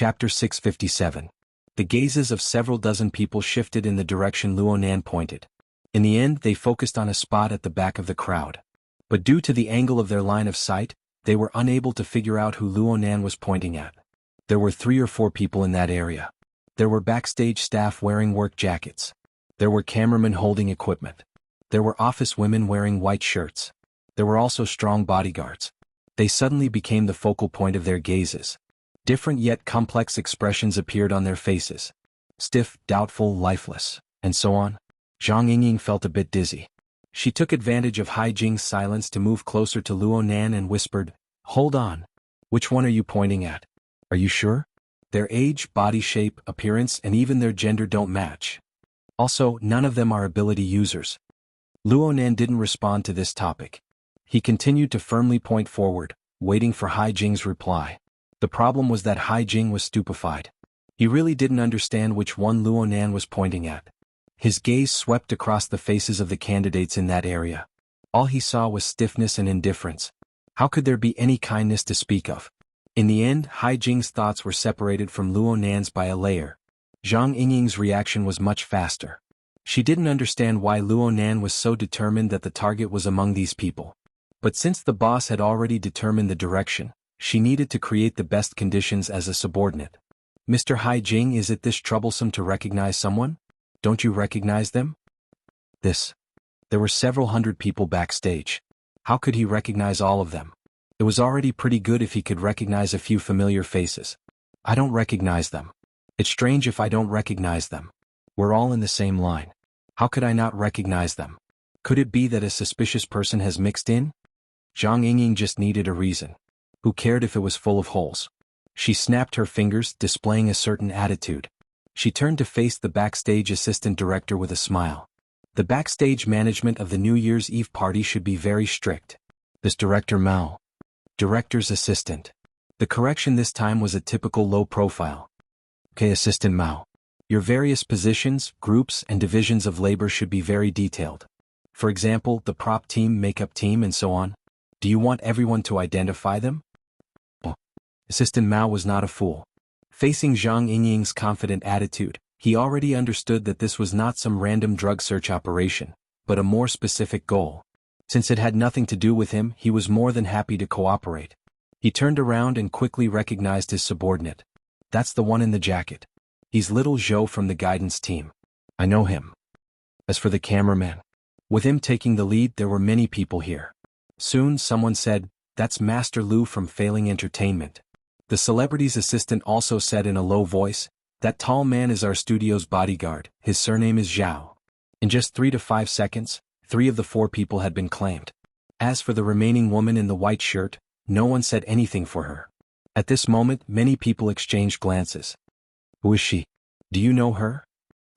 Chapter 657. The gazes of several dozen people shifted in the direction Luo Nan pointed. In the end, they focused on a spot at the back of the crowd. But due to the angle of their line of sight, they were unable to figure out who Luo Nan was pointing at. There were 3 or 4 people in that area. There were backstage staff wearing work jackets. There were cameramen holding equipment. There were office women wearing white shirts. There were also strong bodyguards. They suddenly became the focal point of their gazes. Different yet complex expressions appeared on their faces. Stiff, doubtful, lifeless, and so on. Zhang Yingying felt a bit dizzy. She took advantage of Hai Jing's silence to move closer to Luo Nan and whispered, "Hold on. Which one are you pointing at? Are you sure? Their age, body shape, appearance, and even their gender don't match. Also, none of them are ability users." Luo Nan didn't respond to this topic. He continued to firmly point forward, waiting for Hai Jing's reply. The problem was that Hai Jing was stupefied. He really didn't understand which one Luo Nan was pointing at. His gaze swept across the faces of the candidates in that area. All he saw was stiffness and indifference. How could there be any kindness to speak of? In the end, Hai Jing's thoughts were separated from Luo Nan's by a layer. Zhang Yingying's reaction was much faster. She didn't understand why Luo Nan was so determined that the target was among these people. But since the boss had already determined the direction, she needed to create the best conditions as a subordinate. "Mr. Hai Jing, is it this troublesome to recognize someone? Don't you recognize them?" There were several hundred people backstage. How could he recognize all of them? It was already pretty good if he could recognize a few familiar faces. "I don't recognize them. It's strange if I don't recognize them. We're all in the same line. How could I not recognize them? Could it be that a suspicious person has mixed in?" Zhang Yingying just needed a reason. Who cared if it was full of holes? She snapped her fingers, displaying a certain attitude. She turned to face the backstage assistant director with a smile. The backstage management of the New Year's Eve party should be very strict. This Director Mao. Director's assistant. The correction this time was a typical low profile. "Okay, Assistant Mao. Your various positions, groups, and divisions of labor should be very detailed. For example, the prop team, makeup team, and so on. Do you want everyone to identify them?" Assistant Mao was not a fool. Facing Zhang Yingying's confident attitude, he already understood that this was not some random drug search operation, but a more specific goal. Since it had nothing to do with him, he was more than happy to cooperate. He turned around and quickly recognized his subordinate. "That's the one in the jacket. He's little Zhou from the guidance team. I know him." As for the cameraman, with him taking the lead, there were many people here. Soon someone said, "That's Master Lu from Failing Entertainment." The celebrity's assistant also said in a low voice, "That tall man is our studio's bodyguard. His surname is Zhao." In just 3 to 5 seconds, 3 of the 4 people had been claimed. As for the remaining woman in the white shirt, no one said anything for her. At this moment, many people exchanged glances. "Who is she? Do you know her?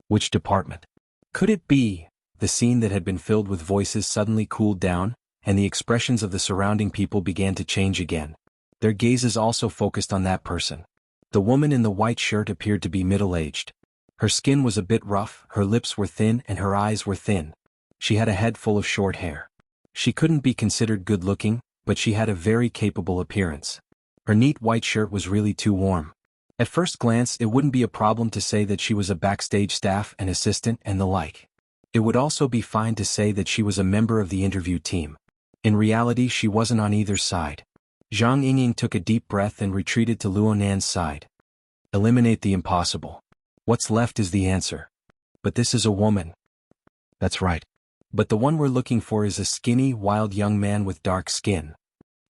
Which department? Could it be?" The scene that had been filled with voices suddenly cooled down, and the expressions of the surrounding people began to change again. Their gazes also focused on that person. The woman in the white shirt appeared to be middle-aged. Her skin was a bit rough, her lips were thin, and her eyes were thin. She had a head full of short hair. She couldn't be considered good-looking, but she had a very capable appearance. Her neat white shirt was really too warm. At first glance, it wouldn't be a problem to say that she was a backstage staff, an assistant, and the like. It would also be fine to say that she was a member of the interview team. In reality, she wasn't on either side. Zhang Yingying took a deep breath and retreated to Luo Nan's side. Eliminate the impossible. What's left is the answer. But this is a woman. That's right. But the one we're looking for is a skinny, wild young man with dark skin.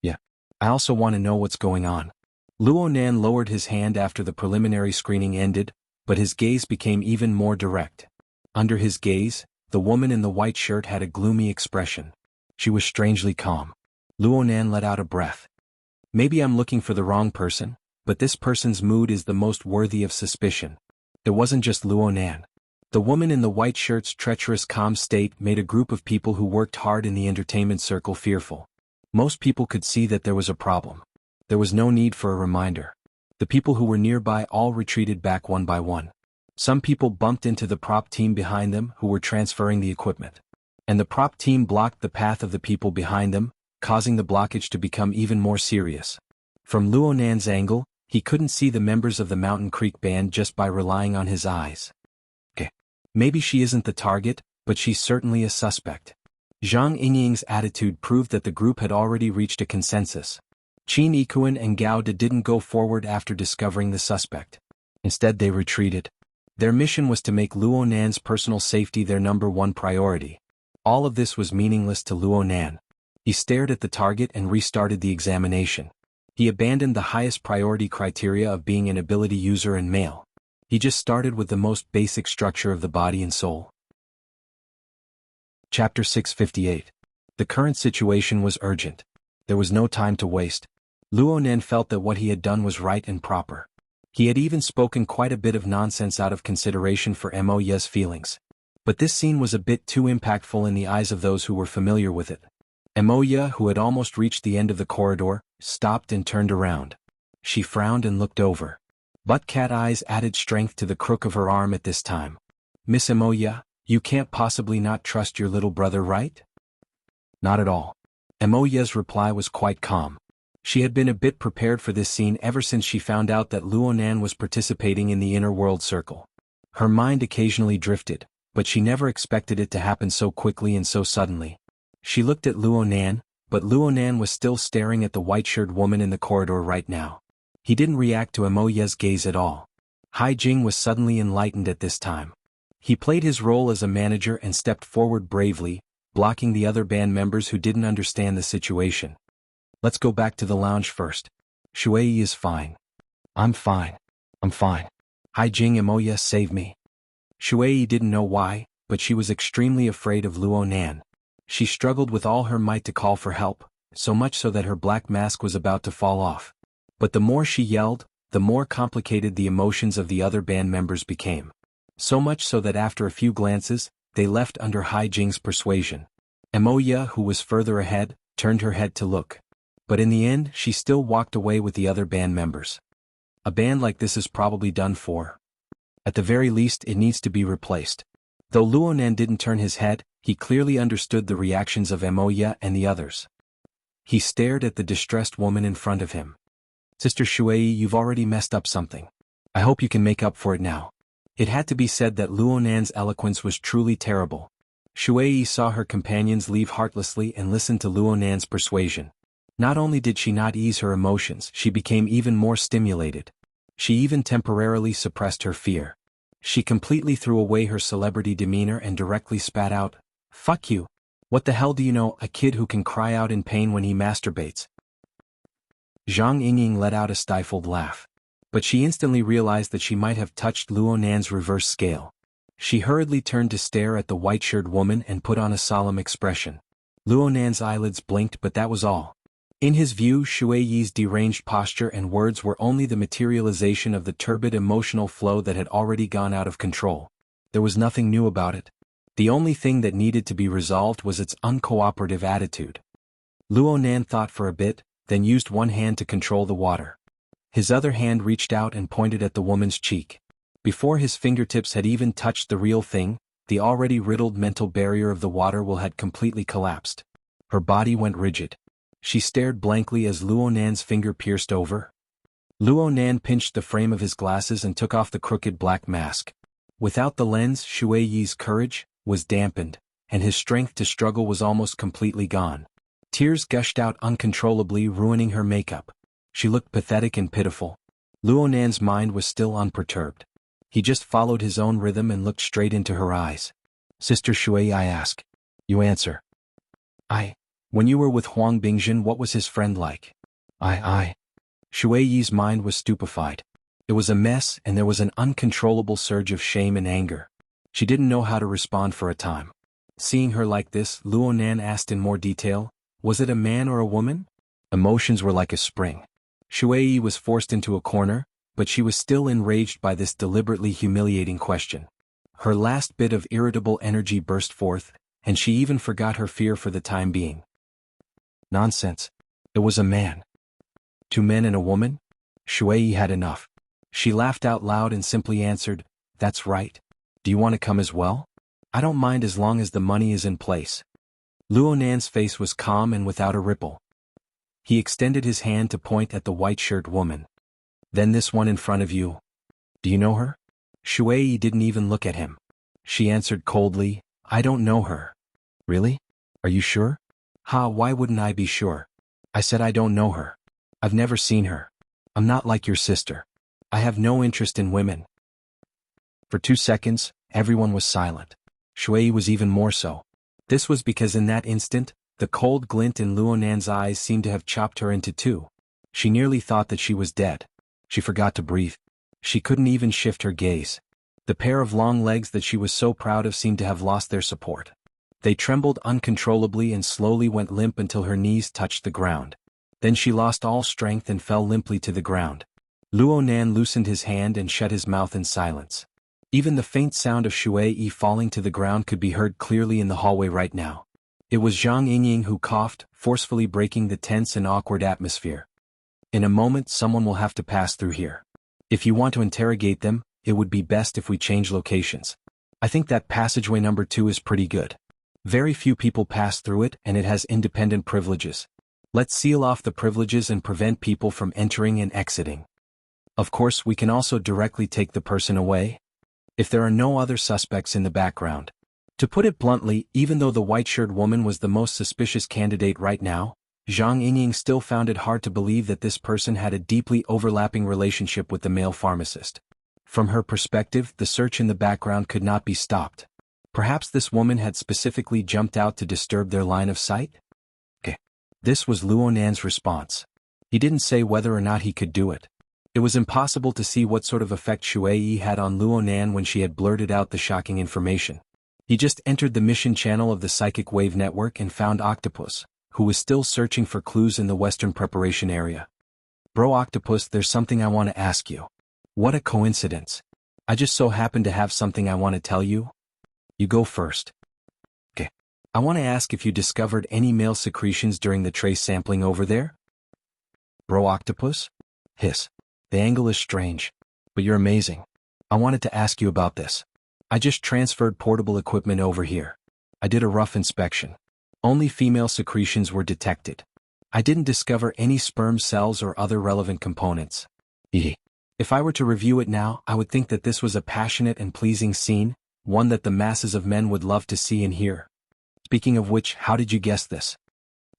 Yeah. I also want to know what's going on. Luo Nan lowered his hand after the preliminary screening ended, but his gaze became even more direct. Under his gaze, the woman in the white shirt had a gloomy expression. She was strangely calm. Luo Nan let out a breath. Maybe I'm looking for the wrong person, but this person's mood is the most worthy of suspicion. It wasn't just Luo Nan. The woman in the white shirt's treacherous calm state made a group of people who worked hard in the entertainment circle fearful. Most people could see that there was a problem. There was no need for a reminder. The people who were nearby all retreated back one by one. Some people bumped into the prop team behind them who were transferring the equipment. And the prop team blocked the path of the people behind them, causing the blockage to become even more serious. From Luo Nan's angle, He couldn't see the members of the Mountain Creek band just by relying on his eyes. Okay. Maybe she isn't the target, but she's certainly a suspect. Zhang Yingying's attitude proved that the group had already reached a consensus. Qin Yikuan and Gao De didn't go forward after discovering the suspect. Instead they retreated. Their mission was to make Luo Nan's personal safety their #1 priority. All of this was meaningless to Luo Nan. He stared at the target and restarted the examination. He abandoned the highest priority criteria of being an ability user and male. He just started with the most basic structure of the body and soul. Chapter 658. The current situation was urgent. There was no time to waste. Luo Nan felt that what he had done was right and proper. He had even spoken quite a bit of nonsense out of consideration for Mo Ye's feelings. But this scene was a bit too impactful in the eyes of those who were familiar with it. Mo Ye, who had almost reached the end of the corridor, stopped and turned around. She frowned and looked over. Butt cat eyes added strength to the crook of her arm at this time. Miss Mo Ye, you can't possibly not trust your little brother, right? Not at all. Mo Ye's reply was quite calm. She had been a bit prepared for this scene ever since she found out that Luo Nan was participating in the inner world circle. Her mind occasionally drifted, but she never expected it to happen so quickly and so suddenly. She looked at Luo Nan, but Luo Nan was still staring at the white-shirted woman in the corridor right now. He didn't react to Mo Ye's gaze at all. Hai Jing was suddenly enlightened at this time. He played his role as a manager and stepped forward bravely, blocking the other band members who didn't understand the situation. Let's go back to the lounge first. Shuei is fine. I'm fine. I'm fine. Hai Jing and Mo Ye, save me. Shuei didn't know why, but she was extremely afraid of Luo Nan. She struggled with all her might to call for help, so much so that her black mask was about to fall off. But the more she yelled, the more complicated the emotions of the other band members became. So much so that after a few glances, they left under Hai Jing's persuasion. Mo Ye, who was further ahead, turned her head to look. But in the end, she still walked away with the other band members. A band like this is probably done for. At the very least, it needs to be replaced. Though Luo Nan didn't turn his head, he clearly understood the reactions of Mo Ye and the others. He stared at the distressed woman in front of him. Sister Shuei, you've already messed up something. I hope you can make up for it now. It had to be said that Luo Nan's eloquence was truly terrible. Shuei saw her companions leave heartlessly and listened to Luo Nan's persuasion. Not only did she not ease her emotions, she became even more stimulated. She even temporarily suppressed her fear. She completely threw away her celebrity demeanor and directly spat out, "Fuck you. What the hell do you know, a kid who can cry out in pain when he masturbates?" Zhang Yingying let out a stifled laugh. But she instantly realized that she might have touched Luo Nan's reverse scale. She hurriedly turned to stare at the white-shirted woman and put on a solemn expression. Luo Nan's eyelids blinked, but that was all. In his view, Shuei Yi's deranged posture and words were only the materialization of the turbid emotional flow that had already gone out of control. There was nothing new about it. The only thing that needed to be resolved was its uncooperative attitude. Luo Nan thought for a bit, then used one hand to control the water. His other hand reached out and pointed at the woman's cheek. Before his fingertips had even touched the real thing, the already riddled mental barrier of the water had completely collapsed. Her body went rigid. She stared blankly as Luo Nan's finger pierced over. Luo Nan pinched the frame of his glasses and took off the crooked black mask. Without the lens, Shuei Yi's courage was dampened, and his strength to struggle was almost completely gone. Tears gushed out uncontrollably, ruining her makeup. She looked pathetic and pitiful. Luo Nan's mind was still unperturbed. He just followed his own rhythm and looked straight into her eyes. "Sister Shuei, I ask. You answer." When you were with Huang Bingjin, what was his friend like?" Shuei Yi's mind was stupefied. It was a mess, and there was an uncontrollable surge of shame and anger. She didn't know how to respond for a time. Seeing her like this, Luo Nan asked in more detail, "Was it a man or a woman?" Emotions were like a spring. Shuei Yi was forced into a corner, but she was still enraged by this deliberately humiliating question. Her last bit of irritable energy burst forth, and she even forgot her fear for the time being. "Nonsense. It was a man." "Two men and a woman?" Shuei had enough. She laughed out loud and simply answered, "That's right. Do you want to come as well? I don't mind as long as the money is in place." Luo Nan's face was calm and without a ripple. He extended his hand to point at the white-shirted woman. Then this one in front of you. Do you know her? Shui didn't even look at him. She answered coldly, I don't know her. Really? Are you sure? Why wouldn't I be sure? I said I don't know her. I've never seen her. I'm not like your sister. I have no interest in women. For 2 seconds, everyone was silent. Shui was even more so. This was because in that instant, the cold glint in Luonan's eyes seemed to have chopped her into two. She nearly thought that she was dead. She forgot to breathe. She couldn't even shift her gaze. The pair of long legs that she was so proud of seemed to have lost their support. They trembled uncontrollably and slowly went limp until her knees touched the ground. Then she lost all strength and fell limply to the ground. Luonan loosened his hand and shut his mouth in silence. Even the faint sound of Shui falling to the ground could be heard clearly in the hallway right now. It was Zhang Yingying who coughed, forcefully breaking the tense and awkward atmosphere. In a moment someone will have to pass through here. If you want to interrogate them, it would be best if we change locations. I think that passageway number 2 is pretty good. Very few people pass through it and it has independent privileges. Let's seal off the privileges and prevent people from entering and exiting. Of course, we can also directly take the person away, if there are no other suspects in the background. To put it bluntly, even though the white-shirt woman was the most suspicious candidate right now, Zhang Yingying still found it hard to believe that this person had a deeply overlapping relationship with the male pharmacist. From her perspective, the search in the background could not be stopped. Perhaps this woman had specifically jumped out to disturb their line of sight? This was Luonan's response. He didn't say whether or not he could do it. It was impossible to see what sort of effect Shui had on Luonan when she had blurted out the shocking information. He just entered the mission channel of the Psychic Wave Network and found Octopus, who was still searching for clues in the Western preparation area. Bro Octopus, there's something I want to ask you. What a coincidence. I just so happen to have something I want to tell you. You go first. I want to ask if you discovered any male secretions during the trace sampling over there? Bro Octopus? Hiss. The angle is strange. But you're amazing. I wanted to ask you about this. I just transferred portable equipment over here. I did a rough inspection. Only female secretions were detected. I didn't discover any sperm cells or other relevant components. If I were to review it now, I would think that this was a passionate and pleasing scene, one that the masses of men would love to see and hear. Speaking of which, how did you guess this?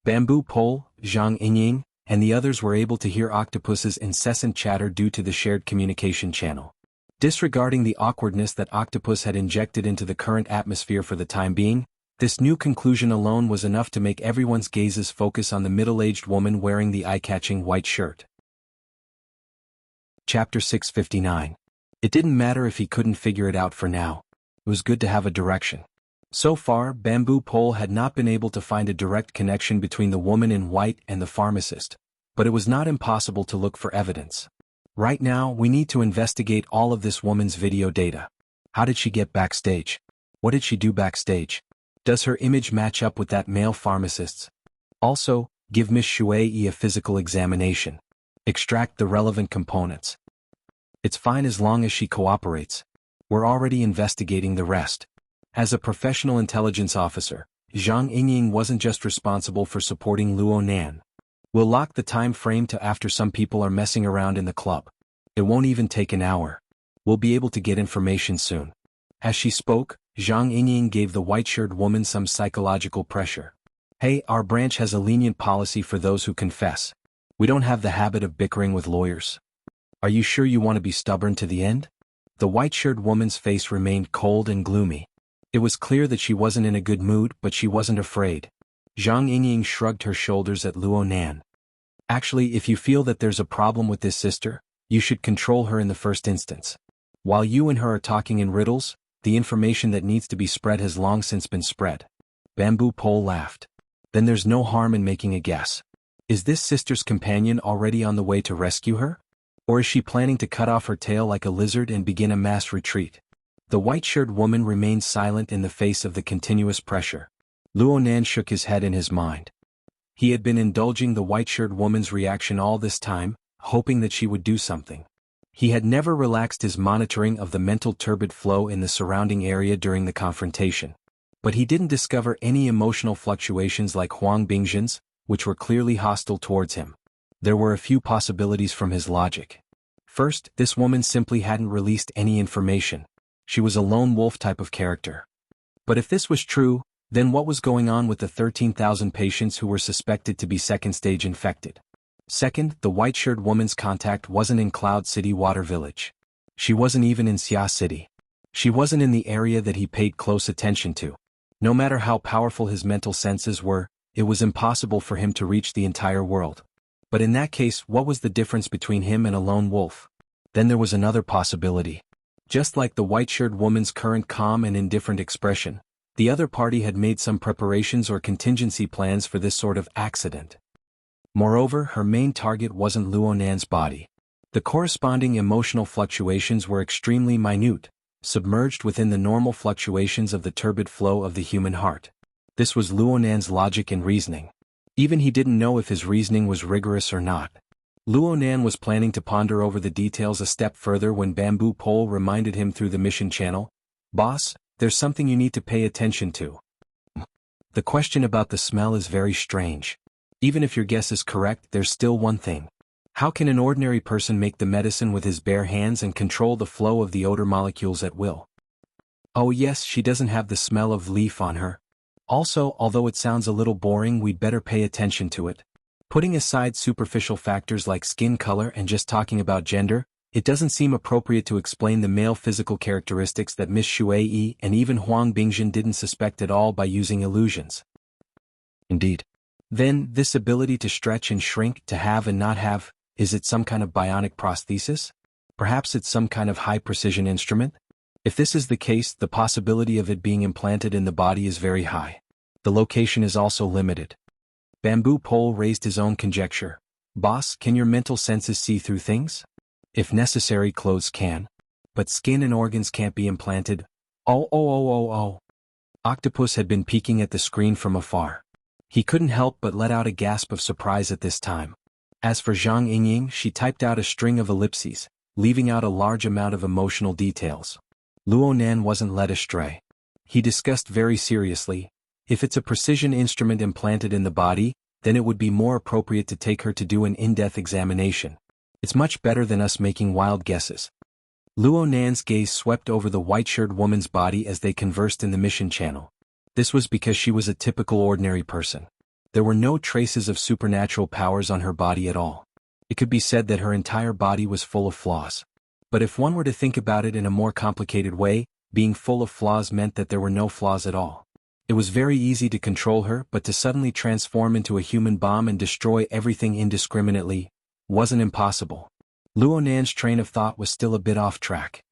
Bamboo Pole, Zhang Yingying, and the others were able to hear Octopus's incessant chatter due to the shared communication channel. Disregarding the awkwardness that Octopus had injected into the current atmosphere for the time being, this new conclusion alone was enough to make everyone's gazes focus on the middle-aged woman wearing the eye-catching white shirt. Chapter 659. It didn't matter if he couldn't figure it out for now. It was good to have a direction. So far, Bamboo Pole had not been able to find a direct connection between the woman in white and the pharmacist, but it was not impossible to look for evidence. Right now, we need to investigate all of this woman's video data. How did she get backstage? What did she do backstage? Does her image match up with that male pharmacist's? Also, give Miss Shui a physical examination. Extract the relevant components. It's fine as long as she cooperates. We're already investigating the rest. As a professional intelligence officer, Zhang Yingying wasn't just responsible for supporting Luonan. We'll lock the time frame to after some people are messing around in the club. It won't even take an hour. We'll be able to get information soon. As she spoke, Zhang Yingying gave the white-shirt woman some psychological pressure. Hey, our branch has a lenient policy for those who confess. We don't have the habit of bickering with lawyers. Are you sure you want to be stubborn to the end? The white-shirt woman's face remained cold and gloomy. It was clear that she wasn't in a good mood, but she wasn't afraid. Zhang Yingying shrugged her shoulders at Luonan. Actually, if you feel that there's a problem with this sister, you should control her in the first instance. While you and her are talking in riddles, the information that needs to be spread has long since been spread. Bamboo Pole laughed. Then there's no harm in making a guess. Is this sister's companion already on the way to rescue her? Or is she planning to cut off her tail like a lizard and begin a mass retreat? The white-shirt woman remained silent in the face of the continuous pressure. Luonan shook his head in his mind. He had been indulging the white-shirt woman's reaction all this time, hoping that she would do something. He had never relaxed his monitoring of the mental turbid flow in the surrounding area during the confrontation. But he didn't discover any emotional fluctuations like Huang Bingzhen's, which were clearly hostile towards him. There were a few possibilities from his logic. First, this woman simply hadn't released any information. She was a lone wolf type of character. But if this was true, then what was going on with the 13,000 patients who were suspected to be second-stage infected? Second, the white-shirt woman's contact wasn't in Cloud City Water Village. She wasn't even in Xia City. She wasn't in the area that he paid close attention to. No matter how powerful his mental senses were, it was impossible for him to reach the entire world. But in that case, what was the difference between him and a lone wolf? Then there was another possibility. Just like the white-shirt woman's current calm and indifferent expression, the other party had made some preparations or contingency plans for this sort of accident. Moreover, her main target wasn't Luo Nan's body. The corresponding emotional fluctuations were extremely minute, submerged within the normal fluctuations of the turbid flow of the human heart. This was Luo Nan's logic and reasoning. Even he didn't know if his reasoning was rigorous or not. Luo Nan was planning to ponder over the details a step further when Bamboo Pole reminded him through the mission channel, "Boss, there's something you need to pay attention to. The question about the smell is very strange. Even if your guess is correct, there's still one thing. How can an ordinary person make the medicine with his bare hands and control the flow of the odor molecules at will? Oh yes, she doesn't have the smell of leaf on her. Also, although it sounds a little boring, we'd better pay attention to it. Putting aside superficial factors like skin color and just talking about gender, it doesn't seem appropriate to explain the male physical characteristics that Miss Xue Yi and even Huang Bingjin didn't suspect at all by using illusions." Indeed. Then, this ability to stretch and shrink, to have and not have, is it some kind of bionic prosthesis? Perhaps it's some kind of high-precision instrument? If this is the case, the possibility of it being implanted in the body is very high. The location is also limited. Bamboo Pole raised his own conjecture. "Boss, can your mental senses see through things? If necessary, clothes can. But skin and organs can't be implanted." Oh. Octopus had been peeking at the screen from afar. He couldn't help but let out a gasp of surprise at this time. As for Zhang Yingying, she typed out a string of ellipses, leaving out a large amount of emotional details. Luo Nan wasn't led astray. He discussed very seriously, if it's a precision instrument implanted in the body, then it would be more appropriate to take her to do an in-depth examination. It's much better than us making wild guesses. Luo Nan's gaze swept over the white-shirt woman's body as they conversed in the mission channel. This was because she was a typical ordinary person. There were no traces of supernatural powers on her body at all. It could be said that her entire body was full of flaws. But if one were to think about it in a more complicated way, being full of flaws meant that there were no flaws at all. It was very easy to control her, but to suddenly transform into a human bomb and destroy everything indiscriminately wasn't impossible. Luo Nan's train of thought was still a bit off track.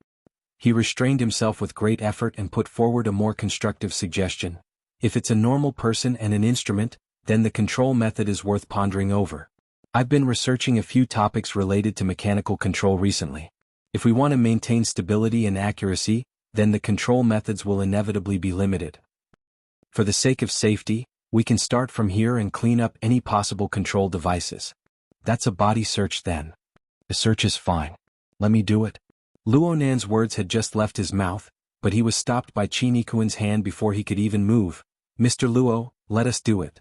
He restrained himself with great effort and put forward a more constructive suggestion. If it's a normal person and an instrument, then the control method is worth pondering over. I've been researching a few topics related to mechanical control recently. If we want to maintain stability and accuracy, then the control methods will inevitably be limited. For the sake of safety, we can start from here and clean up any possible control devices. That's a body search then. A search is fine. Let me do it. Luo Nan's words had just left his mouth, but he was stopped by Qin Yikuan's hand before he could even move. "Mr. Luo, let us do it."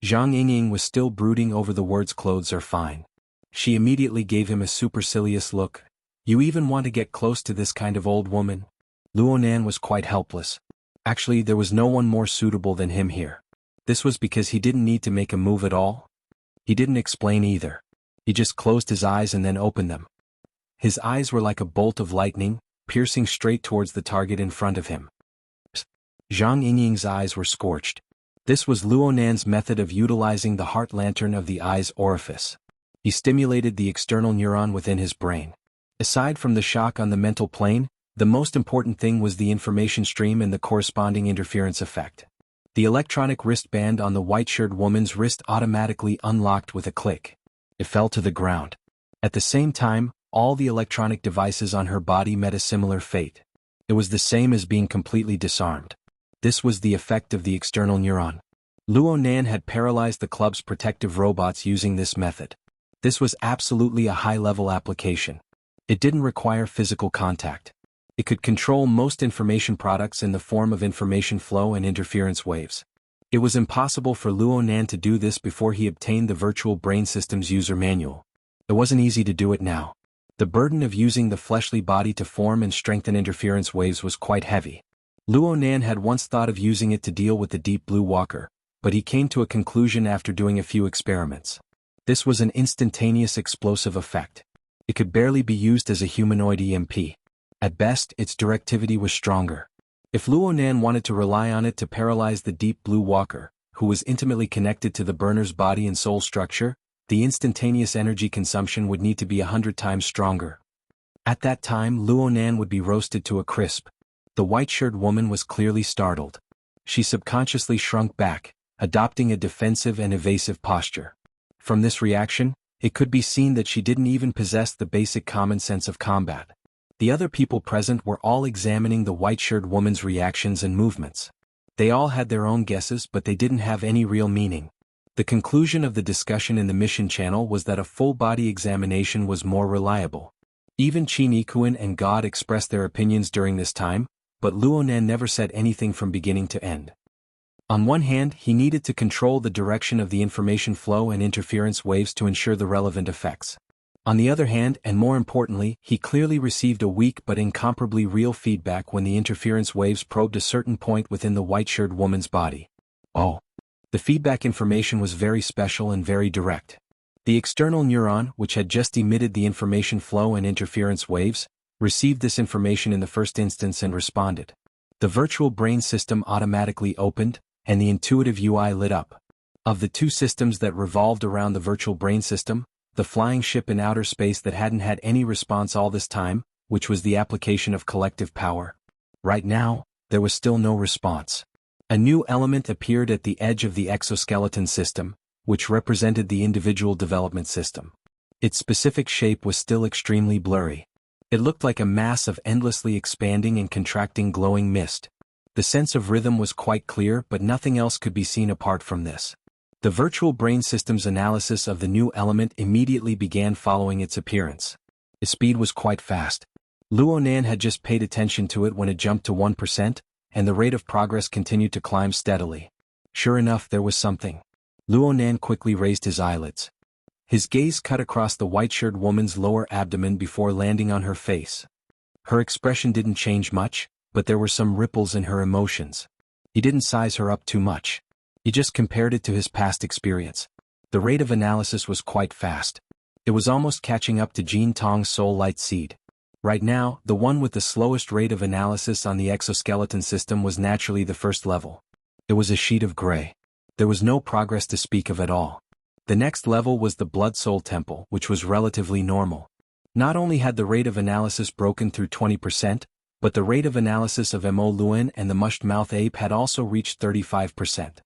Zhang Yingying was still brooding over the words "clothes are fine." She immediately gave him a supercilious look. "You even want to get close to this kind of old woman?" Luo Nan was quite helpless. Actually, there was no one more suitable than him here. This was because he didn't need to make a move at all. He didn't explain either. He just closed his eyes and then opened them. His eyes were like a bolt of lightning, piercing straight towards the target in front of him. Zhang Yingying's eyes were scorched. This was Luo Nan's method of utilizing the heart lantern of the eye's orifice. He stimulated the external neuron within his brain. Aside from the shock on the mental plane, the most important thing was the information stream and the corresponding interference effect. The electronic wristband on the white-shirt woman's wrist automatically unlocked with a click. It fell to the ground. At the same time, all the electronic devices on her body met a similar fate. It was the same as being completely disarmed. This was the effect of the external neuron. Luo Nan had paralyzed the club's protective robots using this method. This was absolutely a high-level application. It didn't require physical contact. It could control most information products in the form of information flow and interference waves. It was impossible for Luo Nan to do this before he obtained the Virtual Brain System's user manual. It wasn't easy to do it now. The burden of using the fleshly body to form and strengthen interference waves was quite heavy. Luo Nan had once thought of using it to deal with the Deep Blue Walker, but he came to a conclusion after doing a few experiments. This was an instantaneous explosive effect. It could barely be used as a humanoid EMP. At best, its directivity was stronger. If Luo Nan wanted to rely on it to paralyze the Deep Blue Walker, who was intimately connected to the burner's body and soul structure, the instantaneous energy consumption would need to be 100 times stronger. At that time, Luo Nan would be roasted to a crisp. The white-shirted woman was clearly startled. She subconsciously shrunk back, adopting a defensive and evasive posture. From this reaction, it could be seen that she didn't even possess the basic common sense of combat. The other people present were all examining the white-shirted woman's reactions and movements. They all had their own guesses, but they didn't have any real meaning. The conclusion of the discussion in the mission channel was that a full-body examination was more reliable. Even Qin Ikuan and God expressed their opinions during this time, but Luo Nan never said anything from beginning to end. On one hand, he needed to control the direction of the information flow and interference waves to ensure the relevant effects. On the other hand, and more importantly, he clearly received a weak but incomparably real feedback when the interference waves probed a certain point within the white-shirted woman's body. Oh. The feedback information was very special and very direct. The external neuron, which had just emitted the information flow and interference waves, received this information in the first instance and responded. The virtual brain system automatically opened, and the intuitive UI lit up. Of the two systems that revolved around the virtual brain system, the flying ship in outer space that hadn't had any response all this time, which was the application of collective power. Right now, there was still no response. A new element appeared at the edge of the exoskeleton system, which represented the individual development system. Its specific shape was still extremely blurry. It looked like a mass of endlessly expanding and contracting glowing mist. The sense of rhythm was quite clear, but nothing else could be seen apart from this. The virtual brain system's analysis of the new element immediately began following its appearance. Its speed was quite fast. Luo Nan had just paid attention to it when it jumped to 1%, and the rate of progress continued to climb steadily. Sure enough, there was something. Luo Nan quickly raised his eyelids. His gaze cut across the white-shirted woman's lower abdomen before landing on her face. Her expression didn't change much, but there were some ripples in her emotions. He didn't size her up too much. He just compared it to his past experience. The rate of analysis was quite fast. It was almost catching up to Jin Tong's Soul Light Seed. Right now, the one with the slowest rate of analysis on the exoskeleton system was naturally the first level. It was a sheet of gray. There was no progress to speak of at all. The next level was the Blood Soul Temple, which was relatively normal. Not only had the rate of analysis broken through 20%, but the rate of analysis of Mo Luan and the Mushed Mouth Ape had also reached 35%.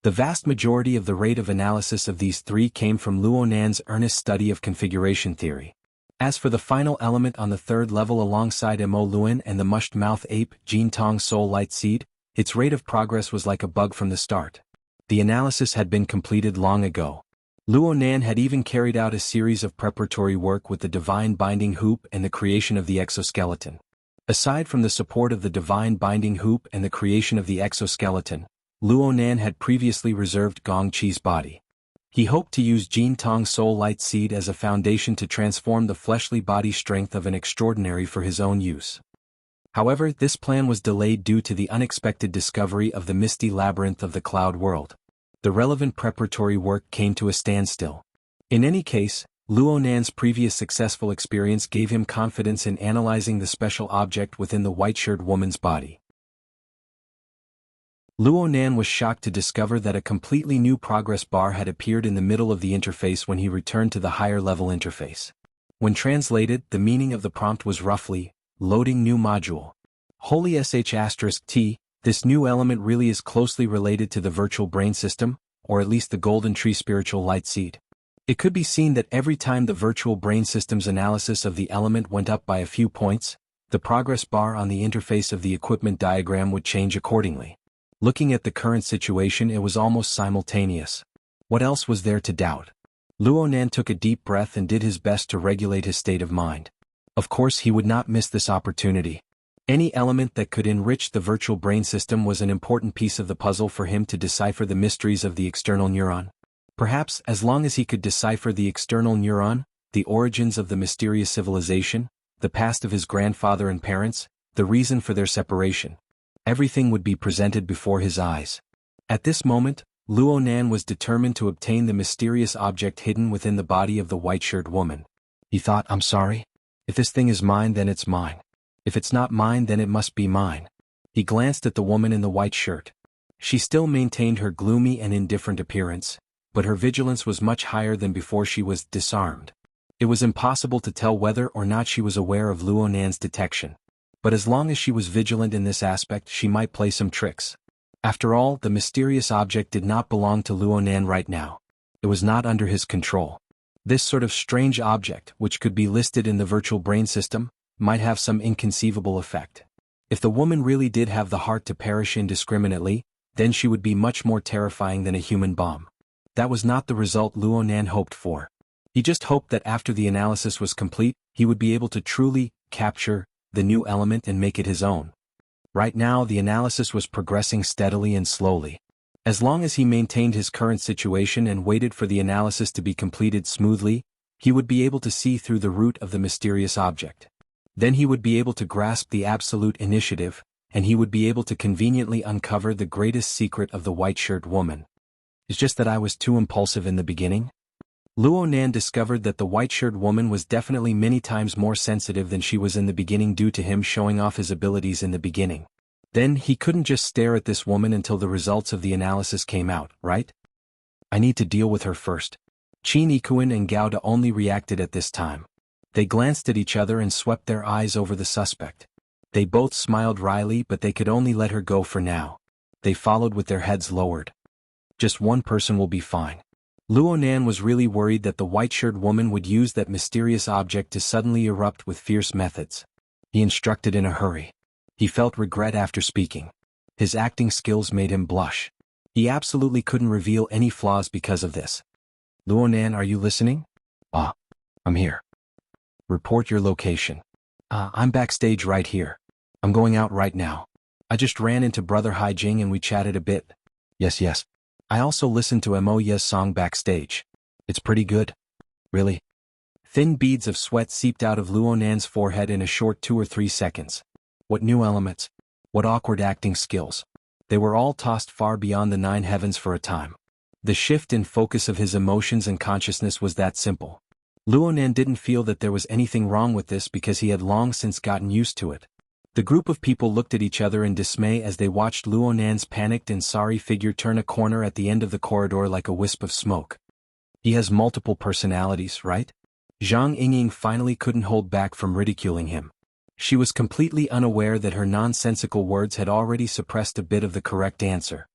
The vast majority of the rate of analysis of these three came from Luo Nan's earnest study of configuration theory. As for the final element on the third level alongside Mo Luan and the Mushed Mouth Ape, Jin Tong's Soul Light Seed, its rate of progress was like a bug from the start. The analysis had been completed long ago. Luo Nan had even carried out a series of preparatory work with the Divine Binding Hoop and the creation of the exoskeleton. Aside from the support of the Divine Binding Hoop and the creation of the exoskeleton, Luo Nan had previously reserved Gong Qi's body. He hoped to use Jin Tong's Soul Light Seed as a foundation to transform the fleshly body strength of an extraordinary for his own use. However, this plan was delayed due to the unexpected discovery of the misty labyrinth of the cloud world. The relevant preparatory work came to a standstill. In any case, Luo Nan's previous successful experience gave him confidence in analyzing the special object within the white-shirted woman's body. Luo Nan was shocked to discover that a completely new progress bar had appeared in the middle of the interface when he returned to the higher-level interface. When translated, the meaning of the prompt was roughly, "Loading new module. Holy sh*T, this new element really is closely related to the virtual brain system, or at least the Golden Tree Spiritual Light Seed." It could be seen that every time the virtual brain system's analysis of the element went up by a few points, the progress bar on the interface of the equipment diagram would change accordingly. Looking at the current situation, it was almost simultaneous. What else was there to doubt? Luo Nan took a deep breath and did his best to regulate his state of mind. Of course, he would not miss this opportunity. Any element that could enrich the virtual brain system was an important piece of the puzzle for him to decipher the mysteries of the external neuron. Perhaps, as long as he could decipher the external neuron, the origins of the mysterious civilization, the past of his grandfather and parents, the reason for their separation. Everything would be presented before his eyes. At this moment, Luo Nan was determined to obtain the mysterious object hidden within the body of the white-shirt woman. He thought, I'm sorry? If this thing is mine, then it's mine. If it's not mine, then it must be mine. He glanced at the woman in the white shirt. She still maintained her gloomy and indifferent appearance, but her vigilance was much higher than before she was disarmed. It was impossible to tell whether or not she was aware of Luo Nan's detection. But as long as she was vigilant in this aspect, she might play some tricks. After all, the mysterious object did not belong to Luo Nan right now. It was not under his control. This sort of strange object, which could be listed in the virtual brain system, might have some inconceivable effect. If the woman really did have the heart to perish indiscriminately, then she would be much more terrifying than a human bomb. That was not the result Luo Nan hoped for. He just hoped that after the analysis was complete, he would be able to truly capture the new element and make it his own. Right now, the analysis was progressing steadily and slowly. As long as he maintained his current situation and waited for the analysis to be completed smoothly, he would be able to see through the root of the mysterious object. Then he would be able to grasp the absolute initiative, and he would be able to conveniently uncover the greatest secret of the white-shirt woman. It's just that I was too impulsive in the beginning. Luo Nan discovered that the white-shirt woman was definitely many times more sensitive than she was in the beginning due to him showing off his abilities in the beginning. Then he couldn't just stare at this woman until the results of the analysis came out, right? I need to deal with her first. Qin Ikuin and Gauda only reacted at this time. They glanced at each other and swept their eyes over the suspect. They both smiled wryly, but they could only let her go for now. They followed with their heads lowered. Just one person will be fine. Luo Nan was really worried that the white-shirt woman would use that mysterious object to suddenly erupt with fierce methods. He instructed in a hurry. He felt regret after speaking. His acting skills made him blush. He absolutely couldn't reveal any flaws because of this. Luo Nan, are you listening? I'm here. Report your location. I'm backstage right here. I'm going out right now. I just ran into Brother Haijing and we chatted a bit. Yes. I also listened to Mo Ye's song backstage. It's pretty good. Really? Thin beads of sweat seeped out of Luo Nan's forehead in a short 2 or 3 seconds. What new elements? What awkward acting skills? They were all tossed far beyond the 9 heavens for a time. The shift in focus of his emotions and consciousness was that simple. Luo Nan didn't feel that there was anything wrong with this because he had long since gotten used to it. The group of people looked at each other in dismay as they watched Luo Nan's panicked and sorry figure turn a corner at the end of the corridor like a wisp of smoke. He has multiple personalities, right? Zhang Yingying finally couldn't hold back from ridiculing him. She was completely unaware that her nonsensical words had already suppressed a bit of the correct answer.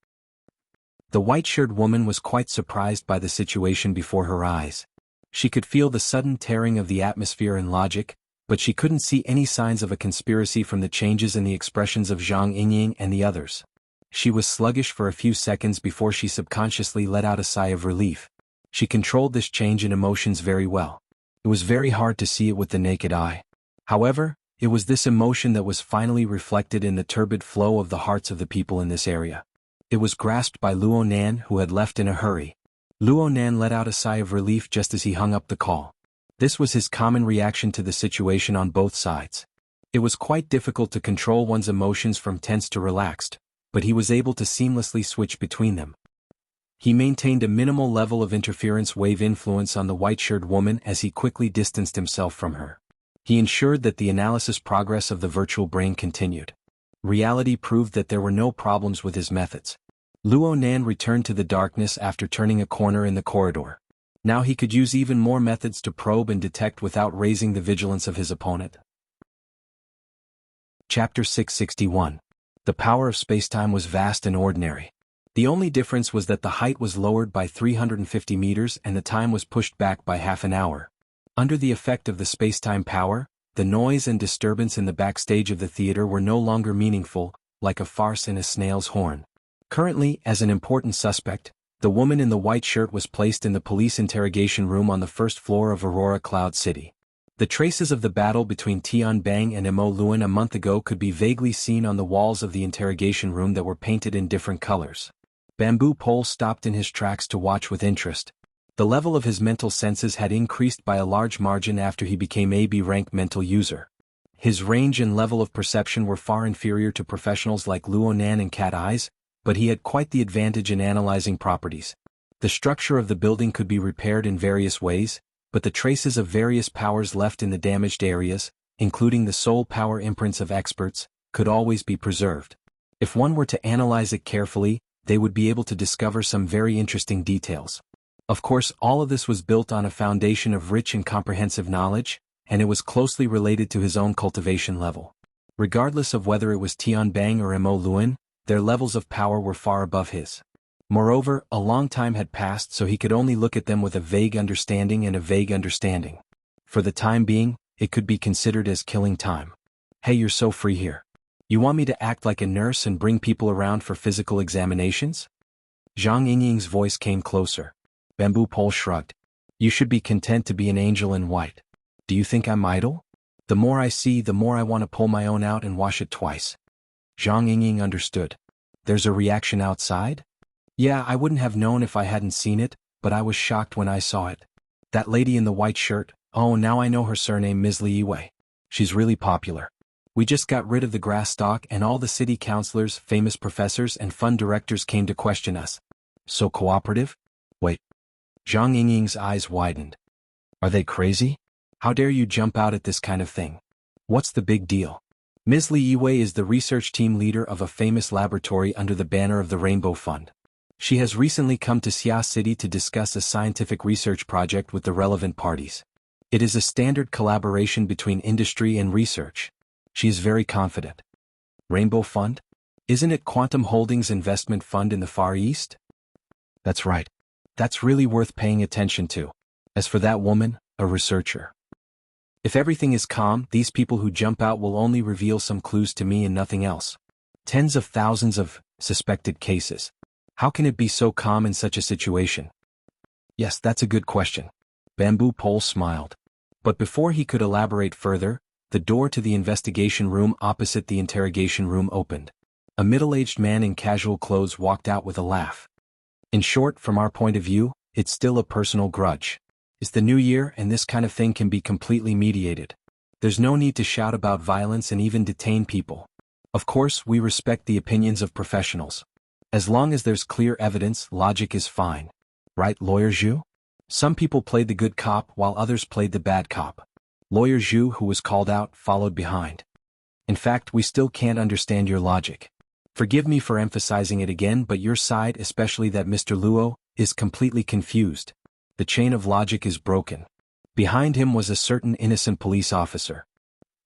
The white-shirt woman was quite surprised by the situation before her eyes. She could feel the sudden tearing of the atmosphere and logic, but she couldn't see any signs of a conspiracy from the changes in the expressions of Zhang Yingying and the others. She was sluggish for a few seconds before she subconsciously let out a sigh of relief. She controlled this change in emotions very well. It was very hard to see it with the naked eye. However, it was this emotion that was finally reflected in the turbid flow of the hearts of the people in this area. It was grasped by Luo Nan, who had left in a hurry. Luo Nan let out a sigh of relief just as he hung up the call. This was his common reaction to the situation on both sides. It was quite difficult to control one's emotions from tense to relaxed, but he was able to seamlessly switch between them. He maintained a minimal level of interference wave influence on the white-shirt woman as he quickly distanced himself from her. He ensured that the analysis progress of the virtual brain continued. Reality proved that there were no problems with his methods. Luo Nan returned to the darkness after turning a corner in the corridor. Now he could use even more methods to probe and detect without raising the vigilance of his opponent. Chapter 661. The power of spacetime was vast and ordinary. The only difference was that the height was lowered by 350 meters and the time was pushed back by half an hour. Under the effect of the spacetime power, the noise and disturbance in the backstage of the theater were no longer meaningful, like a farce in a snail's horn. Currently, as an important suspect, the woman in the white shirt was placed in the police interrogation room on the first floor of Aurora Cloud City. The traces of the battle between Tian Bang and Mo Luan a month ago could be vaguely seen on the walls of the interrogation room that were painted in different colors. Bamboo Pole stopped in his tracks to watch with interest. The level of his mental senses had increased by a large margin after he became a B-rank mental user. His range and level of perception were far inferior to professionals like Luo Nan and Cat Eyes, but he had quite the advantage in analyzing properties. The structure of the building could be repaired in various ways, but the traces of various powers left in the damaged areas, including the soul power imprints of experts, could always be preserved. If one were to analyze it carefully, they would be able to discover some very interesting details. Of course, all of this was built on a foundation of rich and comprehensive knowledge, and it was closely related to his own cultivation level. Regardless of whether it was Tian Bang or Mo Luan, their levels of power were far above his. Moreover, a long time had passed, so he could only look at them with a vague understanding and a vague understanding. For the time being, it could be considered as killing time. Hey, you're so free here. You want me to act like a nurse and bring people around for physical examinations? Zhang Yingying's voice came closer. Bamboo Pole shrugged. You should be content to be an angel in white. Do you think I'm idle? The more I see, the more I want to pull my own out and wash it twice. Zhang Yingying understood. There's a reaction outside? Yeah, I wouldn't have known if I hadn't seen it, but I was shocked when I saw it. That lady in the white shirt, oh, now I know her surname, Ms. Li Yiwei. She's really popular. We just got rid of the grass stalk and all the city councilors, famous professors and fund directors came to question us. So cooperative? Wait. Zhang Yingying's eyes widened. Are they crazy? How dare you jump out at this kind of thing? What's the big deal? Ms. Li Yiwei is the research team leader of a famous laboratory under the banner of the Rainbow Fund. She has recently come to Xia City to discuss a scientific research project with the relevant parties. It is a standard collaboration between industry and research. She is very confident. Rainbow Fund? Isn't it Quantum Holdings Investment Fund in the Far East? That's right. That's really worth paying attention to. As for that woman, a researcher. If everything is calm, these people who jump out will only reveal some clues to me and nothing else. Tens of thousands of suspected cases. How can it be so calm in such a situation? Yes, that's a good question. Bamboo Pole smiled. But before he could elaborate further, the door to the investigation room opposite the interrogation room opened. A middle-aged man in casual clothes walked out with a laugh. In short, from our point of view, it's still a personal grudge. It's the new year and this kind of thing can be completely mediated. There's no need to shout about violence and even detain people. Of course, we respect the opinions of professionals. As long as there's clear evidence, logic is fine. Right, Lawyer Zhu? Some people played the good cop while others played the bad cop. Lawyer Zhu, who was called out, followed behind. In fact, we still can't understand your logic. Forgive me for emphasizing it again, but your side, especially that Mr. Luo, is completely confused. The chain of logic is broken. Behind him was a certain innocent police officer.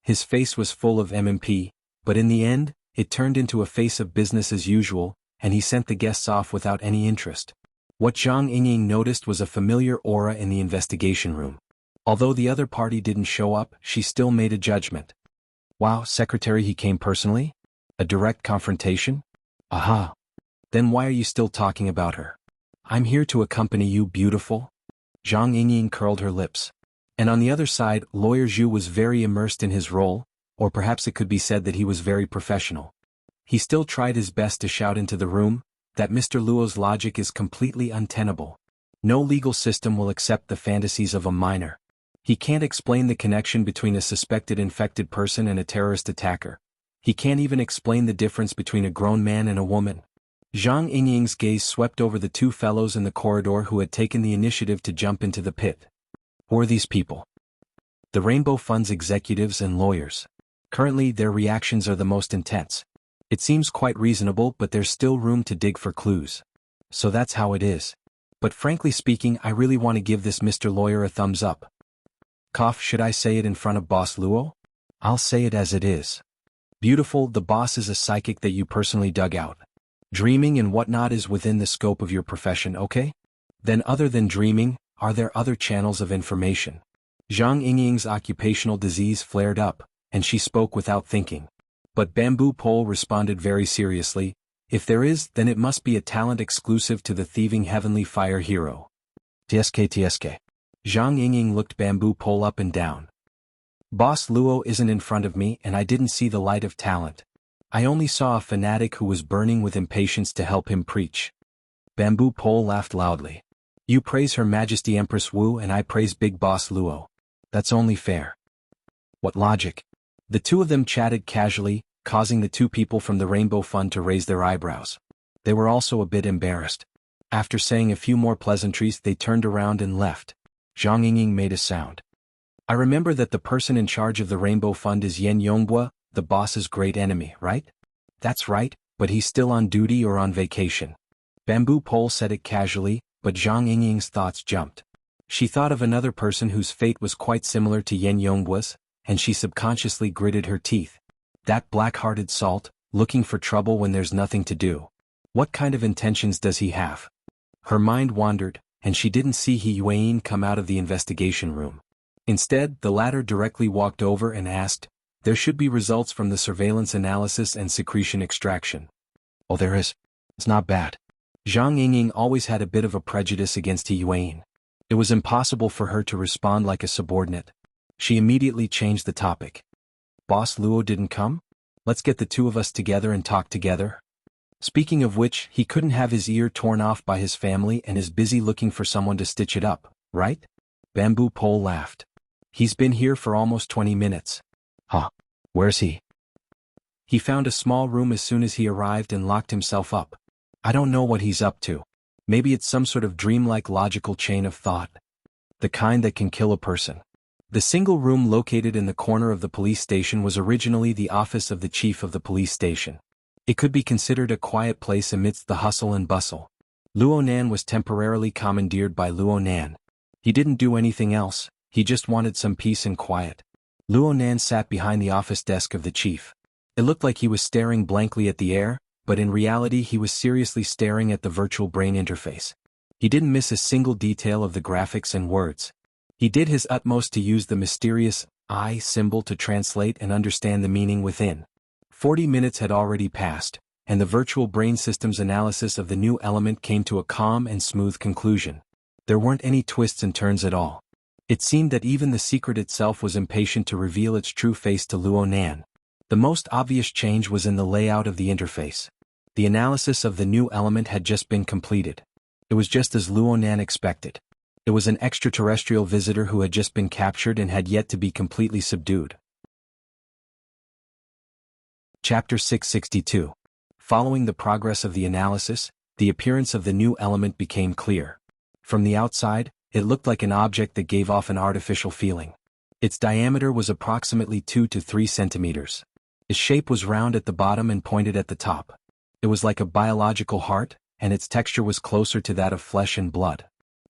His face was full of MMP, but in the end, it turned into a face of business as usual, and he sent the guests off without any interest. What Zhang Yingying noticed was a familiar aura in the investigation room. Although the other party didn't show up, she still made a judgment. Wow, secretary, he came personally? A direct confrontation? Aha. Then why are you still talking about her? I'm here to accompany you, beautiful. Zhang Yingying curled her lips. And on the other side, Lawyer Zhu was very immersed in his role, or perhaps it could be said that he was very professional. He still tried his best to shout into the room that Mr. Luo's logic is completely untenable. No legal system will accept the fantasies of a minor. He can't explain the connection between a suspected infected person and a terrorist attacker. He can't even explain the difference between a grown man and a woman. Zhang Yingying's gaze swept over the two fellows in the corridor who had taken the initiative to jump into the pit. Who are these people? The Rainbow Fund's executives and lawyers. Currently, their reactions are the most intense. It seems quite reasonable, but there's still room to dig for clues. So that's how it is. But frankly speaking, I really want to give this Mr. Lawyer a thumbs up. Cough, should I say it in front of Boss Luo? I'll say it as it is. Beautiful, the boss is a psychic that you personally dug out. Dreaming and whatnot is within the scope of your profession, okay? Then other than dreaming, are there other channels of information? Zhang Yingying's occupational disease flared up, and she spoke without thinking. But Bamboo Pole responded very seriously. If there is, then it must be a talent exclusive to the thieving heavenly fire hero. TSK. Zhang Yingying looked Bamboo Pole up and down. Boss Luo isn't in front of me and I didn't see the light of talent. I only saw a fanatic who was burning with impatience to help him preach. Bamboo Pole laughed loudly. You praise Her Majesty Empress Wu and I praise Big Boss Luo. That's only fair. What logic? The two of them chatted casually, causing the two people from the Rainbow Fund to raise their eyebrows. They were also a bit embarrassed. After saying a few more pleasantries, they turned around and left. Zhang Yingying made a sound. I remember that the person in charge of the Rainbow Fund is Yan Yongbua, the boss's great enemy, right? That's right, but he's still on duty or on vacation. Bamboo Pole said it casually, but Zhang Yingying's thoughts jumped. She thought of another person whose fate was quite similar to Yan Yongbua's, and she subconsciously gritted her teeth. That black-hearted salt, looking for trouble when there's nothing to do. What kind of intentions does he have? Her mind wandered, and she didn't see He Yuan come out of the investigation room. Instead, the latter directly walked over and asked, "There should be results from the surveillance analysis and secretion extraction." "Oh, there is. It's not bad." Zhang Yingying always had a bit of a prejudice against He Yuan. It was impossible for her to respond like a subordinate. She immediately changed the topic. "Boss Luo didn't come? Let's get the two of us together and talk together." Speaking of which, he couldn't have his ear torn off by his family and is busy looking for someone to stitch it up, right? Bamboo Pole laughed. "He's been here for almost 20 minutes. Huh. Where's he?" "He found a small room as soon as he arrived and locked himself up. I don't know what he's up to. Maybe it's some sort of dreamlike logical chain of thought. The kind that can kill a person." The single room located in the corner of the police station was originally the office of the chief of the police station. It could be considered a quiet place amidst the hustle and bustle. Luo Nan was temporarily commandeered by Luo Nan. He didn't do anything else, he just wanted some peace and quiet. Luo Nan sat behind the office desk of the chief. It looked like he was staring blankly at the air, but in reality he was seriously staring at the virtual brain interface. He didn't miss a single detail of the graphics and words. He did his utmost to use the mysterious I symbol to translate and understand the meaning within. 40 minutes had already passed, and the virtual brain system's analysis of the new element came to a calm and smooth conclusion. There weren't any twists and turns at all. It seemed that even the secret itself was impatient to reveal its true face to Luo Nan. The most obvious change was in the layout of the interface. The analysis of the new element had just been completed. It was just as Luo Nan expected. It was an extraterrestrial visitor who had just been captured and had yet to be completely subdued. Chapter 662. Following the progress of the analysis, the appearance of the new element became clear. From the outside, it looked like an object that gave off an artificial feeling. Its diameter was approximately 2 to 3 centimeters. Its shape was round at the bottom and pointed at the top. It was like a biological heart, and its texture was closer to that of flesh and blood.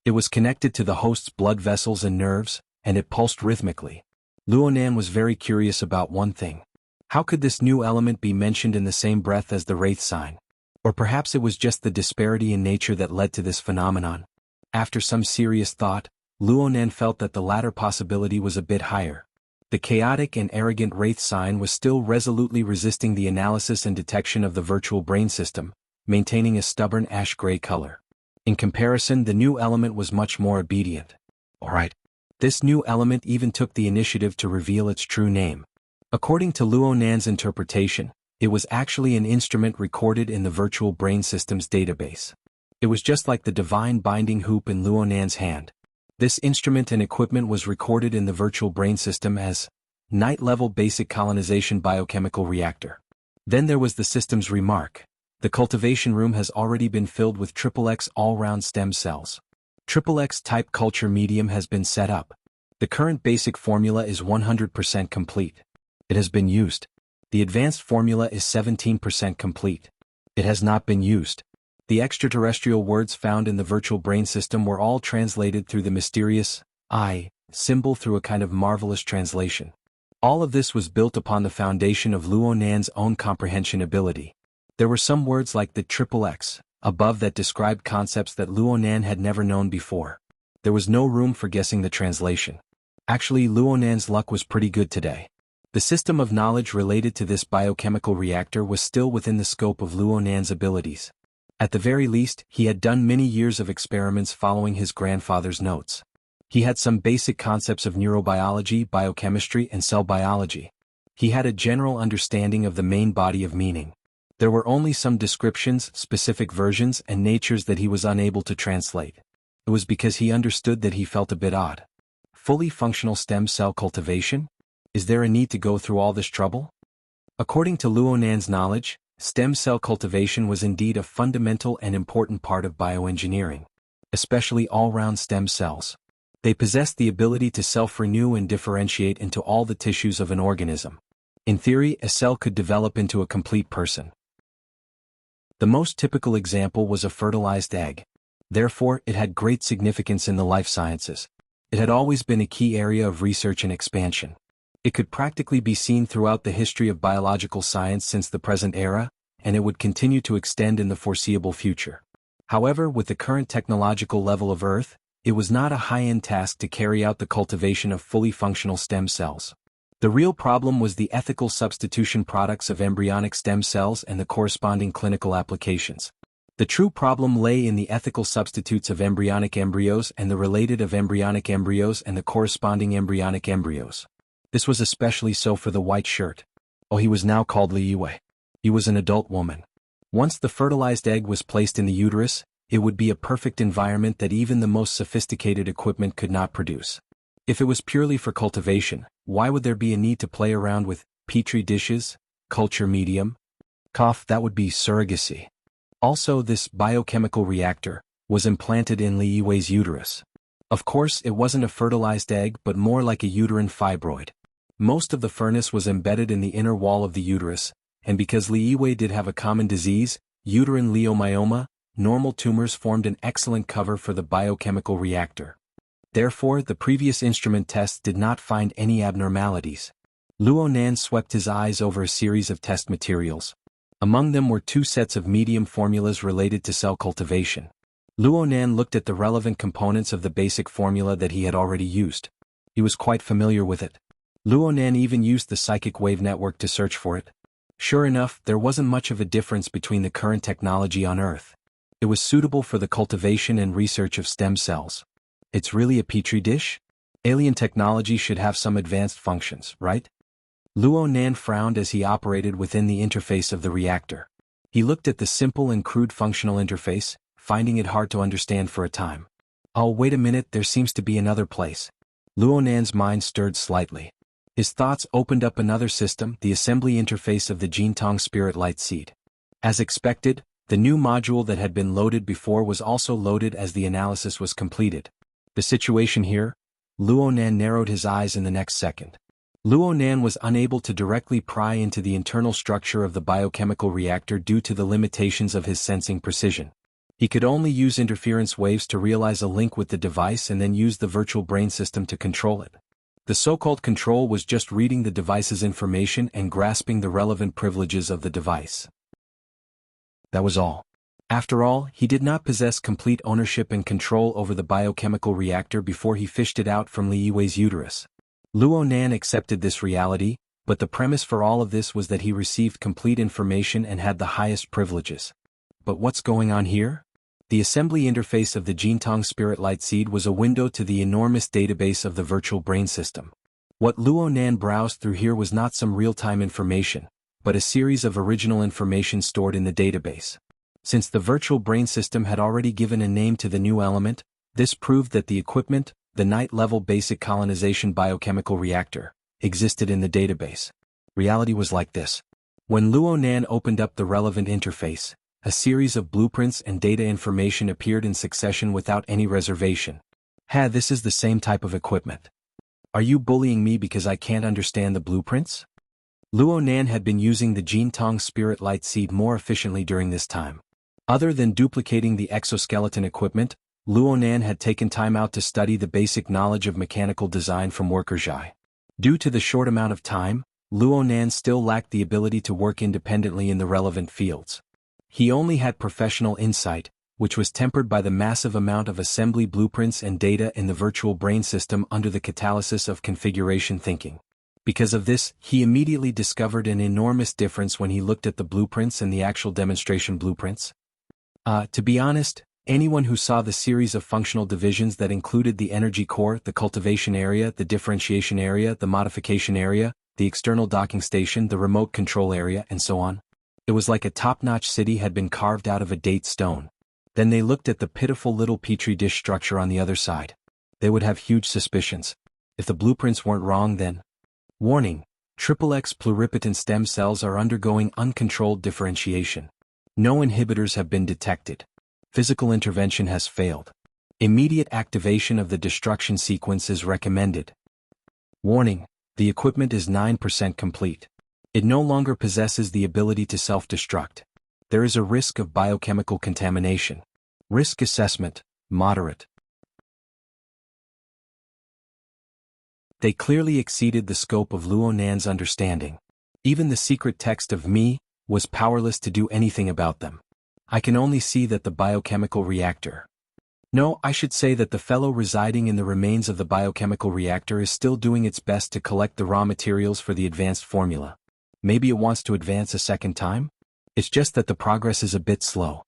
It was connected to the host's blood vessels and nerves, and it pulsed rhythmically. Luo Nan was very curious about one thing. How could this new element be mentioned in the same breath as the Wraith sign? Or perhaps it was just the disparity in nature that led to this phenomenon. After some serious thought, Luo Nan felt that the latter possibility was a bit higher. The chaotic and arrogant Wraith sign was still resolutely resisting the analysis and detection of the virtual brain system, maintaining a stubborn ash-gray color. In comparison, the new element was much more obedient. Alright. This new element even took the initiative to reveal its true name. According to Luo Nan's interpretation, it was actually an instrument recorded in the virtual brain system's database. It was just like the divine binding hoop in Luo Nan's hand. This instrument and equipment was recorded in the virtual brain system as Night-Level Basic Colonization Biochemical Reactor. Then there was the system's remark. The cultivation room has already been filled with XXX all-round stem cells. XXX type culture medium has been set up. The current basic formula is 100% complete. It has been used. The advanced formula is 17% complete. It has not been used. The extraterrestrial words found in the virtual brain system were all translated through the mysterious I symbol through a kind of marvelous translation. All of this was built upon the foundation of Luo Nan's own comprehension ability. There were some words like the XXX above that described concepts that Luo Nan had never known before. There was no room for guessing the translation. Actually, Luo Nan's luck was pretty good today. The system of knowledge related to this biochemical reactor was still within the scope of Luo Nan's abilities. At the very least, he had done many years of experiments following his grandfather's notes. He had some basic concepts of neurobiology, biochemistry, and cell biology. He had a general understanding of the main body of meaning. There were only some descriptions, specific versions, and natures that he was unable to translate. It was because he understood that he felt a bit odd. Fully functional stem cell cultivation? Is there a need to go through all this trouble? According to Luonan's knowledge, stem cell cultivation was indeed a fundamental and important part of bioengineering, especially all-round stem cells. They possessed the ability to self-renew and differentiate into all the tissues of an organism. In theory, a cell could develop into a complete person. The most typical example was a fertilized egg. Therefore, it had great significance in the life sciences. It had always been a key area of research and expansion. It could practically be seen throughout the history of biological science since the present era, and it would continue to extend in the foreseeable future. However, with the current technological level of Earth, it was not a high-end task to carry out the cultivation of fully functional stem cells. The real problem was the ethical substitution products of embryonic stem cells and the corresponding clinical applications. The true problem lay in the ethical substitutes of embryonic embryos and the related of embryonic embryos and the corresponding embryonic embryos. This was especially so for the white shirt. Oh, he was now called Liyue. He was an adult woman. Once the fertilized egg was placed in the uterus, it would be a perfect environment that even the most sophisticated equipment could not produce. If it was purely for cultivation, why would there be a need to play around with petri dishes, culture medium? That would be surrogacy. Also, this biochemical reactor was implanted in Liyue's uterus. Of course, it wasn't a fertilized egg but more like a uterine fibroid. Most of the furnace was embedded in the inner wall of the uterus, and because Liyue did have a common disease, uterine leiomyoma, normal tumors formed an excellent cover for the biochemical reactor. Therefore, the previous instrument tests did not find any abnormalities. Luonan swept his eyes over a series of test materials. Among them were 2 sets of medium formulas related to cell cultivation. Luonan looked at the relevant components of the basic formula that he had already used. He was quite familiar with it. Luonan even used the psychic wave network to search for it. Sure enough, there wasn't much of a difference between the current technology on Earth. It was suitable for the cultivation and research of stem cells. It's really a petri dish? Alien technology should have some advanced functions, right? Luonan frowned as he operated within the interface of the reactor. He looked at the simple and crude functional interface, finding it hard to understand for a time. Oh, wait a minute, there seems to be another place. Luonan's mind stirred slightly. His thoughts opened up another system, the assembly interface of the Jintong Spirit Light Seed. As expected, the new module that had been loaded before was also loaded as the analysis was completed. The situation here? Luonan narrowed his eyes in the next second. Luonan was unable to directly pry into the internal structure of the biochemical reactor due to the limitations of his sensing precision. He could only use interference waves to realize a link with the device and then use the virtual brain system to control it. The so-called control was just reading the device's information and grasping the relevant privileges of the device. That was all. After all, he did not possess complete ownership and control over the biochemical reactor before he fished it out from Liyue's uterus. Luonan accepted this reality, but the premise for all of this was that he received complete information and had the highest privileges. But what's going on here? The assembly interface of the Jintong Spirit Light Seed was a window to the enormous database of the virtual brain system. What Luonan browsed through here was not some real-time information, but a series of original information stored in the database. Since the virtual brain system had already given a name to the new element, this proved that the equipment, the night-level basic colonization biochemical reactor, existed in the database. Reality was like this. When Luonan opened up the relevant interface, a series of blueprints and data information appeared in succession without any reservation. This is the same type of equipment. Are you bullying me because I can't understand the blueprints? Luonan had been using the Jintong Spirit Light Seed more efficiently during this time. Other than duplicating the exoskeleton equipment, Luonan had taken time out to study the basic knowledge of mechanical design from worker's eye. Due to the short amount of time, Luonan still lacked the ability to work independently in the relevant fields. He only had professional insight, which was tempered by the massive amount of assembly blueprints and data in the virtual brain system under the catalysis of configuration thinking. Because of this, he immediately discovered an enormous difference when he looked at the blueprints and the actual demonstration blueprints. To be honest, anyone who saw the series of functional divisions that included the energy core, the cultivation area, the differentiation area, the modification area, the external docking station, the remote control area, and so on, it was like a top-notch city had been carved out of a date stone. Then they looked at the pitiful little petri dish structure on the other side. They would have huge suspicions. If the blueprints weren't wrong, then... Warning: XXX pluripotent stem cells are undergoing uncontrolled differentiation. No inhibitors have been detected. Physical intervention has failed. Immediate activation of the destruction sequence is recommended. Warning: the equipment is 9% complete. It no longer possesses the ability to self-destruct. There is a risk of biochemical contamination. Risk assessment: moderate. They clearly exceeded the scope of Luo Nan's understanding. Even the secret text of me was powerless to do anything about them. I can only see that the biochemical reactor. No, I should say that the fellow residing in the remains of the biochemical reactor is still doing its best to collect the raw materials for the advanced formula. Maybe it wants to advance a second time? It's just that the progress is a bit slow.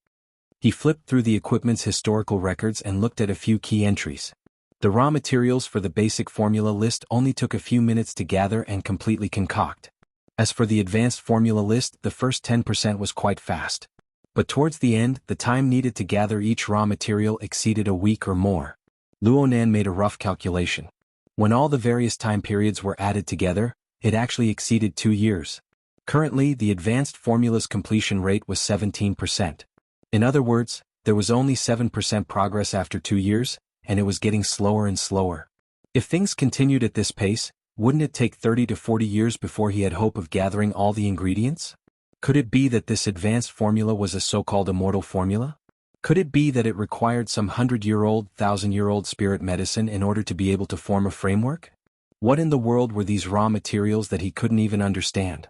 He flipped through the equipment's historical records and looked at a few key entries. The raw materials for the basic formula list only took a few minutes to gather and completely concoct. As for the advanced formula list, the first 10% was quite fast. But towards the end, the time needed to gather each raw material exceeded a week or more. Luo Nan made a rough calculation. When all the various time periods were added together, it actually exceeded 2 years. Currently, the advanced formula's completion rate was 17%. In other words, there was only 7% progress after 2 years, and it was getting slower and slower. If things continued at this pace, wouldn't it take 30 to 40 years before he had hope of gathering all the ingredients? Could it be that this advanced formula was a so-called immortal formula? Could it be that it required some 100-year-old, 1,000-year-old spirit medicine in order to be able to form a framework? What in the world were these raw materials that he couldn't even understand?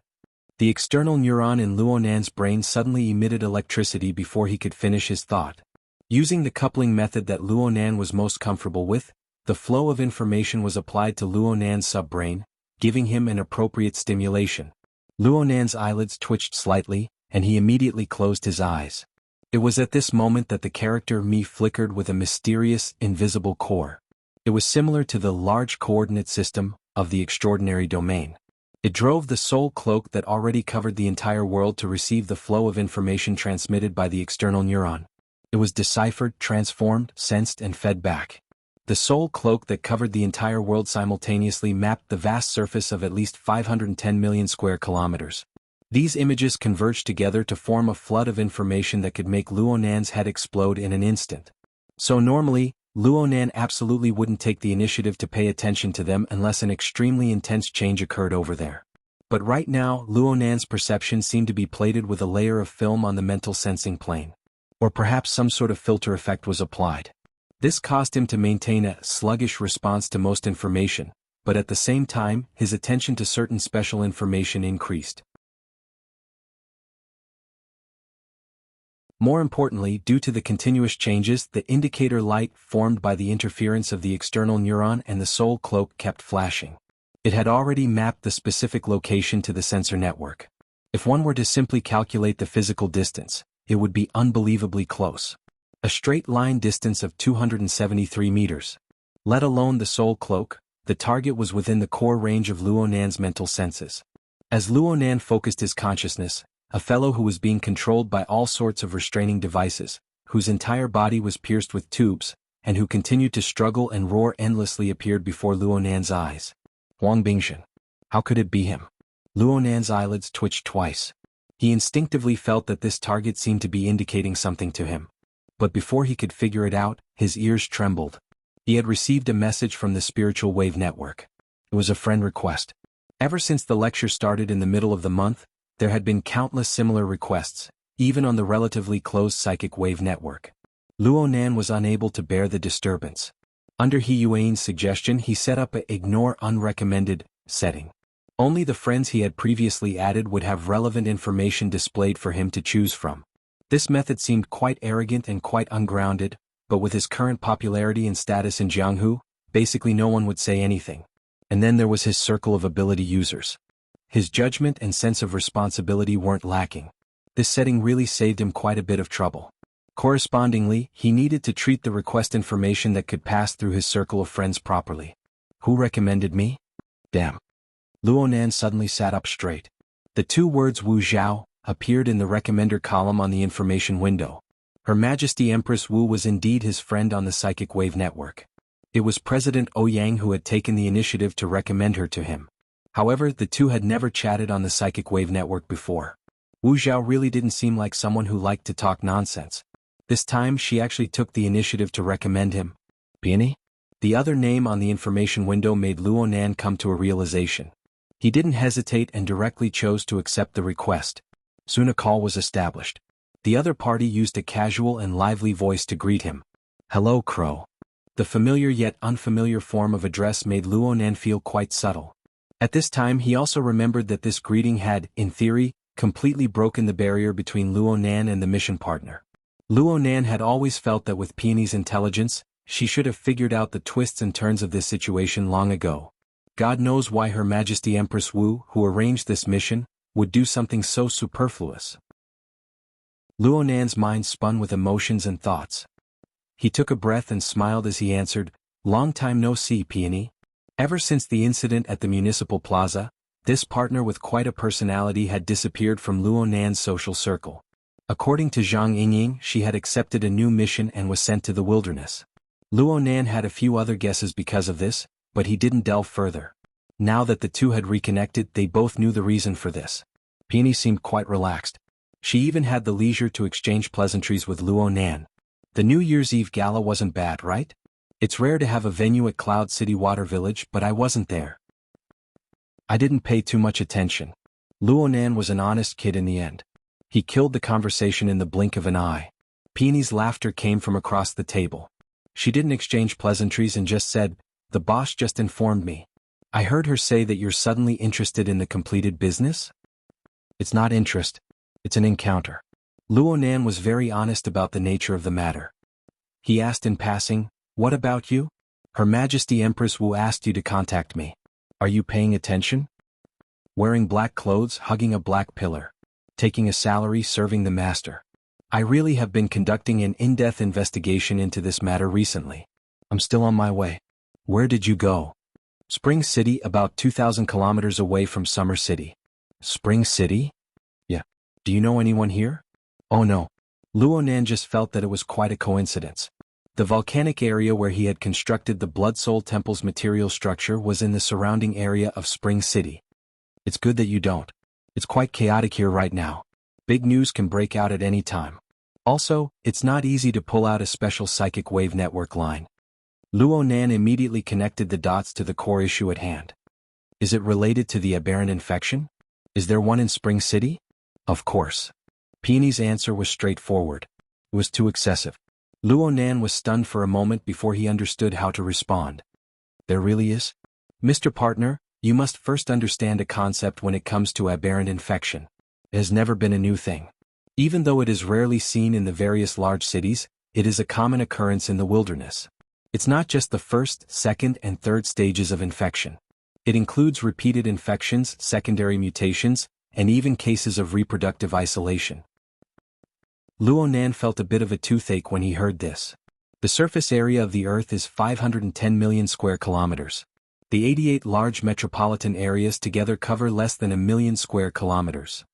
The external neuron in Luo Nan's brain suddenly emitted electricity before he could finish his thought. Using the coupling method that Luo Nan was most comfortable with, the flow of information was applied to Luo Nan's subbrain, giving him an appropriate stimulation. Luo Nan's eyelids twitched slightly, and he immediately closed his eyes. It was at this moment that the character me flickered with a mysterious, invisible core. It was similar to the large coordinate system of the extraordinary domain. It drove the soul cloak that already covered the entire world to receive the flow of information transmitted by the external neuron. It was deciphered, transformed, sensed, and fed back. The soul cloak that covered the entire world simultaneously mapped the vast surface of at least 510 million square kilometers. These images converged together to form a flood of information that could make Luo Nan's head explode in an instant. So normally, Luo Nan absolutely wouldn't take the initiative to pay attention to them unless an extremely intense change occurred over there. But right now, Luo Nan's perception seemed to be plated with a layer of film on the mental sensing plane. Or perhaps some sort of filter effect was applied. This caused him to maintain a sluggish response to most information, but at the same time, his attention to certain special information increased. More importantly, due to the continuous changes, the indicator light formed by the interference of the external neuron and the soul cloak kept flashing. It had already mapped the specific location to the sensor network. If one were to simply calculate the physical distance, it would be unbelievably close. A straight line distance of 273 meters. Let alone the soul cloak, the target was within the core range of Luo Nan's mental senses. As Luo Nan focused his consciousness, a fellow who was being controlled by all sorts of restraining devices, whose entire body was pierced with tubes, and who continued to struggle and roar endlessly appeared before Luo Nan's eyes. Huang Bingshan. How could it be him? Luo Nan's eyelids twitched twice. He instinctively felt that this target seemed to be indicating something to him. But before he could figure it out, his ears trembled. He had received a message from the spiritual wave network. It was a friend request. Ever since the lecture started in the middle of the month, there had been countless similar requests, even on the relatively closed psychic wave network. Luo Nan was unable to bear the disturbance. Under He Yuan's suggestion, he set up a Ignore Unrecommended setting. Only the friends he had previously added would have relevant information displayed for him to choose from. This method seemed quite arrogant and quite ungrounded, but with his current popularity and status in Jianghu, basically no one would say anything. And then there was his circle of ability users. His judgment and sense of responsibility weren't lacking. This setting really saved him quite a bit of trouble. Correspondingly, he needed to treat the request information that could pass through his circle of friends properly. Who recommended me? Damn. Luo Nan suddenly sat up straight. The two words Wu Zhao appeared in the recommender column on the information window. Her Majesty Empress Wu was indeed his friend on the psychic wave network. It was President Ouyang who had taken the initiative to recommend her to him. However, the two had never chatted on the psychic wave network before. Wu Zhao really didn't seem like someone who liked to talk nonsense. This time she actually took the initiative to recommend him. Peony? The other name on the information window made Luonan come to a realization. He didn't hesitate and directly chose to accept the request. Soon a call was established. The other party used a casual and lively voice to greet him. Hello, Crow. The familiar yet unfamiliar form of address made Luonan feel quite subtle. At this time he also remembered that this greeting had, in theory, completely broken the barrier between Luonan and the mission partner. Luonan had always felt that with Peony's intelligence, she should have figured out the twists and turns of this situation long ago. God knows why Her Majesty Empress Wu, who arranged this mission, would do something so superfluous. Luonan's mind spun with emotions and thoughts. He took a breath and smiled as he answered, "Long time no see, Peony." Ever since the incident at the municipal plaza, this partner with quite a personality had disappeared from Luonan's social circle. According to Zhang Yingying, she had accepted a new mission and was sent to the wilderness. Luonan had a few other guesses because of this, but he didn't delve further. Now that the two had reconnected, they both knew the reason for this. Peony seemed quite relaxed. She even had the leisure to exchange pleasantries with Luonan. The New Year's Eve gala wasn't bad, right? It's rare to have a venue at Cloud City Water Village, but I wasn't there. I didn't pay too much attention. Luonan was an honest kid in the end. He killed the conversation in the blink of an eye. Peony's laughter came from across the table. She didn't exchange pleasantries and just said, "The boss just informed me. I heard her say that you're suddenly interested in the completed business?" It's not interest. It's an encounter. Luonan was very honest about the nature of the matter. He asked in passing, "What about you? Her Majesty Empress Wu asked you to contact me. Are you paying attention? Wearing black clothes, hugging a black pillar. Taking a salary, serving the master. I really have been conducting an in-depth investigation into this matter recently. I'm still on my way." "Where did you go?" "Spring City, about 2,000 kilometers away from Summer City." "Spring City?" "Yeah. Do you know anyone here?" "Oh no." Luonan just felt that it was quite a coincidence. The volcanic area where he had constructed the Blood Soul Temple's material structure was in the surrounding area of Spring City. "It's good that you don't. It's quite chaotic here right now. Big news can break out at any time. Also, it's not easy to pull out a special psychic wave network line." Luonan immediately connected the dots to the core issue at hand. "Is it related to the aberrant infection? Is there one in Spring City?" "Of course." Peony's answer was straightforward. It was too excessive. Luonan was stunned for a moment before he understood how to respond. "There really is? Mr. Partner, you must first understand a concept when it comes to aberrant infection. It has never been a new thing. Even though it is rarely seen in the various large cities, it is a common occurrence in the wilderness. It's not just the first, second, and third stages of infection. It includes repeated infections, secondary mutations, and even cases of reproductive isolation." Luonan felt a bit of a toothache when he heard this. The surface area of the Earth is 510 million square kilometers. The 88 large metropolitan areas together cover less than 1 million square kilometers.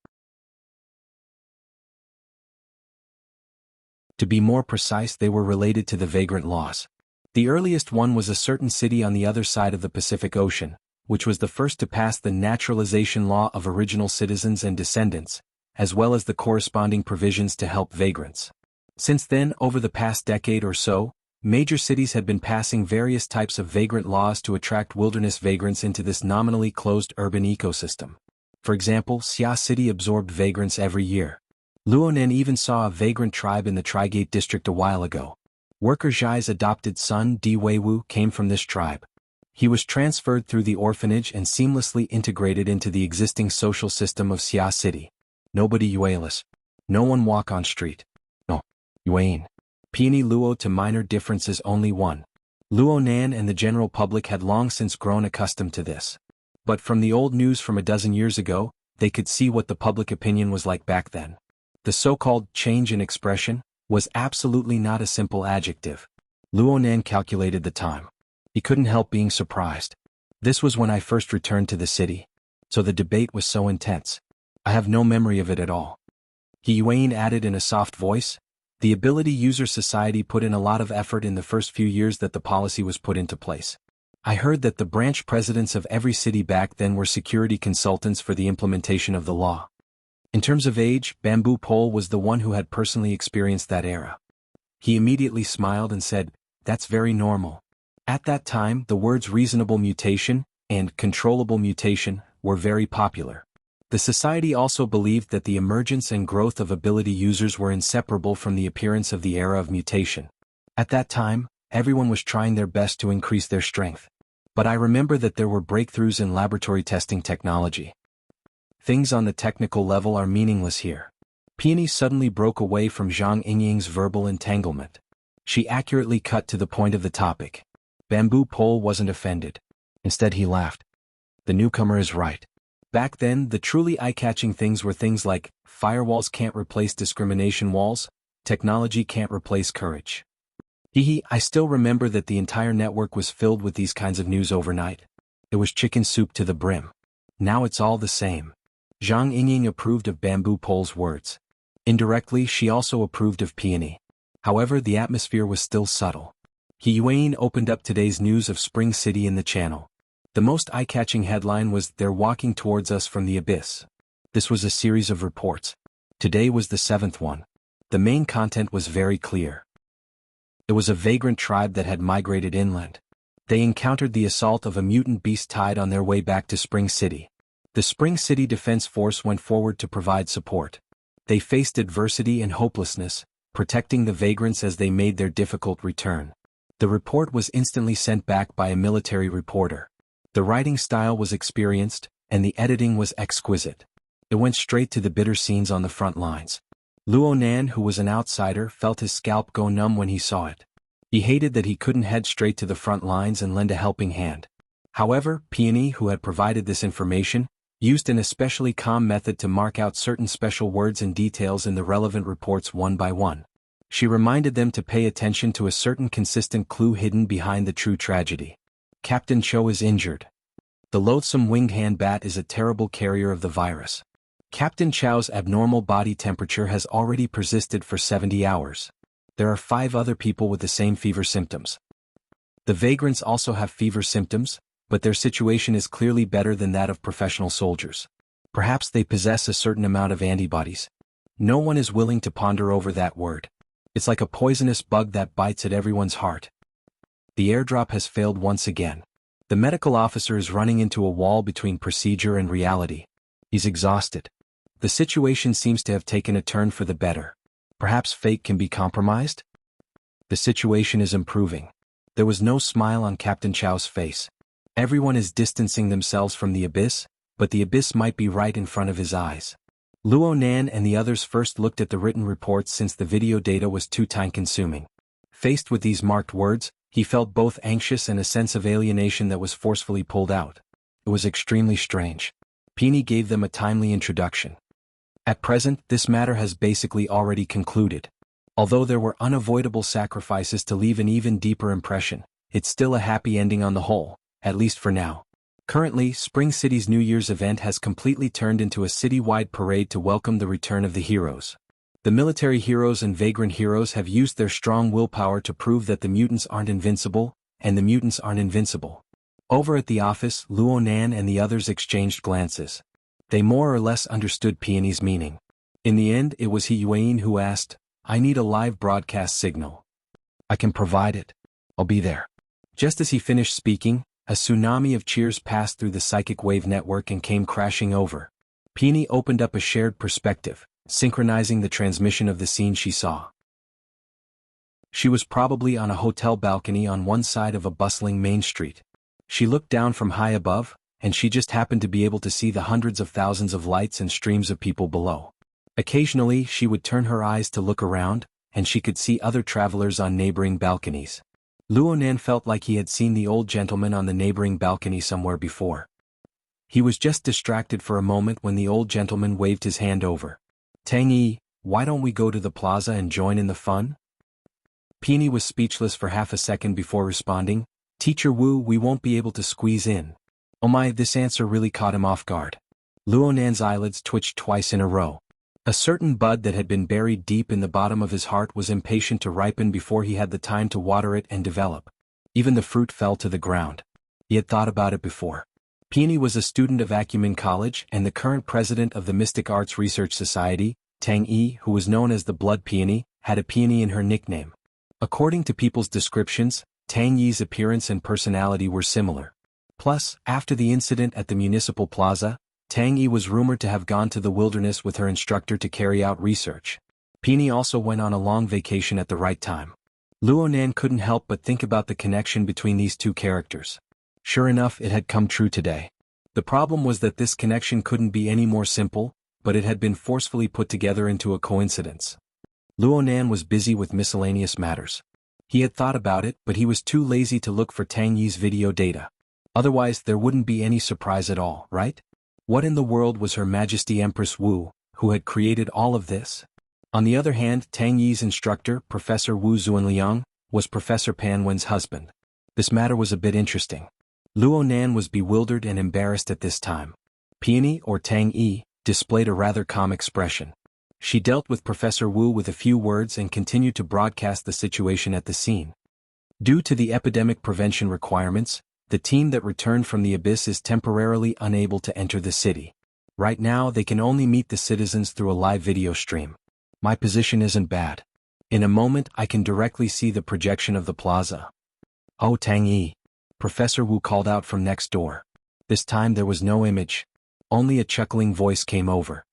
To be more precise, they were related to the vagrant laws. The earliest one was a certain city on the other side of the Pacific Ocean, which was the first to pass the naturalization law of original citizens and descendants, as well as the corresponding provisions to help vagrants. Since then, over the past decade or so, major cities had been passing various types of vagrant laws to attract wilderness vagrants into this nominally closed urban ecosystem. For example, Xia City absorbed vagrants every year. Luonan even saw a vagrant tribe in the Trigate district a while ago. Worker Zhai's adopted son Di Weiwu came from this tribe. He was transferred through the orphanage and seamlessly integrated into the existing social system of Xia City. Nobody yueless. No one walk on street. No. Yuain. Peony Luo to minor differences only one. Luonan and the general public had long since grown accustomed to this. But from the old news from a dozen years ago, they could see what the public opinion was like back then. The so-called change in expression was absolutely not a simple adjective. Luonan calculated the time. He couldn't help being surprised. This was when I first returned to the city. So the debate was so intense. I have no memory of it at all. He Yuan added in a soft voice, The Ability User Society put in a lot of effort in the first few years that the policy was put into place. I heard that the branch presidents of every city back then were security consultants for the implementation of the law. In terms of age, Bamboo Pole was the one who had personally experienced that era. He immediately smiled and said, "That's very normal." At that time, the words reasonable mutation and controllable mutation were very popular. The society also believed that the emergence and growth of ability users were inseparable from the appearance of the era of mutation. At that time, everyone was trying their best to increase their strength. But I remember that there were breakthroughs in laboratory testing technology. Things on the technical level are meaningless here. Peony suddenly broke away from Zhang Yingying's verbal entanglement. She accurately cut to the point of the topic. Bamboo Pole wasn't offended. Instead he laughed. The newcomer is right. Back then, the truly eye-catching things were things like, firewalls can't replace discrimination walls, technology can't replace courage. I still remember that the entire network was filled with these kinds of news overnight. It was chicken soup to the brim. Now it's all the same. Zhang Yingying approved of Bamboo Pole's words. Indirectly, she also approved of Peony. However, the atmosphere was still subtle. Yuan opened up today's news of Spring City in the channel. The most eye-catching headline was, "They're walking towards us from the abyss." This was a series of reports. Today was the 7th one. The main content was very clear. It was a vagrant tribe that had migrated inland. They encountered the assault of a mutant beast tide on their way back to Spring City. The Spring City Defense Force went forward to provide support. They faced adversity and hopelessness, protecting the vagrants as they made their difficult return. The report was instantly sent back by a military reporter. The writing style was experienced, and the editing was exquisite. It went straight to the bitter scenes on the front lines. Luo Nan, who was an outsider, felt his scalp go numb when he saw it. He hated that he couldn't head straight to the front lines and lend a helping hand. However, Peony, who had provided this information, used an especially calm method to mark out certain special words and details in the relevant reports one by one. She reminded them to pay attention to a certain consistent clue hidden behind the true tragedy. Captain Cho is injured. The loathsome winged hand bat is a terrible carrier of the virus. Captain Chow's abnormal body temperature has already persisted for 70 hours. There are 5 other people with the same fever symptoms. The vagrants also have fever symptoms, but their situation is clearly better than that of professional soldiers. Perhaps they possess a certain amount of antibodies. No one is willing to ponder over that word. It's like a poisonous bug that bites at everyone's heart. The airdrop has failed once again. The medical officer is running into a wall between procedure and reality. He's exhausted. The situation seems to have taken a turn for the better. Perhaps fate can be compromised? The situation is improving. There was no smile on Captain Chow's face. Everyone is distancing themselves from the abyss, but the abyss might be right in front of his eyes. Luo Nan and the others first looked at the written reports since the video data was too time-consuming. Faced with these marked words, he felt both anxious and a sense of alienation that was forcefully pulled out. It was extremely strange. Peony gave them a timely introduction. At present, this matter has basically already concluded. Although there were unavoidable sacrifices to leave an even deeper impression, it's still a happy ending on the whole, at least for now. Currently, Spring City's New Year's event has completely turned into a city-wide parade to welcome the return of the heroes. The military heroes and vagrant heroes have used their strong willpower to prove that the mutants aren't invincible, and the mutants aren't invincible. Over at the office, Luo Nan and the others exchanged glances. They more or less understood Peony's meaning. In the end, it was Yuan who asked, "I need a live broadcast signal." "I can provide it. I'll be there." Just as he finished speaking, a tsunami of cheers passed through the psychic wave network and came crashing over. Peony opened up a shared perspective, synchronizing the transmission of the scene she saw. She was probably on a hotel balcony on one side of a bustling main street. She looked down from high above, and she just happened to be able to see the hundreds of thousands of lights and streams of people below. Occasionally, she would turn her eyes to look around, and she could see other travelers on neighboring balconies. Luo Nan felt like he had seen the old gentleman on the neighboring balcony somewhere before. He was just distracted for a moment when the old gentleman waved his hand over. "Tang Yi, why don't we go to the plaza and join in the fun?" Peony was speechless for half a second before responding, "Teacher Wu, we won't be able to squeeze in." Oh my, this answer really caught him off guard. Luo Nan's eyelids twitched twice in a row. A certain bud that had been buried deep in the bottom of his heart was impatient to ripen before he had the time to water it and develop. Even the fruit fell to the ground. He had thought about it before. Peony was a student of Acumen College and the current president of the Mystic Arts Research Society. Tang Yi, who was known as the Blood Peony, had a peony in her nickname. According to people's descriptions, Tang Yi's appearance and personality were similar. Plus, after the incident at the municipal plaza, Tang Yi was rumored to have gone to the wilderness with her instructor to carry out research. Peony also went on a long vacation at the right time. Luonan couldn't help but think about the connection between these two characters. Sure enough, it had come true today. The problem was that this connection couldn't be any more simple, but it had been forcefully put together into a coincidence. Luonan was busy with miscellaneous matters. He had thought about it, but he was too lazy to look for Tang Yi's video data. Otherwise, there wouldn't be any surprise at all, right? What in the world was Her Majesty Empress Wu, who had created all of this? On the other hand, Tang Yi's instructor, Professor Wu Zuanliang, was Professor Pan Wen's husband. This matter was a bit interesting. Luonan was bewildered and embarrassed at this time. Peony, or Tang Yi, displayed a rather calm expression. She dealt with Professor Wu with a few words and continued to broadcast the situation at the scene. Due to the epidemic prevention requirements, the team that returned from the abyss is temporarily unable to enter the city. Right now they can only meet the citizens through a live video stream. My position isn't bad. In a moment I can directly see the projection of the plaza. Oh Tang Yi. Professor Wu called out from next door. This time there was no image. Only a chuckling voice came over.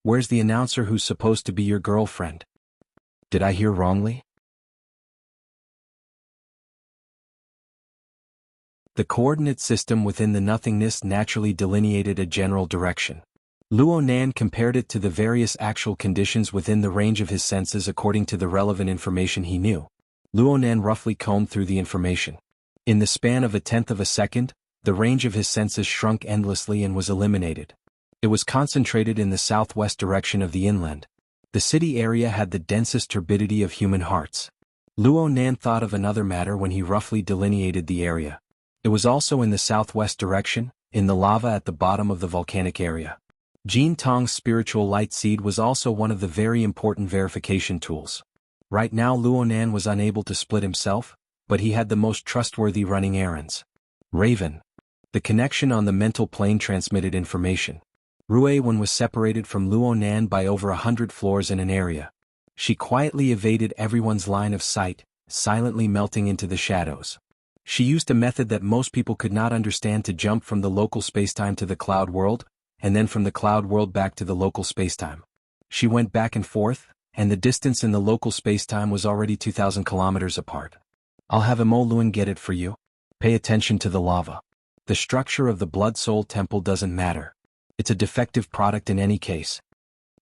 Where's the announcer who's supposed to be your girlfriend? Did I hear wrongly? The coordinate system within the nothingness naturally delineated a general direction. Luonan compared it to the various actual conditions within the range of his senses according to the relevant information he knew. Luonan roughly combed through the information. In the span of 1/10 of a second, the range of his senses shrunk endlessly and was eliminated. It was concentrated in the southwest direction of the inland. The city area had the densest turbidity of human hearts. Luonan thought of another matter when he roughly delineated the area. It was also in the southwest direction, in the lava at the bottom of the volcanic area. Jin Tong's spiritual light seed was also one of the very important verification tools. Right now Luonan was unable to split himself, but he had the most trustworthy running errands. Raven. The connection on the mental plane transmitted information. Ruewen was separated from Luonan by over 100 floors in an area. She quietly evaded everyone's line of sight, silently melting into the shadows. She used a method that most people could not understand to jump from the local spacetime to the cloud world, and then from the cloud world back to the local spacetime. She went back and forth, and the distance in the local spacetime was already 2,000 kilometers apart. I'll have Luonan get it for you. Pay attention to the lava. The structure of the Blood Soul Temple doesn't matter. It's a defective product in any case.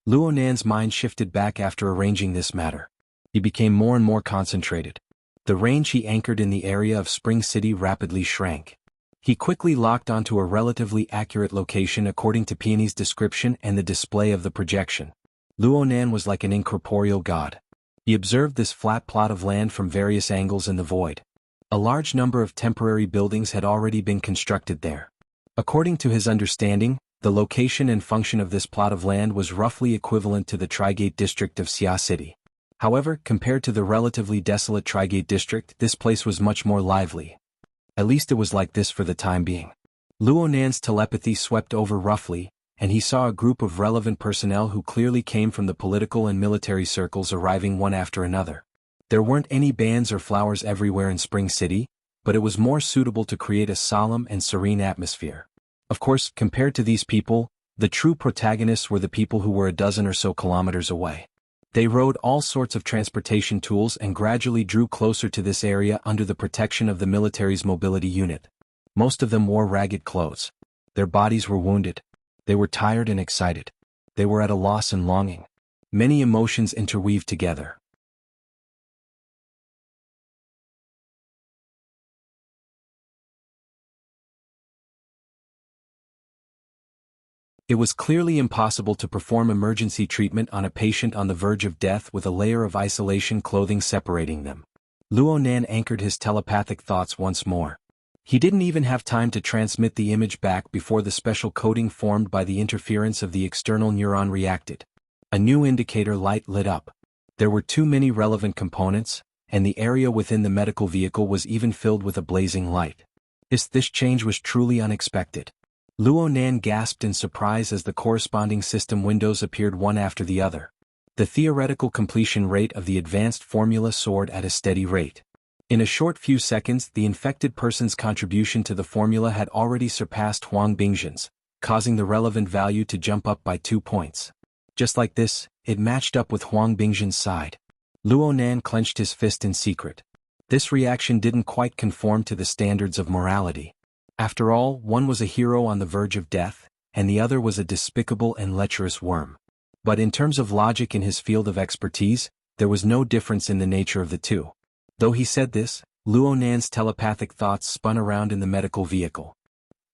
Luonan's mind shifted back after arranging this matter. He became more and more concentrated. The range he anchored in the area of Spring City rapidly shrank. He quickly locked onto a relatively accurate location according to Peony's description and the display of the projection. Luonan was like an incorporeal god. He observed this flat plot of land from various angles in the void. A large number of temporary buildings had already been constructed there. According to his understanding, the location and function of this plot of land was roughly equivalent to the Trigate district of Xia City. However, compared to the relatively desolate Trigate district, this place was much more lively. At least it was like this for the time being. Luonan's telepathy swept over roughly, and he saw a group of relevant personnel who clearly came from the political and military circles arriving one after another. There weren't any bands or flowers everywhere in Spring City, but it was more suitable to create a solemn and serene atmosphere. Of course, compared to these people, the true protagonists were the people who were a dozen or so kilometers away. They rode all sorts of transportation tools and gradually drew closer to this area under the protection of the military's mobility unit. Most of them wore ragged clothes. Their bodies were wounded. They were tired and excited. They were at a loss and longing. Many emotions interweaved together. It was clearly impossible to perform emergency treatment on a patient on the verge of death with a layer of isolation clothing separating them. Luonan anchored his telepathic thoughts once more. He didn't even have time to transmit the image back before the special coating formed by the interference of the external neuron reacted. A new indicator light lit up. There were too many relevant components, and the area within the medical vehicle was even filled with a blazing light. This change was truly unexpected. Luo Nan gasped in surprise as the corresponding system windows appeared one after the other. The theoretical completion rate of the advanced formula soared at a steady rate. In a short few seconds, the infected person's contribution to the formula had already surpassed Huang Bingzhen's, causing the relevant value to jump up by 2 points. Just like this, it matched up with Huang Bingzhen's side. Luo Nan clenched his fist in secret. This reaction didn't quite conform to the standards of morality. After all, one was a hero on the verge of death, and the other was a despicable and lecherous worm. But in terms of logic in his field of expertise, there was no difference in the nature of the two. Though he said this, Luo Nan's telepathic thoughts spun around in the medical vehicle.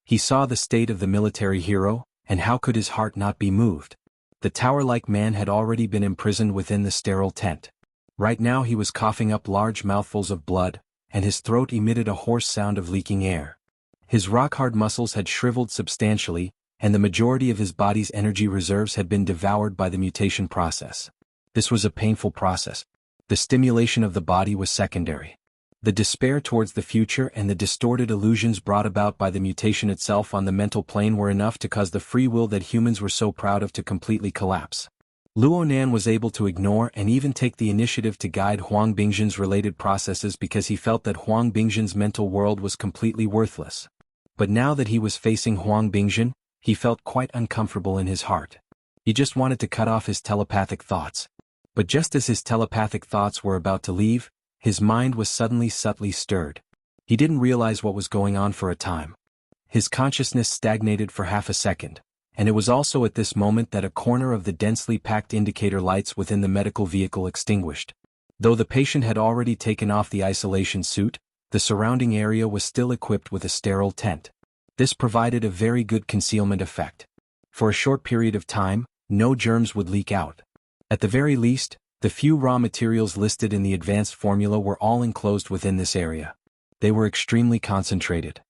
He saw the state of the military hero, and how could his heart not be moved? The tower-like man had already been imprisoned within the sterile tent. Right now he was coughing up large mouthfuls of blood, and his throat emitted a hoarse sound of leaking air. His rock-hard muscles had shriveled substantially, and the majority of his body's energy reserves had been devoured by the mutation process. This was a painful process. The stimulation of the body was secondary. The despair towards the future and the distorted illusions brought about by the mutation itself on the mental plane were enough to cause the free will that humans were so proud of to completely collapse. Luo Nan was able to ignore and even take the initiative to guide Huang Bingzhen's related processes because he felt that Huang Bingzhen's mental world was completely worthless. But now that he was facing Huang Bingzhen, he felt quite uncomfortable in his heart. He just wanted to cut off his telepathic thoughts. But just as his telepathic thoughts were about to leave, his mind was suddenly subtly stirred. He didn't realize what was going on for a time. His consciousness stagnated for half a second, and it was also at this moment that a corner of the densely packed indicator lights within the medical vehicle extinguished. Though the patient had already taken off the isolation suit, the surrounding area was still equipped with a sterile tent. This provided a very good concealment effect. For a short period of time, no germs would leak out. At the very least, the few raw materials listed in the advanced formula were all enclosed within this area. They were extremely concentrated.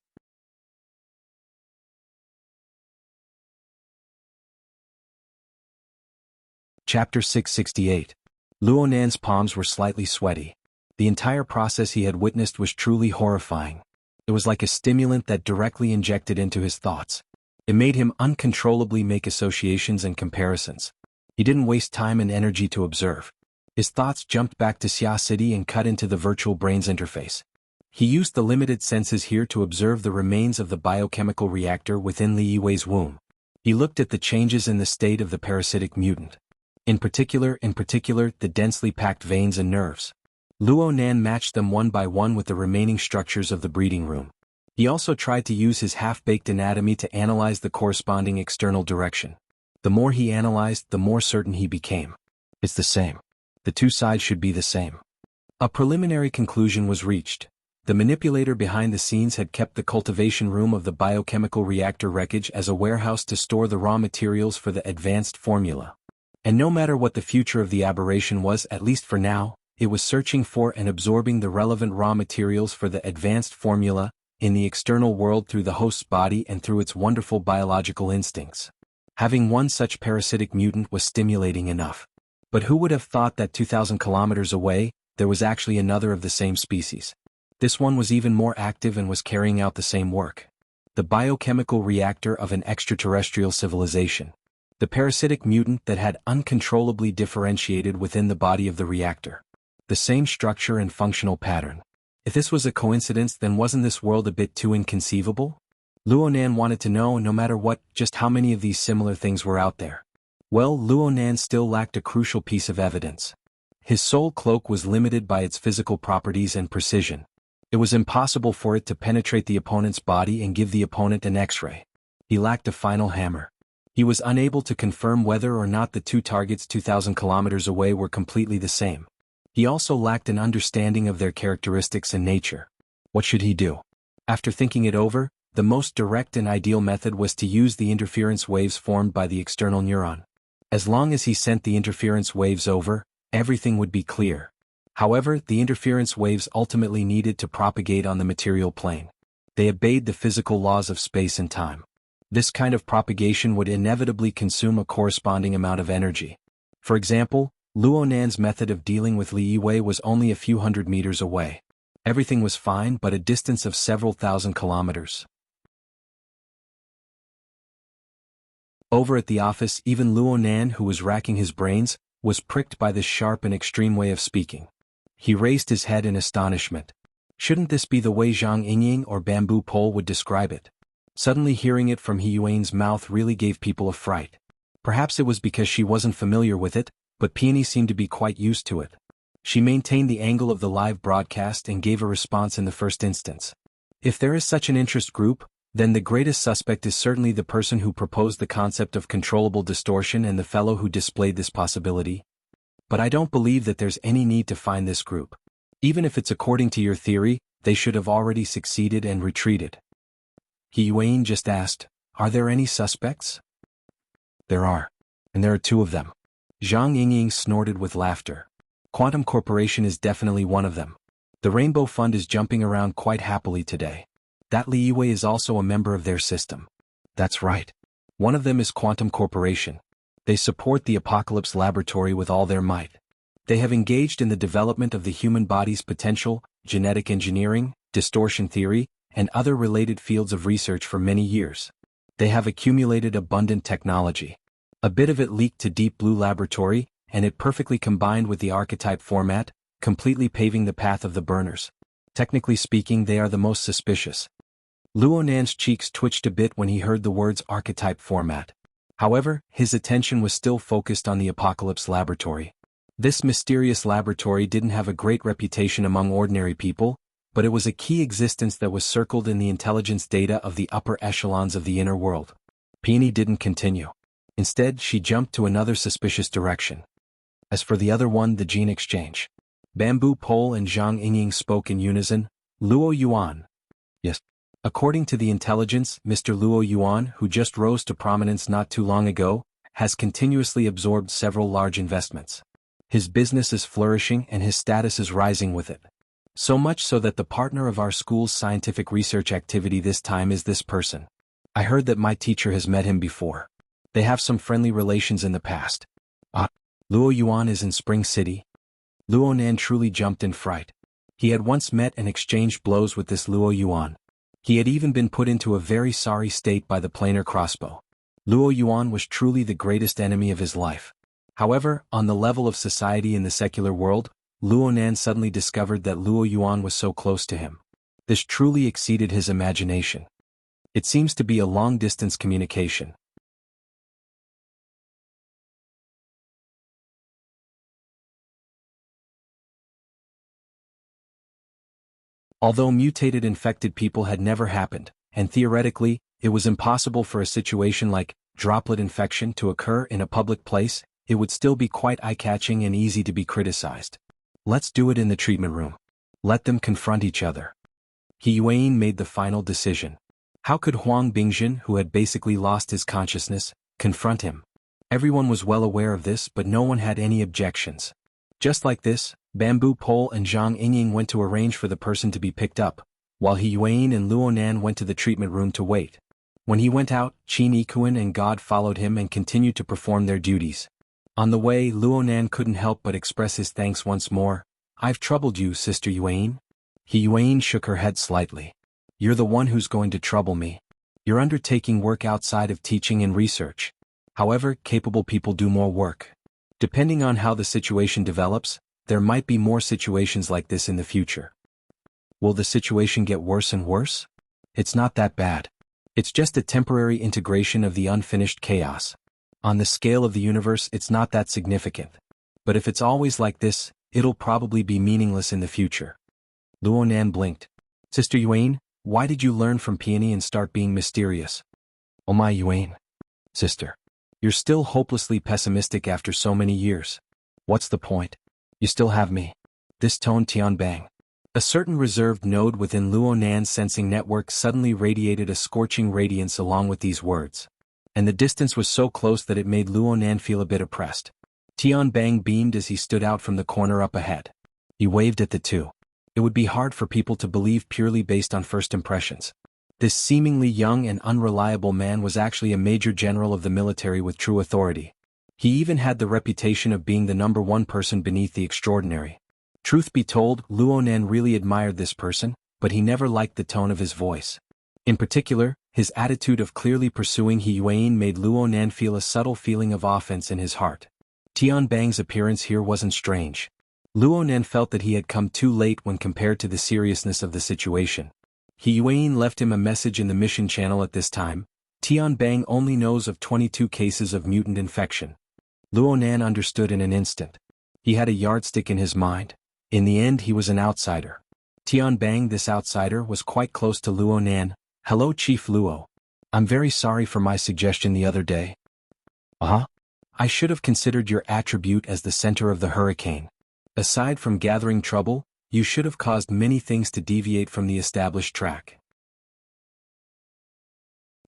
Chapter 668. Luo Nan's palms were slightly sweaty. The entire process he had witnessed was truly horrifying. It was like a stimulant that directly injected into his thoughts. It made him uncontrollably make associations and comparisons. He didn't waste time and energy to observe. His thoughts jumped back to Xia City and cut into the virtual brain's interface. He used the limited senses here to observe the remains of the biochemical reactor within Li Yiwei's womb. He looked at the changes in the state of the parasitic mutant. In particular, the densely packed veins and nerves. Luo Nan matched them one by one with the remaining structures of the breeding room. He also tried to use his half-baked anatomy to analyze the corresponding external direction. The more he analyzed, the more certain he became. It's the same. The two sides should be the same. A preliminary conclusion was reached. The manipulator behind the scenes had kept the cultivation room of the biochemical reactor wreckage as a warehouse to store the raw materials for the advanced formula. And no matter what the future of the aberration was, at least for now, it was searching for and absorbing the relevant raw materials for the advanced formula in the external world through the host's body and through its wonderful biological instincts. Having one such parasitic mutant was stimulating enough. But who would have thought that 2,000 kilometers away, there was actually another of the same species? This one was even more active and was carrying out the same work. The biochemical reactor of an extraterrestrial civilization. The parasitic mutant that had uncontrollably differentiated within the body of the reactor. The same structure and functional pattern. If this was a coincidence, then wasn't this world a bit too inconceivable? Luo Nan wanted to know, no matter what, just how many of these similar things were out there. Well, Luo Nan still lacked a crucial piece of evidence. His soul cloak was limited by its physical properties and precision. It was impossible for it to penetrate the opponent's body and give the opponent an X-ray. He lacked a final hammer. He was unable to confirm whether or not the two targets 2,000 kilometers away were completely the same. He also lacked an understanding of their characteristics and nature. What should he do? After thinking it over, the most direct and ideal method was to use the interference waves formed by the external neuron. As long as he sent the interference waves over, everything would be clear. However, the interference waves ultimately needed to propagate on the material plane. They obeyed the physical laws of space and time. This kind of propagation would inevitably consume a corresponding amount of energy. For example, Luo Nan's method of dealing with Li Yiwei was only a few hundred meters away. Everything was fine but a distance of several thousand kilometers. Over at the office, even Luo Nan, who was racking his brains, was pricked by this sharp and extreme way of speaking. He raised his head in astonishment. Shouldn't this be the way Zhang Yingying or Bamboo Pole would describe it? Suddenly hearing it from He Yuan's mouth really gave people a fright. Perhaps it was because she wasn't familiar with it, but Peony seemed to be quite used to it. She maintained the angle of the live broadcast and gave a response in the first instance. If there is such an interest group, then the greatest suspect is certainly the person who proposed the concept of controllable distortion and the fellow who displayed this possibility. But I don't believe that there's any need to find this group. Even if it's according to your theory, they should have already succeeded and retreated. He Yuan just asked, are there any suspects? There are. And there are two of them. Zhang Yingying snorted with laughter. Quantum Corporation is definitely one of them. The Rainbow Fund is jumping around quite happily today. That Li Yiwei is also a member of their system. That's right. One of them is Quantum Corporation. They support the Apocalypse Laboratory with all their might. They have engaged in the development of the human body's potential, genetic engineering, distortion theory, and other related fields of research for many years. They have accumulated abundant technology. A bit of it leaked to Deep Blue Laboratory, and it perfectly combined with the archetype format, completely paving the path of the burners. Technically speaking, they are the most suspicious. Luo Nan's cheeks twitched a bit when he heard the words archetype format. However, his attention was still focused on the Apocalypse Laboratory. This mysterious laboratory didn't have a great reputation among ordinary people, but it was a key existence that was circled in the intelligence data of the upper echelons of the inner world. Peony didn't continue. Instead, she jumped to another suspicious direction. As for the other one, the gene exchange. Bamboo Pole and Zhang Yingying spoke in unison. Luo Yuan. Yes. According to the intelligence, Mr. Luo Yuan, who just rose to prominence not too long ago, has continuously absorbed several large investments. His business is flourishing and his status is rising with it. So much so that the partner of our school's scientific research activity this time is this person. I heard that my teacher has met him before. They have some friendly relations in the past. Luo Yuan is in Spring City. Luo Nan truly jumped in fright. He had once met and exchanged blows with this Luo Yuan. He had even been put into a very sorry state by the planar crossbow. Luo Yuan was truly the greatest enemy of his life. However, on the level of society in the secular world, Luo Nan suddenly discovered that Luo Yuan was so close to him. This truly exceeded his imagination. It seems to be a long-distance communication. Although mutated infected people had never happened, and theoretically, it was impossible for a situation like droplet infection to occur in a public place, it would still be quite eye-catching and easy to be criticized. Let's do it in the treatment room. Let them confront each other. He Yuan made the final decision. How could Huang Bingjin, who had basically lost his consciousness, confront him? Everyone was well aware of this, but no one had any objections. Just like this, Bamboo Pole and Zhang Yingying went to arrange for the person to be picked up, while He Yuan and Luo Nan went to the treatment room to wait. When he went out, Qin Yikuan and God followed him and continued to perform their duties. On the way, Luo Nan couldn't help but express his thanks once more. I've troubled you, Sister Yuan. He Yuan shook her head slightly. You're the one who's going to trouble me. You're undertaking work outside of teaching and research. However, capable people do more work. Depending on how the situation develops, there might be more situations like this in the future. Will the situation get worse and worse? It's not that bad. It's just a temporary integration of the unfinished chaos. On the scale of the universe, it's not that significant. But if it's always like this, it'll probably be meaningless in the future. Luo Nan blinked. Sister Yuan, why did you learn from Peony and start being mysterious? Oh my Yuan. Sister. You're still hopelessly pessimistic after so many years. What's the point? You still have me. This toned Tianbang. A certain reserved node within Luo Nan's sensing network suddenly radiated a scorching radiance along with these words. And the distance was so close that it made Luo Nan feel a bit oppressed. Tianbang beamed as he stood out from the corner up ahead. He waved at the two. It would be hard for people to believe purely based on first impressions. This seemingly young and unreliable man was actually a major general of the military with true authority. He even had the reputation of being the #1 person beneath the extraordinary. Truth be told, Luonan really admired this person, but he never liked the tone of his voice. In particular, his attitude of clearly pursuing He Yuan made Luonan feel a subtle feeling of offense in his heart. Tian Bang's appearance here wasn't strange. Luonan felt that he had come too late when compared to the seriousness of the situation. He Yuan left him a message in the mission channel at this time. Tian Bang only knows of 22 cases of mutant infection. Luonan understood in an instant. He had a yardstick in his mind. In the end, he was an outsider. Tian Bang, this outsider, was quite close to Luonan. "Hello, Chief Luo. I'm very sorry for my suggestion the other day. I should have considered your attribute as the center of the hurricane. Aside from gathering trouble, you should have caused many things to deviate from the established track.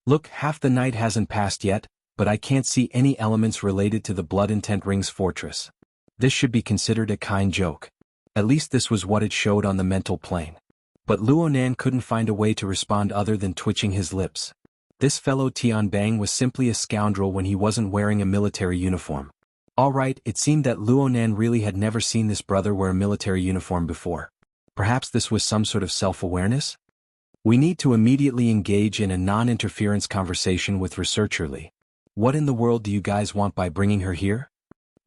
Look, half the night hasn't passed yet, but I can't see any elements related to the Blood Intent Ring's fortress. This should be considered a kind joke. At least this was what it showed on the mental plane." But Luonan couldn't find a way to respond other than twitching his lips. This fellow Tian Bang was simply a scoundrel when he wasn't wearing a military uniform. Alright, it seemed that Luonan really had never seen this brother wear a military uniform before. Perhaps this was some sort of self-awareness? We need to immediately engage in a non-interference conversation with Researcher Li. What in the world do you guys want by bringing her here?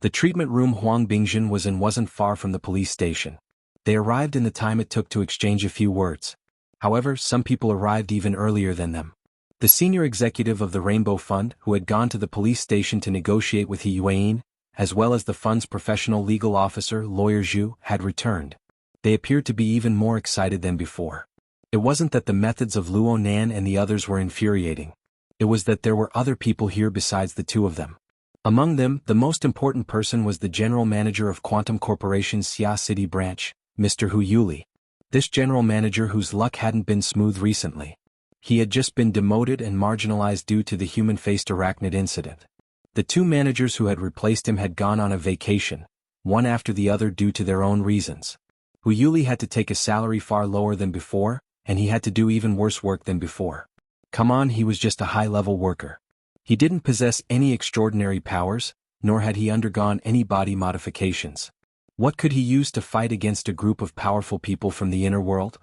The treatment room Huang Bingjin was in wasn't far from the police station. They arrived in the time it took to exchange a few words. However, some people arrived even earlier than them. The senior executive of the Rainbow Fund, who had gone to the police station to negotiate with He Yuan, as well as the fund's professional legal officer, Lawyer Zhu, had returned. They appeared to be even more excited than before. It wasn't that the methods of Luonan and the others were infuriating. It was that there were other people here besides the two of them. Among them, the most important person was the general manager of Quantum Corporation's Xia City branch, Mr. Hu Yuli. This general manager whose luck hadn't been smooth recently. He had just been demoted and marginalized due to the human-faced arachnid incident. The two managers who had replaced him had gone on a vacation, one after the other due to their own reasons. Hu Yuli had to take a salary far lower than before, and he had to do even worse work than before. Come on, he was just a high-level worker. He didn't possess any extraordinary powers, nor had he undergone any body modifications. What could he use to fight against a group of powerful people from the inner world?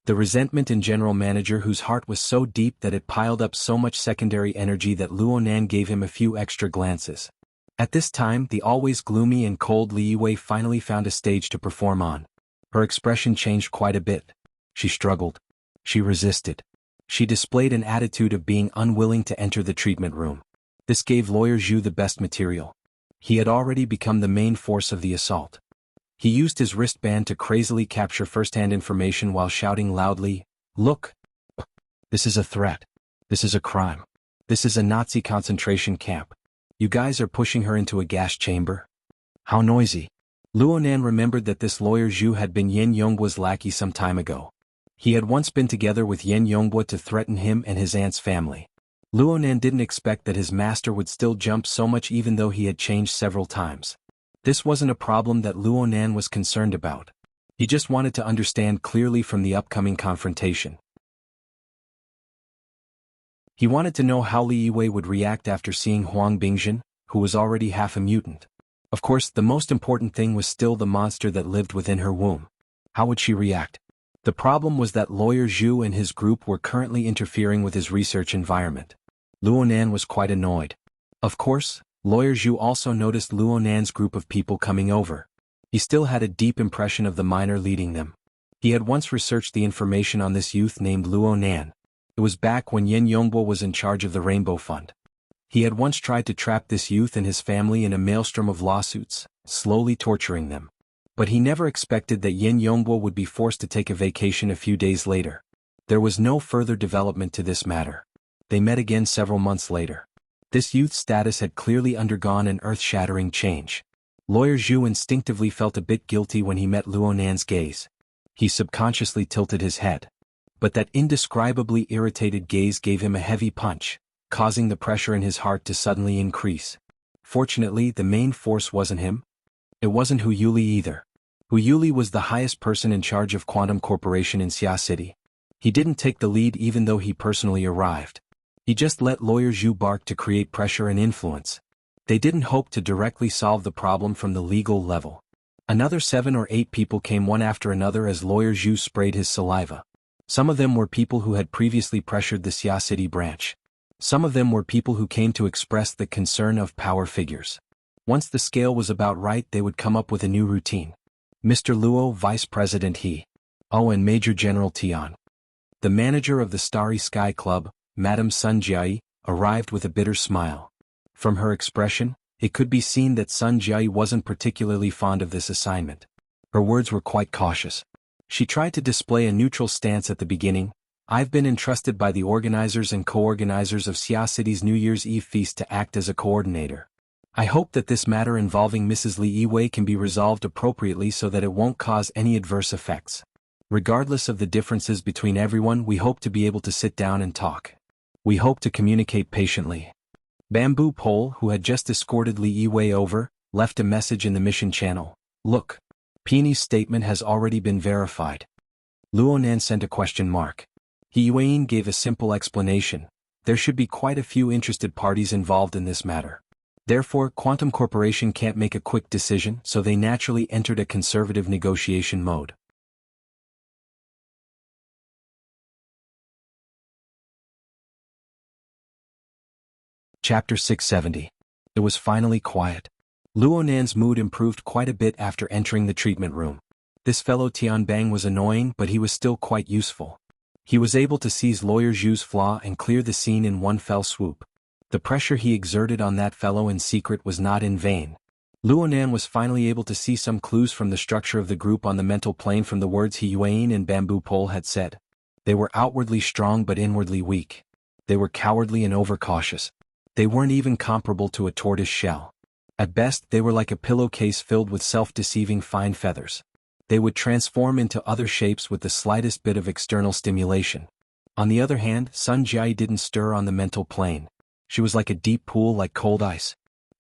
The resentment in general manager whose heart was so deep that it piled up so much secondary energy that Luonan gave him a few extra glances. At this time, the always gloomy and cold Li Yue finally found a stage to perform on. Her expression changed quite a bit. She struggled. She resisted. She displayed an attitude of being unwilling to enter the treatment room. This gave Lawyer Zhu the best material. He had already become the main force of the assault. He used his wristband to crazily capture first-hand information while shouting loudly, "Look! This is a threat. This is a crime. This is a Nazi concentration camp. You guys are pushing her into a gas chamber? How noisy." Luonan remembered that this Lawyer Zhu had been Yen Yongguo's lackey some time ago. He had once been together with Yen Yongguo to threaten him and his aunt's family. Luonan didn't expect that his master would still jump so much even though he had changed several times. This wasn't a problem that Luonan was concerned about. He just wanted to understand clearly from the upcoming confrontation. He wanted to know how Li Yue would react after seeing Huang Bingjin, who was already half a mutant. Of course, the most important thing was still the monster that lived within her womb. How would she react? The problem was that Lawyer Zhu and his group were currently interfering with his research environment. Luonan was quite annoyed. Of course, Lawyer Zhu also noticed Luonan's group of people coming over. He still had a deep impression of the miner leading them. He had once researched the information on this youth named Luonan. It was back when Yen Yongguo was in charge of the Rainbow Fund. He had once tried to trap this youth and his family in a maelstrom of lawsuits, slowly torturing them. But he never expected that Yen Yongguo would be forced to take a vacation a few days later. There was no further development to this matter. They met again several months later. This youth's status had clearly undergone an earth-shattering change. Lawyer Zhu instinctively felt a bit guilty when he met Luonan's gaze. He subconsciously tilted his head. But that indescribably irritated gaze gave him a heavy punch, causing the pressure in his heart to suddenly increase. Fortunately, the main force wasn't him. It wasn't Hu Yuli either. Hu Yuli was the highest person in charge of Quantum Corporation in Xia City. He didn't take the lead even though he personally arrived. He just let Lawyer Zhu bark to create pressure and influence. They didn't hope to directly solve the problem from the legal level. Another 7 or 8 people came one after another as lawyer Zhu sprayed his saliva. Some of them were people who had previously pressured the Xia City branch. Some of them were people who came to express the concern of power figures. Once the scale was about right, they would come up with a new routine. Mr. Luo, Vice President He. Oh, and Major General Tian. The manager of the Starry Sky Club, Madame Sun Jiai, arrived with a bitter smile. From her expression, it could be seen that Sun Jiai wasn't particularly fond of this assignment. Her words were quite cautious. She tried to display a neutral stance at the beginning. I've been entrusted by the organizers and co-organizers of Xia City's New Year's Eve feast to act as a coordinator. I hope that this matter involving Mrs. Li Yiwei can be resolved appropriately so that it won't cause any adverse effects. Regardless of the differences between everyone, we hope to be able to sit down and talk. We hope to communicate patiently. Bamboo Pole, who had just escorted Li Yiwei over, left a message in the mission channel. Look. Peeny's statement has already been verified. Luonan sent a question mark. He Yuan gave a simple explanation. There should be quite a few interested parties involved in this matter. Therefore, Quantum Corporation can't make a quick decision, so they naturally entered a conservative negotiation mode. Chapter 670. It was finally quiet. Luonan's mood improved quite a bit after entering the treatment room. This fellow Tianbang was annoying, but he was still quite useful. He was able to seize Lawyer Zhu's flaw and clear the scene in one fell swoop. The pressure he exerted on that fellow in secret was not in vain. Luonan was finally able to see some clues from the structure of the group on the mental plane from the words He Yuan and Bamboo Pole had said. They were outwardly strong but inwardly weak. They were cowardly and overcautious. They weren't even comparable to a tortoise shell. At best, they were like a pillowcase filled with self-deceiving fine feathers. They would transform into other shapes with the slightest bit of external stimulation. On the other hand, Sun Jiai didn't stir on the mental plane. She was like a deep pool, like cold ice.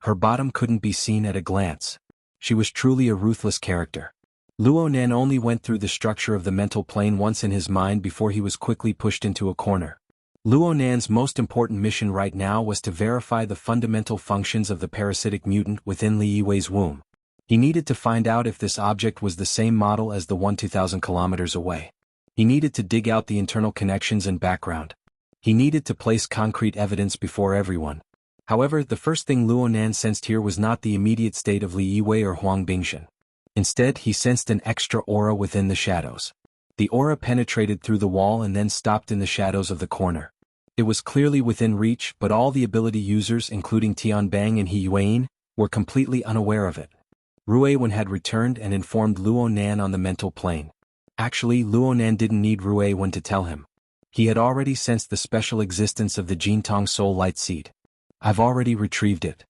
Her bottom couldn't be seen at a glance. She was truly a ruthless character. Luonan only went through the structure of the mental plane once in his mind before he was quickly pushed into a corner. Luonan's most important mission right now was to verify the fundamental functions of the parasitic mutant within Li Yiwei's womb. He needed to find out if this object was the same model as the one 2,000 kilometers away. He needed to dig out the internal connections and background. He needed to place concrete evidence before everyone. However, the first thing Luonan sensed here was not the immediate state of Li Yiwei or Huang Bingshan. Instead, he sensed an extra aura within the shadows. The aura penetrated through the wall and then stopped in the shadows of the corner. It was clearly within reach, but all the ability users, including Tianbang and He Yuan, were completely unaware of it. Ruiwen had returned and informed Luonan on the mental plane. Actually, Luonan didn't need Ruiwen to tell him. He had already sensed the special existence of the Jintong Soul Light Seed. I've already retrieved it.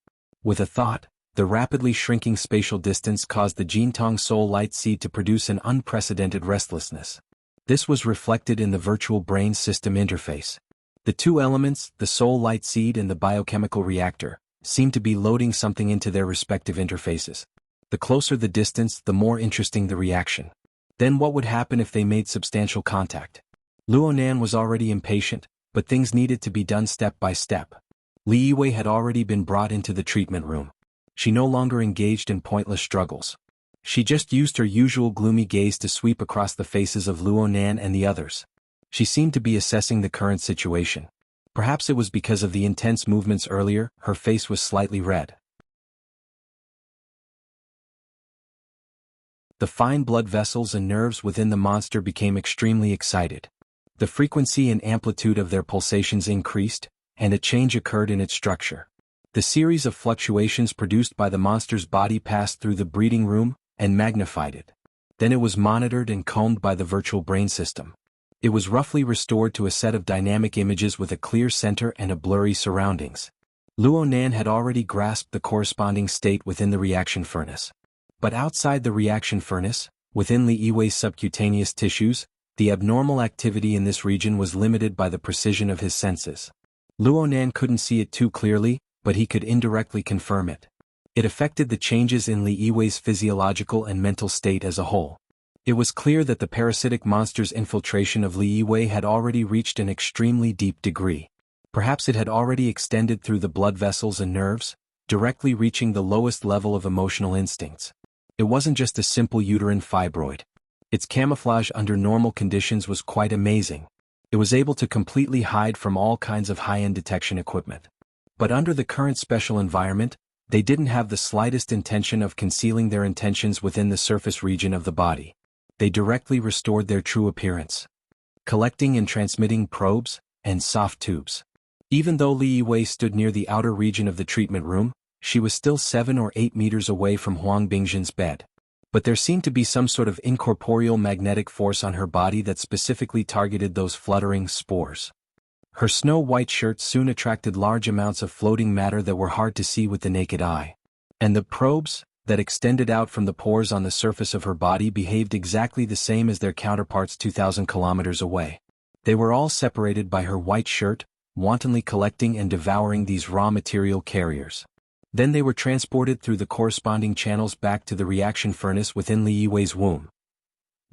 With a thought, the rapidly shrinking spatial distance caused the Jintong Soul Light Seed to produce an unprecedented restlessness. This was reflected in the virtual brain system interface. The two elements, the Soul Light Seed and the biochemical reactor, seemed to be loading something into their respective interfaces. The closer the distance, the more interesting the reaction. Then what would happen if they made substantial contact? Luonan was already impatient, but things needed to be done step by step. Li Yiwei had already been brought into the treatment room. She no longer engaged in pointless struggles. She just used her usual gloomy gaze to sweep across the faces of Luonan and the others. She seemed to be assessing the current situation. Perhaps it was because of the intense movements earlier, her face was slightly red. The fine blood vessels and nerves within the monster became extremely excited. The frequency and amplitude of their pulsations increased, and a change occurred in its structure. The series of fluctuations produced by the monster's body passed through the breeding room and magnified it. Then it was monitored and combed by the virtual brain system. It was roughly restored to a set of dynamic images with a clear center and a blurry surroundings. Luonan had already grasped the corresponding state within the reaction furnace. But outside the reaction furnace, within Li Yiwei's subcutaneous tissues, the abnormal activity in this region was limited by the precision of his senses. Luonan couldn't see it too clearly, but he could indirectly confirm it. It affected the changes in Li Yiwei's physiological and mental state as a whole. It was clear that the parasitic monster's infiltration of Li Yiwei had already reached an extremely deep degree. Perhaps it had already extended through the blood vessels and nerves, directly reaching the lowest level of emotional instincts. It wasn't just a simple uterine fibroid. Its camouflage under normal conditions was quite amazing. It was able to completely hide from all kinds of high-end detection equipment. But under the current special environment, they didn't have the slightest intention of concealing their intentions within the surface region of the body. They directly restored their true appearance, collecting and transmitting probes and soft tubes. Even though Li Yiwei stood near the outer region of the treatment room, she was still 7 or 8 meters away from Huang Bingjin's bed. But there seemed to be some sort of incorporeal magnetic force on her body that specifically targeted those fluttering spores. Her snow-white shirt soon attracted large amounts of floating matter that were hard to see with the naked eye. And the probes that extended out from the pores on the surface of her body behaved exactly the same as their counterparts 2,000 kilometers away. They were all separated by her white shirt, wantonly collecting and devouring these raw material carriers. Then they were transported through the corresponding channels back to the reaction furnace within Li Yiwei's womb.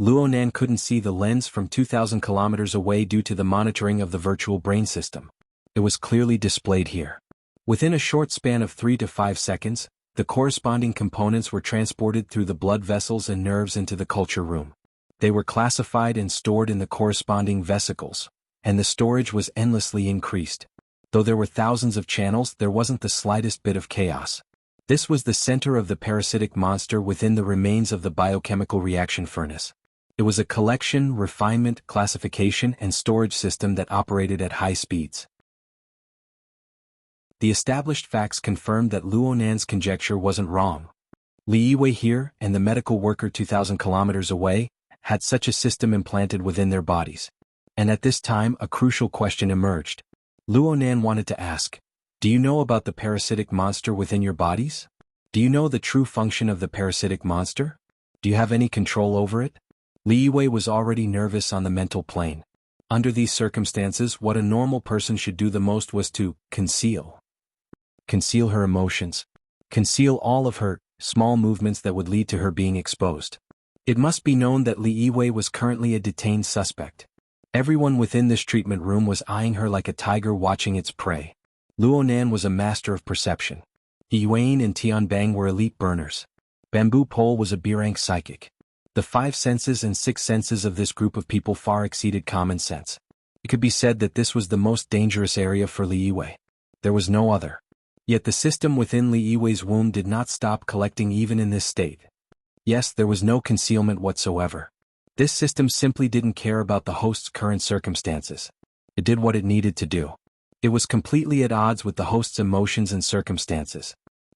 Luonan couldn't see the lens from 2,000 kilometers away due to the monitoring of the virtual brain system. It was clearly displayed here. Within a short span of 3 to 5 seconds, the corresponding components were transported through the blood vessels and nerves into the culture room. They were classified and stored in the corresponding vesicles, and the storage was endlessly increased. Though there were thousands of channels, there wasn't the slightest bit of chaos. This was the center of the parasitic monster within the remains of the biochemical reaction furnace. It was a collection, refinement, classification, and storage system that operated at high speeds. The established facts confirmed that Luonan's conjecture wasn't wrong. Li Yiwei here, and the medical worker 2,000 kilometers away, had such a system implanted within their bodies. And at this time, a crucial question emerged. Luonan wanted to ask, do you know about the parasitic monster within your bodies? Do you know the true function of the parasitic monster? Do you have any control over it? Li Yiwei was already nervous on the mental plane. Under these circumstances, what a normal person should do the most was to conceal her emotions, conceal all of her small movements that would lead to her being exposed. It must be known that Li Yiwei was currently a detained suspect. Everyone within this treatment room was eyeing her like a tiger watching its prey. Luonan was a master of perception. Yuan and Tianbang were elite burners. Bamboo Pole was a B-rank psychic. The 5 senses and 6 senses of this group of people far exceeded common sense. It could be said that this was the most dangerous area for Li Yiwei. There was no other. Yet the system within Li Yiwei's womb did not stop collecting even in this state. Yes, there was no concealment whatsoever. This system simply didn't care about the host's current circumstances. It did what it needed to do. It was completely at odds with the host's emotions and circumstances.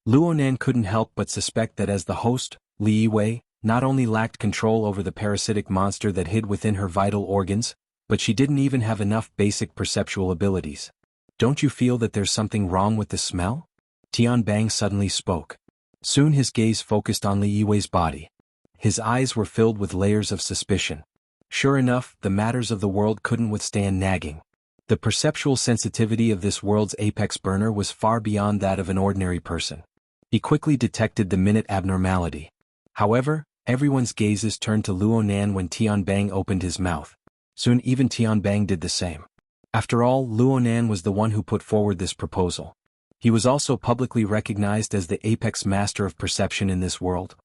Luonan couldn't help but suspect that as the host, Li Yiwei, not only lacked control over the parasitic monster that hid within her vital organs, but she didn't even have enough basic perceptual abilities. Don't you feel that there's something wrong with the smell? Tianbang suddenly spoke. Soon his gaze focused on Li Yiwei's body. His eyes were filled with layers of suspicion. Sure enough, the matters of the world couldn't withstand nagging. The perceptual sensitivity of this world's apex burner was far beyond that of an ordinary person. He quickly detected the minute abnormality. However, everyone's gazes turned to Luonan when Tianbang opened his mouth. Soon even Tianbang did the same. After all, Luonan was the one who put forward this proposal. He was also publicly recognized as the apex master of perception in this world.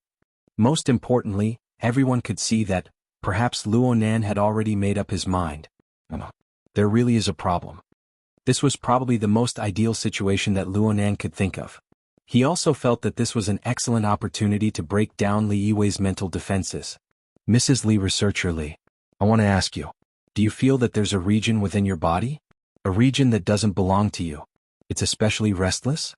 Most importantly, everyone could see that, perhaps Luonan had already made up his mind. There really is a problem. This was probably the most ideal situation that Luonan could think of. He also felt that this was an excellent opportunity to break down Li Yiwei's mental defenses. Mrs. Li, Researcher Li, I want to ask you, do you feel that there's a region within your body? A region that doesn't belong to you? It's especially restless?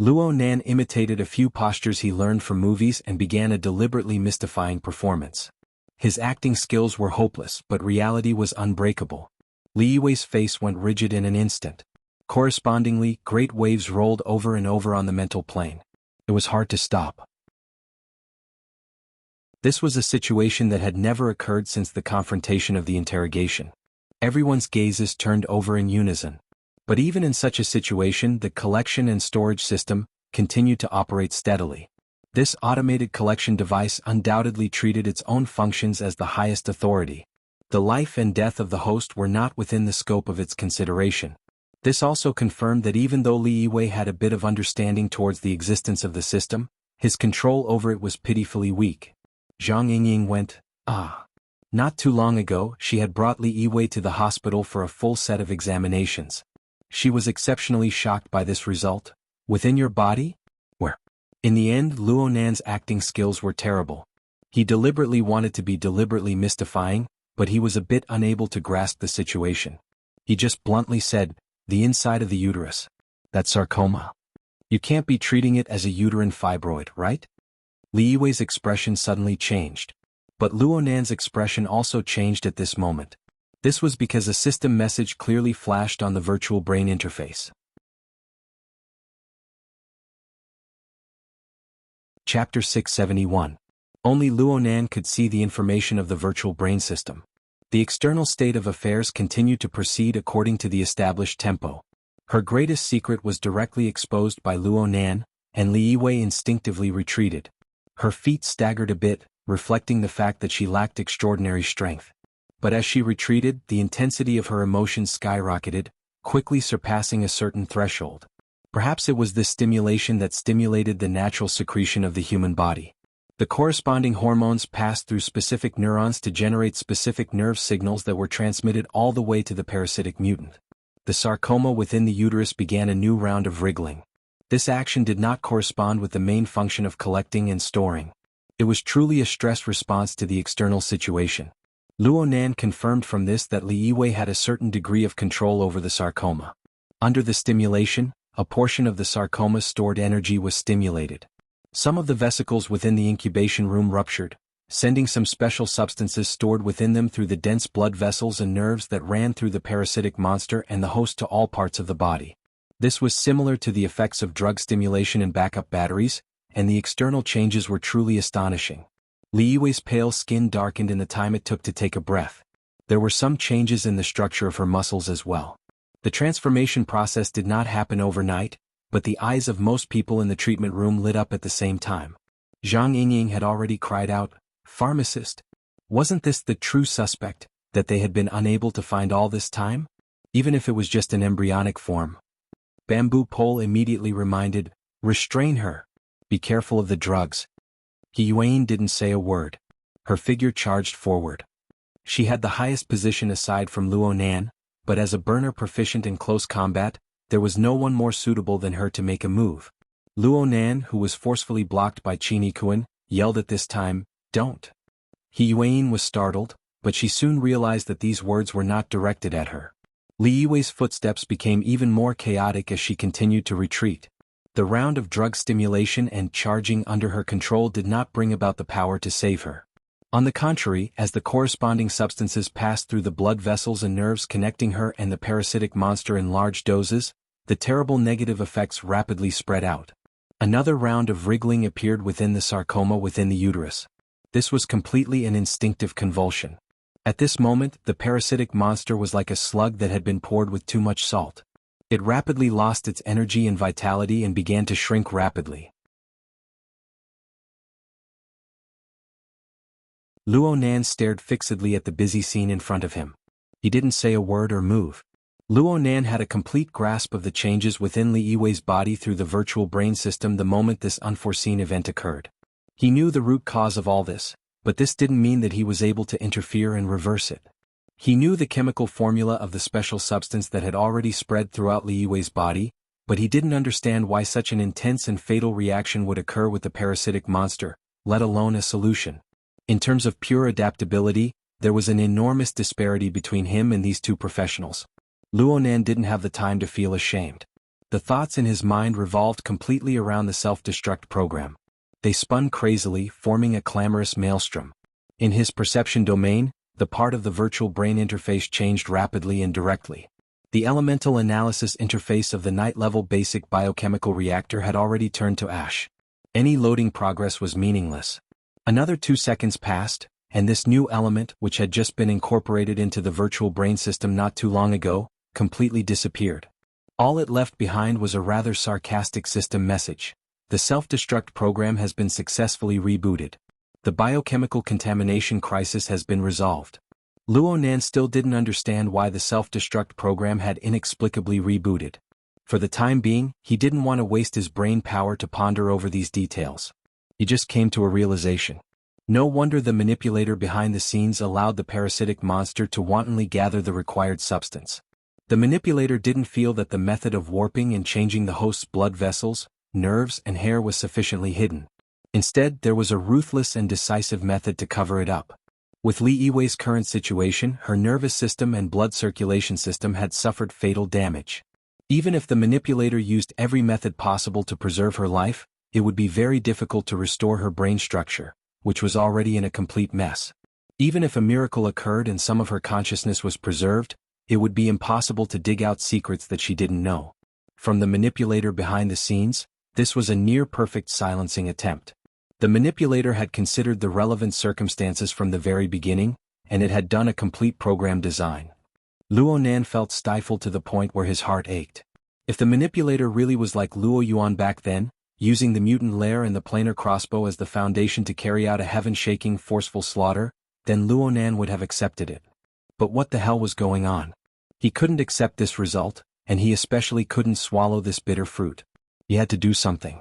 Luonan imitated a few postures he learned from movies and began a deliberately mystifying performance. His acting skills were hopeless, but reality was unbreakable. Li Yiwei's face went rigid in an instant. Correspondingly, great waves rolled over and over on the mental plane. It was hard to stop. This was a situation that had never occurred since the confrontation of the interrogation. Everyone's gazes turned over in unison. But even in such a situation, the collection and storage system continued to operate steadily. This automated collection device undoubtedly treated its own functions as the highest authority. The life and death of the host were not within the scope of its consideration. This also confirmed that even though Li Yiwei had a bit of understanding towards the existence of the system, his control over it was pitifully weak. Zhang Yingying went, ah. Not too long ago, she had brought Li Yiwei to the hospital for a full set of examinations. She was exceptionally shocked by this result. Within your body? Where? In the end, Luo Nan's acting skills were terrible. He deliberately wanted to be deliberately mystifying, but he was a bit unable to grasp the situation. He just bluntly said, the inside of the uterus. That sarcoma. You can't be treating it as a uterine fibroid, right? Li Yiwei's expression suddenly changed. But Luo Nan's expression also changed at this moment. This was because a system message clearly flashed on the virtual brain interface. Chapter 671. Only Luo Nan could see the information of the virtual brain system. The external state of affairs continued to proceed according to the established tempo. Her greatest secret was directly exposed by Luo Nan, and Li Yiwei instinctively retreated. Her feet staggered a bit, reflecting the fact that she lacked extraordinary strength. But as she retreated, the intensity of her emotions skyrocketed, quickly surpassing a certain threshold. Perhaps it was this stimulation that stimulated the natural secretion of the human body. The corresponding hormones passed through specific neurons to generate specific nerve signals that were transmitted all the way to the parasitic mutant. The sarcoma within the uterus began a new round of wriggling. This action did not correspond with the main function of collecting and storing. It was truly a stress response to the external situation. Luo Nan confirmed from this that Li Yiwei had a certain degree of control over the sarcoma. Under the stimulation, a portion of the sarcoma's stored energy was stimulated. Some of the vesicles within the incubation room ruptured, sending some special substances stored within them through the dense blood vessels and nerves that ran through the parasitic monster and the host to all parts of the body. This was similar to the effects of drug stimulation and backup batteries, and the external changes were truly astonishing. Li Yiwei's pale skin darkened in the time it took to take a breath. There were some changes in the structure of her muscles as well. The transformation process did not happen overnight, but the eyes of most people in the treatment room lit up at the same time. Zhang Yingying had already cried out, "Pharmacist! Wasn't this the true suspect, that they had been unable to find all this time? Even if it was just an embryonic form." Bamboo Pole immediately reminded, "Restrain her. Be careful of the drugs." He Yuan didn't say a word. Her figure charged forward. She had the highest position aside from Luo Nan, but as a burner proficient in close combat, there was no one more suitable than her to make a move. Luo Nan, who was forcefully blocked by Qin Yikuan, yelled at this time, "Don't." He Yuan was startled, but she soon realized that these words were not directed at her. Li Yiwei's footsteps became even more chaotic as she continued to retreat. The round of drug stimulation and charging under her control did not bring about the power to save her. On the contrary, as the corresponding substances passed through the blood vessels and nerves connecting her and the parasitic monster in large doses, the terrible negative effects rapidly spread out. Another round of wriggling appeared within the sarcoma within the uterus. This was completely an instinctive convulsion. At this moment, the parasitic monster was like a slug that had been poured with too much salt. It rapidly lost its energy and vitality and began to shrink rapidly. Luo Nan stared fixedly at the busy scene in front of him. He didn't say a word or move. Luo Nan had a complete grasp of the changes within Li Yiwei's body through the virtual brain system the moment this unforeseen event occurred. He knew the root cause of all this, but this didn't mean that he was able to interfere and reverse it. He knew the chemical formula of the special substance that had already spread throughout Li Yiwei's body, but he didn't understand why such an intense and fatal reaction would occur with the parasitic monster, let alone a solution. In terms of pure adaptability, there was an enormous disparity between him and these two professionals. Luo Nan didn't have the time to feel ashamed. The thoughts in his mind revolved completely around the self-destruct program. They spun crazily, forming a clamorous maelstrom. In his perception domain, the part of the virtual brain interface changed rapidly and directly. The elemental analysis interface of the night-level basic biochemical reactor had already turned to ash. Any loading progress was meaningless. Another 2 seconds passed, and this new element, which had just been incorporated into the virtual brain system not too long ago, completely disappeared. All it left behind was a rather sarcastic system message. The self-destruct program has been successfully rebooted. The biochemical contamination crisis has been resolved. Luo Nan still didn't understand why the self-destruct program had inexplicably rebooted. For the time being, he didn't want to waste his brain power to ponder over these details. He just came to a realization. No wonder the manipulator behind the scenes allowed the parasitic monster to wantonly gather the required substance. The manipulator didn't feel that the method of warping and changing the host's blood vessels, nerves and hair was sufficiently hidden. Instead, there was a ruthless and decisive method to cover it up. With Li Yiwei's current situation, her nervous system and blood circulation system had suffered fatal damage. Even if the manipulator used every method possible to preserve her life, it would be very difficult to restore her brain structure, which was already in a complete mess. Even if a miracle occurred and some of her consciousness was preserved, it would be impossible to dig out secrets that she didn't know. From the manipulator behind the scenes, this was a near-perfect silencing attempt. The manipulator had considered the relevant circumstances from the very beginning, and it had done a complete program design. Luo Nan felt stifled to the point where his heart ached. If the manipulator really was like Luo Yuan back then, using the mutant lair and the planar crossbow as the foundation to carry out a heaven-shaking forceful slaughter, then Luo Nan would have accepted it. But what the hell was going on? He couldn't accept this result, and he especially couldn't swallow this bitter fruit. He had to do something.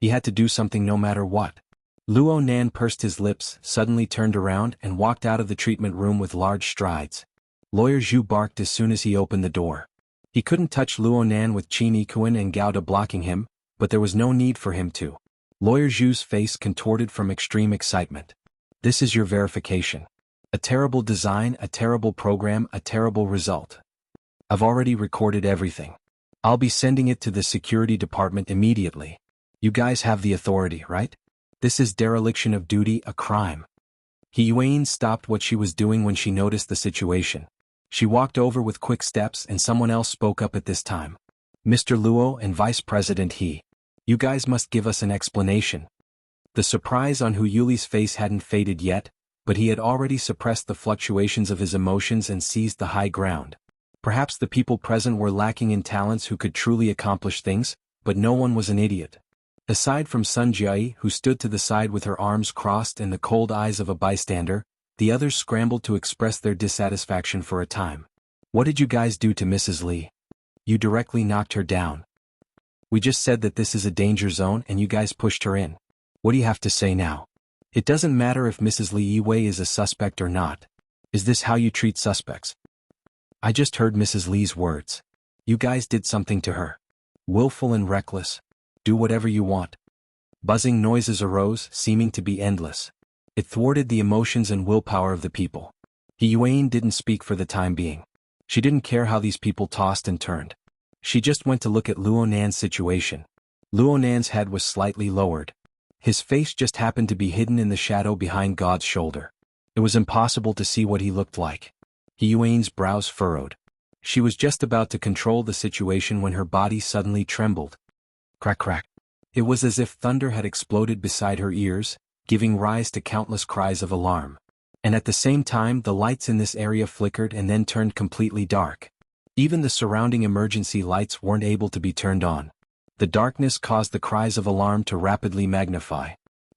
He had to do something no matter what. Luo Nan pursed his lips, suddenly turned around and walked out of the treatment room with large strides. Lawyer Zhu barked as soon as he opened the door. He couldn't touch Luo Nan with Qin Yikuan and Gao De blocking him, but there was no need for him to. Lawyer Zhu's face contorted from extreme excitement. This is your verification. A terrible design, a terrible program, a terrible result. I've already recorded everything. I'll be sending it to the security department immediately. You guys have the authority, right? This is dereliction of duty, a crime. He Yuan stopped what she was doing when she noticed the situation. She walked over with quick steps and someone else spoke up at this time. Mr. Luo and Vice President He. You guys must give us an explanation. The surprise on Hu Yuli's face hadn't faded yet, but he had already suppressed the fluctuations of his emotions and seized the high ground. Perhaps the people present were lacking in talents who could truly accomplish things, but no one was an idiot. Aside from Sun Jiai, who stood to the side with her arms crossed and the cold eyes of a bystander, the others scrambled to express their dissatisfaction for a time. What did you guys do to Mrs. Li? You directly knocked her down. We just said that this is a danger zone and you guys pushed her in. What do you have to say now? It doesn't matter if Mrs. Li Yiwei is a suspect or not. Is this how you treat suspects? I just heard Mrs. Li's words. You guys did something to her. Willful and reckless. Do whatever you want. Buzzing noises arose, seeming to be endless. It thwarted the emotions and willpower of the people. He Yuan didn't speak for the time being. She didn't care how these people tossed and turned. She just went to look at Luo Nan's situation. Luo Nan's head was slightly lowered. His face just happened to be hidden in the shadow behind God's shoulder. It was impossible to see what he looked like. He Yuan's brows furrowed. She was just about to control the situation when her body suddenly trembled. Crack crack. It was as if thunder had exploded beside her ears, giving rise to countless cries of alarm. And at the same time the lights in this area flickered and then turned completely dark. Even the surrounding emergency lights weren't able to be turned on. The darkness caused the cries of alarm to rapidly magnify.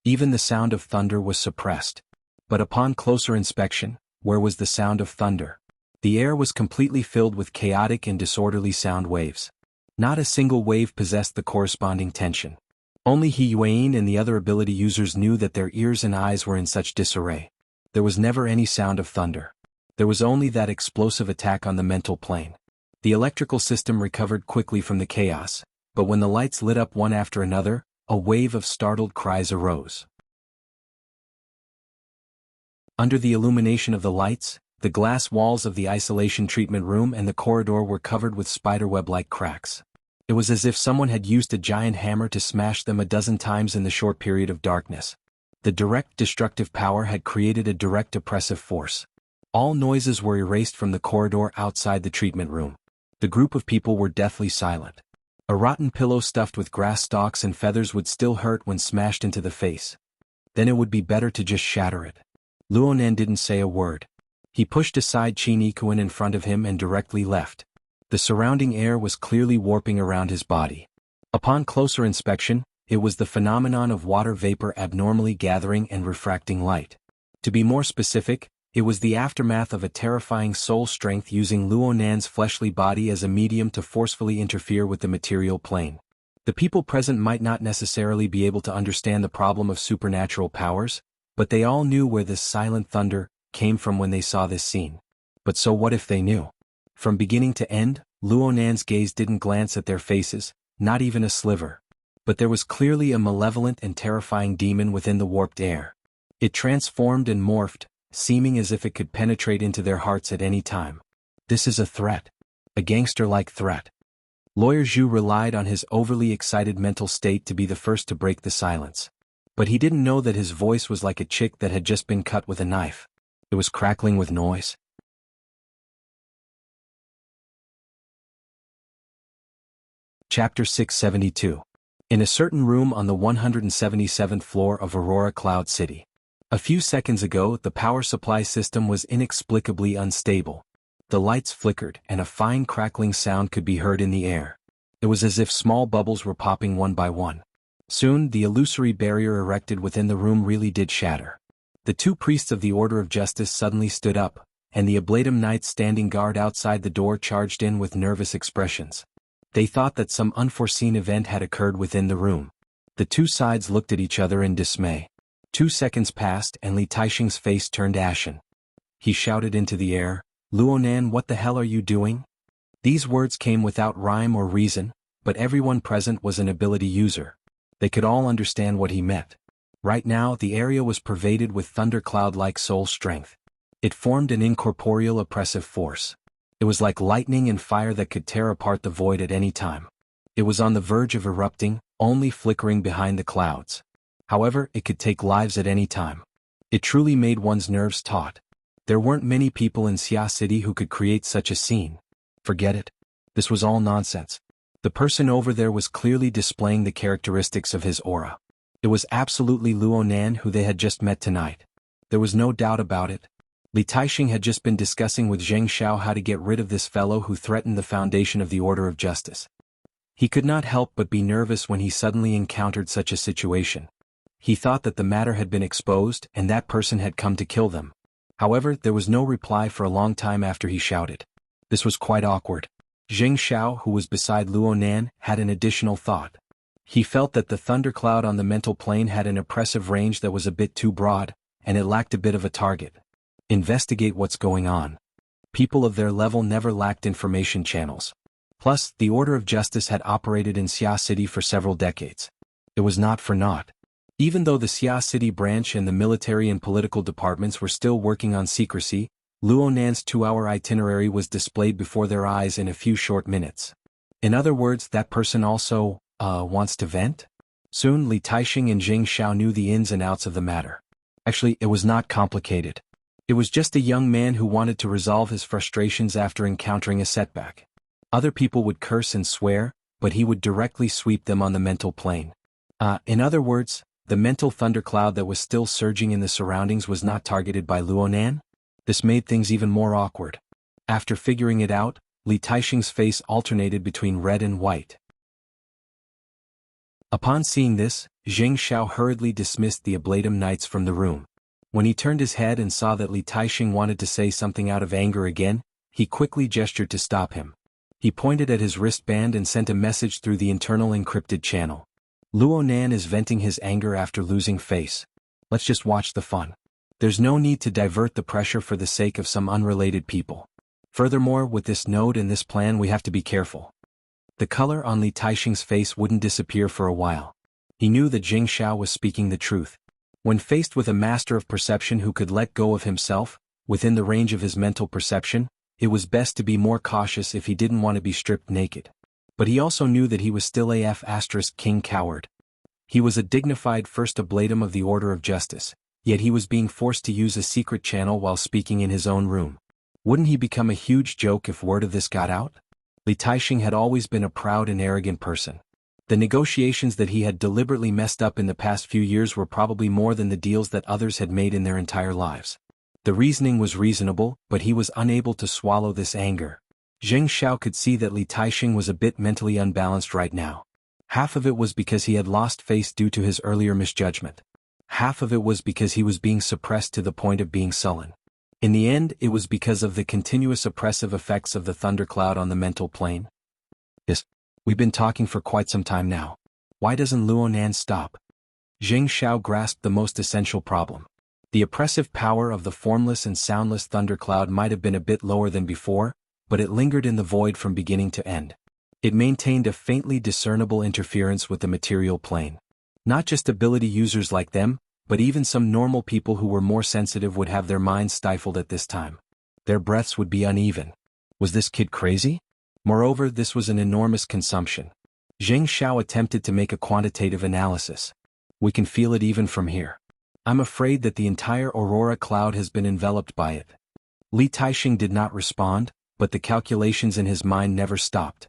Even the sound of thunder was suppressed. But upon closer inspection, where was the sound of thunder? The air was completely filled with chaotic and disorderly sound waves. Not a single wave possessed the corresponding tension. Only He Yuan and the other ability users knew that their ears and eyes were in such disarray. There was never any sound of thunder. There was only that explosive attack on the mental plane. The electrical system recovered quickly from the chaos, but when the lights lit up one after another, a wave of startled cries arose. Under the illumination of the lights, the glass walls of the isolation treatment room and the corridor were covered with spiderweb-like cracks. It was as if someone had used a giant hammer to smash them a dozen times in the short period of darkness. The direct destructive power had created a direct oppressive force. All noises were erased from the corridor outside the treatment room. The group of people were deathly silent. A rotten pillow stuffed with grass stalks and feathers would still hurt when smashed into the face. Then it would be better to just shatter it. Luo Nan didn't say a word. He pushed aside Qin Yikuan in front of him and directly left. The surrounding air was clearly warping around his body. Upon closer inspection, it was the phenomenon of water vapor abnormally gathering and refracting light. To be more specific, it was the aftermath of a terrifying soul strength using Luo Nan's fleshly body as a medium to forcefully interfere with the material plane. The people present might not necessarily be able to understand the problem of supernatural powers, but they all knew where this silent thunder came from when they saw this scene. But so what if they knew? From beginning to end, Luo Nan's gaze didn't glance at their faces, not even a sliver. But there was clearly a malevolent and terrifying demon within the warped air. It transformed and morphed, seeming as if it could penetrate into their hearts at any time. This is a threat. A gangster-like threat. Lawyer Zhu relied on his overly excited mental state to be the first to break the silence. But he didn't know that his voice was like a chick that had just been cut with a knife. It was crackling with noise. Chapter 672. In a certain room on the 177th floor of Aurora Cloud City. A few seconds ago, the power supply system was inexplicably unstable. The lights flickered, and a fine crackling sound could be heard in the air. It was as if small bubbles were popping one by one. Soon, the illusory barrier erected within the room really did shatter. The two priests of the Order of Justice suddenly stood up, and the Ablatum Knights standing guard outside the door charged in with nervous expressions. They thought that some unforeseen event had occurred within the room. The two sides looked at each other in dismay. 2 seconds passed and Li Taixing's face turned ashen. He shouted into the air, "Luo Nan, what the hell are you doing?" These words came without rhyme or reason, but everyone present was an ability user. They could all understand what he meant. Right now the area was pervaded with thundercloud-like soul strength. It formed an incorporeal oppressive force. It was like lightning and fire that could tear apart the void at any time. It was on the verge of erupting, only flickering behind the clouds. However, it could take lives at any time. It truly made one's nerves taut. There weren't many people in Xia City who could create such a scene. Forget it. This was all nonsense. The person over there was clearly displaying the characteristics of his aura. It was absolutely Luo Nan who they had just met tonight. There was no doubt about it. Li Taixing had just been discussing with Zheng Xiao how to get rid of this fellow who threatened the foundation of the Order of Justice. He could not help but be nervous when he suddenly encountered such a situation. He thought that the matter had been exposed and that person had come to kill them. However, there was no reply for a long time after he shouted. This was quite awkward. Zheng Xiao, who was beside Luo Nan, had an additional thought. He felt that the thundercloud on the mental plane had an oppressive range that was a bit too broad, and it lacked a bit of a target. Investigate what's going on. People of their level never lacked information channels. Plus, the Order of Justice had operated in Xia City for several decades. It was not for naught. Even though the Xia City branch and the military and political departments were still working on secrecy, Luo Nan's 2-hour itinerary was displayed before their eyes in a few short minutes. In other words, that person also, wants to vent? Soon Li Taixing and Zheng Xiao knew the ins and outs of the matter. Actually, it was not complicated. It was just a young man who wanted to resolve his frustrations after encountering a setback. Other people would curse and swear, but he would directly sweep them on the mental plane. In other words, the mental thundercloud that was still surging in the surroundings was not targeted by Luo Nan? This made things even more awkward. After figuring it out, Li Taixing's face alternated between red and white. Upon seeing this, Zheng Xiao hurriedly dismissed the Ablatum Knights from the room. When he turned his head and saw that Li Taixing wanted to say something out of anger again, he quickly gestured to stop him. He pointed at his wristband and sent a message through the internal encrypted channel. Luo Nan is venting his anger after losing face. Let's just watch the fun. There's no need to divert the pressure for the sake of some unrelated people. Furthermore, with this node and this plan we have to be careful. The color on Li Taixing's face wouldn't disappear for a while. He knew that Zheng Xiao was speaking the truth. When faced with a master of perception who could let go of himself, within the range of his mental perception, it was best to be more cautious if he didn't want to be stripped naked. But he also knew that he was still King Coward. He was a dignified first ablatum of the Order of Justice, yet he was being forced to use a secret channel while speaking in his own room. Wouldn't he become a huge joke if word of this got out? Li Taixing had always been a proud and arrogant person. The negotiations that he had deliberately messed up in the past few years were probably more than the deals that others had made in their entire lives. The reasoning was reasonable, but he was unable to swallow this anger. Zheng Xiao could see that Li Taixing was a bit mentally unbalanced right now. Half of it was because he had lost face due to his earlier misjudgment. Half of it was because he was being suppressed to the point of being sullen. In the end, it was because of the continuous oppressive effects of the thundercloud on the mental plane. Yes, we've been talking for quite some time now. Why doesn't Luonan stop? Zheng Xiao grasped the most essential problem. The oppressive power of the formless and soundless thundercloud might have been a bit lower than before, but it lingered in the void from beginning to end. It maintained a faintly discernible interference with the material plane. Not just ability users like them, but even some normal people who were more sensitive would have their minds stifled at this time. Their breaths would be uneven. Was this kid crazy? Moreover, this was an enormous consumption. Zheng Xiao attempted to make a quantitative analysis. We can feel it even from here. I'm afraid that the entire aurora cloud has been enveloped by it. Li Taixing did not respond, but the calculations in his mind never stopped.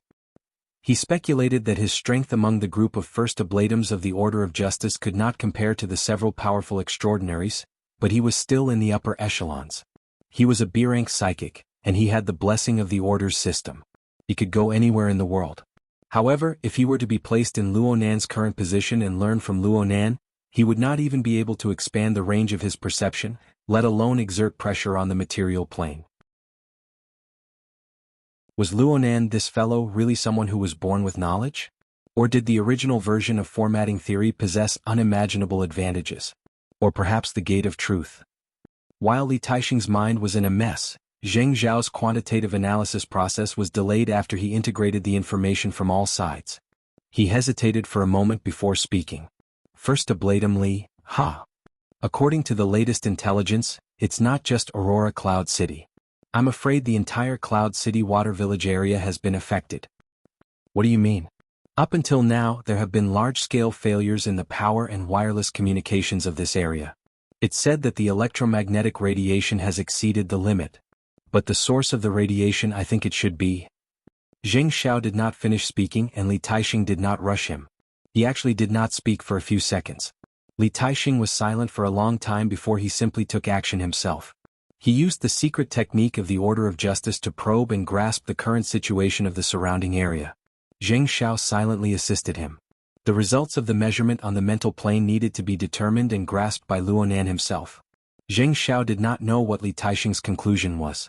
He speculated that his strength among the group of first oblatums of the Order of Justice could not compare to the several powerful extraordinaries, but he was still in the upper echelons. He was a B-rank psychic, and he had the blessing of the Order's system. He could go anywhere in the world. However, if he were to be placed in Luonan's current position and learn from Luonan, he would not even be able to expand the range of his perception, let alone exert pressure on the material plane. Was Luonan, this fellow, really someone who was born with knowledge? Or did the original version of formatting theory possess unimaginable advantages? Or perhaps the gate of truth? While Li Taixing's mind was in a mess, Zheng Zhao's quantitative analysis process was delayed after he integrated the information from all sides. He hesitated for a moment before speaking. First oblatum Li, According to the latest intelligence, it's not just Aurora Cloud City. I'm afraid the entire Cloud City Water Village area has been affected. What do you mean? Up until now, there have been large-scale failures in the power and wireless communications of this area. It's said that the electromagnetic radiation has exceeded the limit. But the source of the radiation, I think it should be. Zheng Xiao did not finish speaking and Li Taixing did not rush him. He actually did not speak for a few seconds. Li Taixing was silent for a long time before he simply took action himself. He used the secret technique of the Order of Justice to probe and grasp the current situation of the surrounding area. Zheng Xiao silently assisted him. The results of the measurement on the mental plane needed to be determined and grasped by Luonan himself. Zheng Xiao did not know what Li Taixing's conclusion was.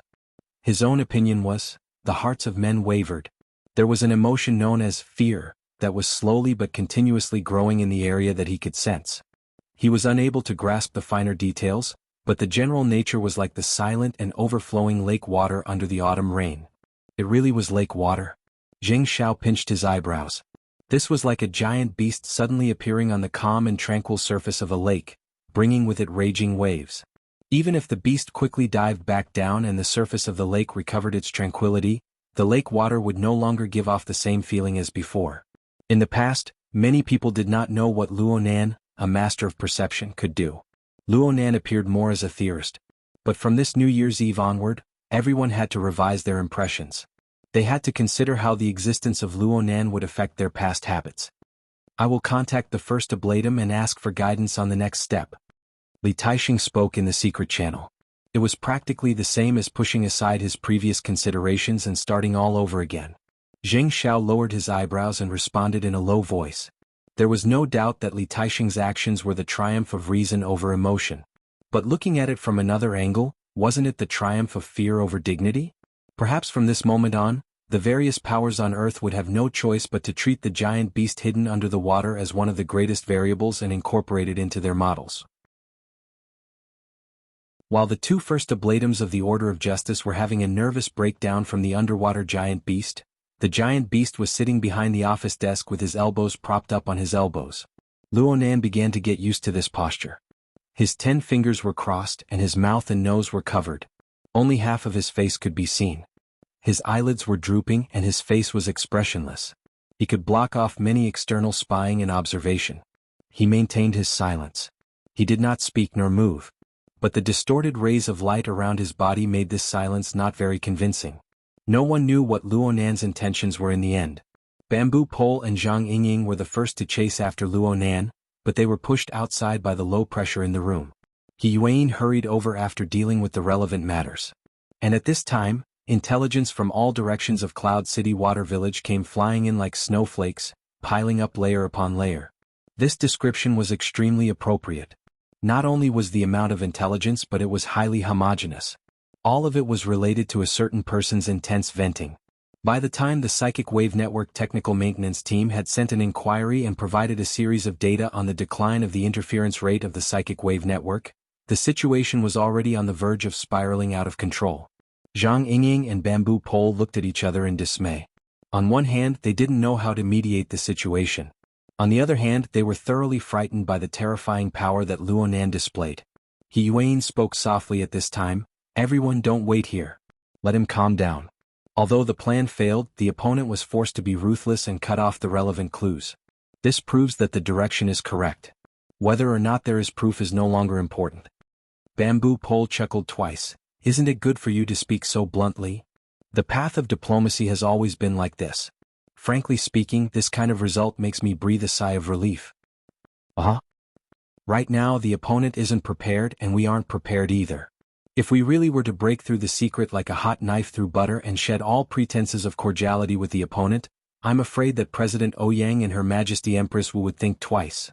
His own opinion was, the hearts of men wavered. There was an emotion known as fear, that was slowly but continuously growing in the area that he could sense. He was unable to grasp the finer details, but the general nature was like the silent and overflowing lake water under the autumn rain. It really was lake water. Zheng Xiao pinched his eyebrows. This was like a giant beast suddenly appearing on the calm and tranquil surface of a lake, bringing with it raging waves. Even if the beast quickly dived back down and the surface of the lake recovered its tranquility, the lake water would no longer give off the same feeling as before. In the past, many people did not know what Luonan, a master of perception, could do. Luonan appeared more as a theorist. But from this New Year's Eve onward, everyone had to revise their impressions. They had to consider how the existence of Luonan would affect their past habits. I will contact the first oblatum and ask for guidance on the next step. Li Taixing spoke in the secret channel. It was practically the same as pushing aside his previous considerations and starting all over again. Zheng Xiao lowered his eyebrows and responded in a low voice. There was no doubt that Li Taixing's actions were the triumph of reason over emotion. But looking at it from another angle, wasn't it the triumph of fear over dignity? Perhaps from this moment on, the various powers on Earth would have no choice but to treat the giant beast hidden under the water as one of the greatest variables and incorporate it into their models. While the two first oblatums of the Order of Justice were having a nervous breakdown from the underwater giant beast, the giant beast was sitting behind the office desk with his elbows propped up on his elbows. Luonan began to get used to this posture. His 10 fingers were crossed and his mouth and nose were covered. Only half of his face could be seen. His eyelids were drooping and his face was expressionless. He could block off many external spying and observation. He maintained his silence. He did not speak nor move. But the distorted rays of light around his body made this silence not very convincing. No one knew what Luonan's intentions were in the end. Bamboo Pole and Zhang Yingying were the first to chase after Luonan, but they were pushed outside by the low pressure in the room. He Yuan hurried over after dealing with the relevant matters. And at this time, intelligence from all directions of Cloud City Water Village came flying in like snowflakes, piling up layer upon layer. This description was extremely appropriate. Not only was the amount of intelligence but it was highly homogeneous. All of it was related to a certain person's intense venting. By the time the Psychic Wave Network technical maintenance team had sent an inquiry and provided a series of data on the decline of the interference rate of the Psychic Wave Network, the situation was already on the verge of spiraling out of control. Zhang Yingying and Bamboo Pole looked at each other in dismay. On one hand, they didn't know how to mediate the situation. On the other hand, they were thoroughly frightened by the terrifying power that Luonan displayed. He Yuan spoke softly at this time, "Everyone, don't wait here. Let him calm down." Although the plan failed, the opponent was forced to be ruthless and cut off the relevant clues. This proves that the direction is correct. Whether or not there is proof is no longer important. Bamboo Pole chuckled twice. "Isn't it good for you to speak so bluntly? The path of diplomacy has always been like this. Frankly speaking, this kind of result makes me breathe a sigh of relief." Right now the opponent isn't prepared and we aren't prepared either. If we really were to break through the secret like a hot knife through butter and shed all pretenses of cordiality with the opponent, I'm afraid that President Ouyang and Her Majesty Empress Wu would think twice.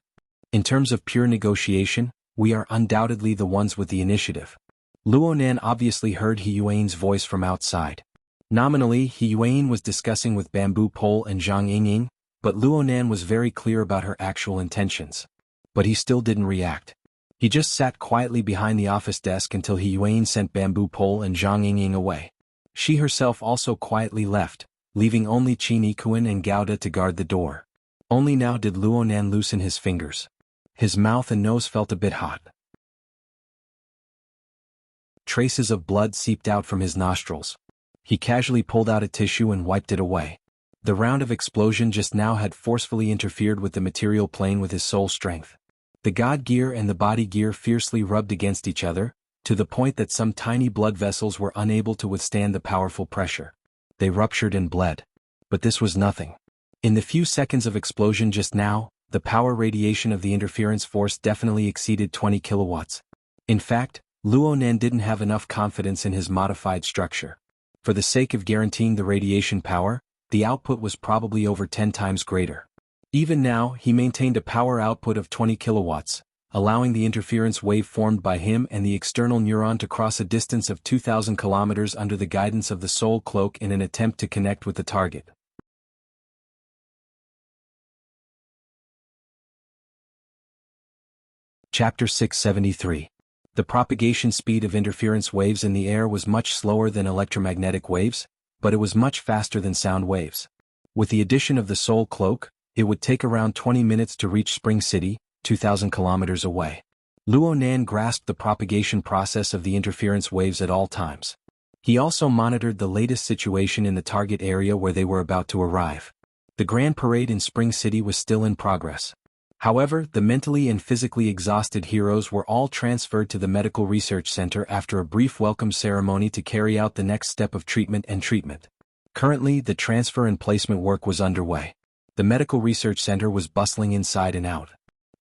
In terms of pure negotiation, we are undoubtedly the ones with the initiative. Luonan obviously heard He Yuan's voice from outside. Nominally, He Yuan was discussing with Bamboo Pole and Zhang Yingying, but Luonan was very clear about her actual intentions. But he still didn't react. He just sat quietly behind the office desk until He Yuan sent Bamboo Pole and Zhang Yingying away. She herself also quietly left, leaving only Qin Yikuan and Gauda to guard the door. Only now did Luonan loosen his fingers. His mouth and nose felt a bit hot. Traces of blood seeped out from his nostrils. He casually pulled out a tissue and wiped it away. The round of explosion just now had forcefully interfered with the material plane with his soul strength. The God gear and the body gear fiercely rubbed against each other, to the point that some tiny blood vessels were unable to withstand the powerful pressure. They ruptured and bled. But this was nothing. In the few seconds of explosion just now, the power radiation of the interference force definitely exceeded 20 kilowatts. In fact, Luonan didn't have enough confidence in his modified structure. For the sake of guaranteeing the radiation power, the output was probably over 10 times greater. Even now, he maintained a power output of 20 kilowatts, allowing the interference wave formed by him and the external neuron to cross a distance of 2,000 kilometers under the guidance of the soul cloak in an attempt to connect with the target. Chapter 673. The propagation speed of interference waves in the air was much slower than electromagnetic waves, but it was much faster than sound waves. With the addition of the soul cloak, it would take around 20 minutes to reach Spring City, 2,000 kilometers away. Luonan grasped the propagation process of the interference waves at all times. He also monitored the latest situation in the target area where they were about to arrive. The grand parade in Spring City was still in progress. However, the mentally and physically exhausted heroes were all transferred to the Medical Research Center after a brief welcome ceremony to carry out the next step of treatment. Currently, the transfer and placement work was underway. The Medical Research Center was bustling inside and out.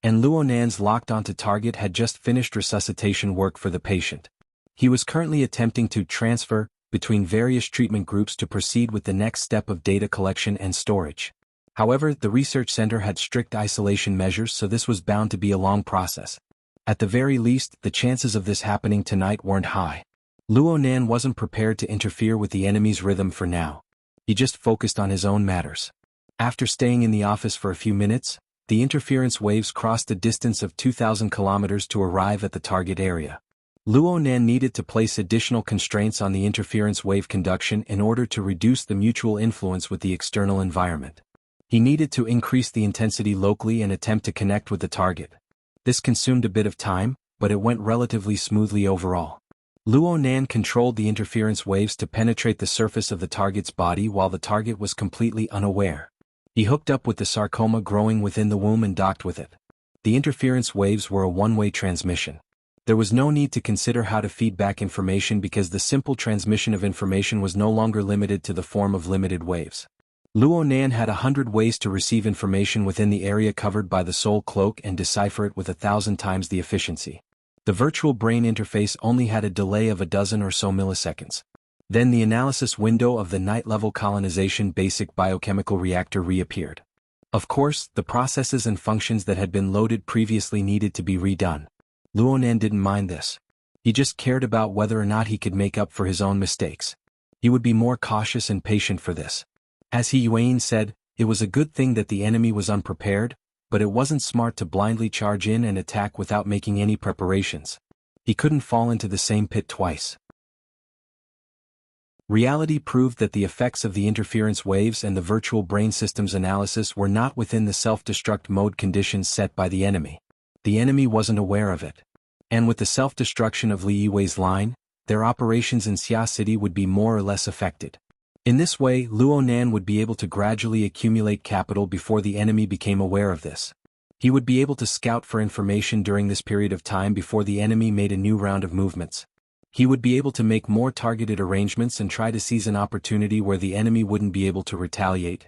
And Luonan's locked-onto target had just finished resuscitation work for the patient. He was currently attempting to transfer between various treatment groups to proceed with the next step of data collection and storage. However, the research center had strict isolation measures, so this was bound to be a long process. At the very least, the chances of this happening tonight weren't high. Luonan wasn't prepared to interfere with the enemy's rhythm for now. He just focused on his own matters. After staying in the office for a few minutes, the interference waves crossed a distance of 2,000 kilometers to arrive at the target area. Luonan needed to place additional constraints on the interference wave conduction in order to reduce the mutual influence with the external environment. He needed to increase the intensity locally and attempt to connect with the target. This consumed a bit of time, but it went relatively smoothly overall. Luonan controlled the interference waves to penetrate the surface of the target's body while the target was completely unaware. He hooked up with the sarcoma growing within the womb and docked with it. The interference waves were a one-way transmission. There was no need to consider how to feed back information because the simple transmission of information was no longer limited to the form of limited waves. Luonan had 100 ways to receive information within the area covered by the soul cloak and decipher it with 1,000 times the efficiency. The virtual brain interface only had a delay of a dozen or so milliseconds. Then the analysis window of the night-level colonization basic biochemical reactor reappeared. Of course, the processes and functions that had been loaded previously needed to be redone. Luonan didn't mind this. He just cared about whether or not he could make up for his own mistakes. He would be more cautious and patient for this. As He Yuan said, it was a good thing that the enemy was unprepared, but it wasn't smart to blindly charge in and attack without making any preparations. He couldn't fall into the same pit twice. Reality proved that the effects of the interference waves and the virtual brain systems analysis were not within the self-destruct mode conditions set by the enemy. The enemy wasn't aware of it. And with the self-destruction of Li Yiwei's line, their operations in Xia City would be more or less affected. In this way, Luonan would be able to gradually accumulate capital before the enemy became aware of this. He would be able to scout for information during this period of time before the enemy made a new round of movements. He would be able to make more targeted arrangements and try to seize an opportunity where the enemy wouldn't be able to retaliate.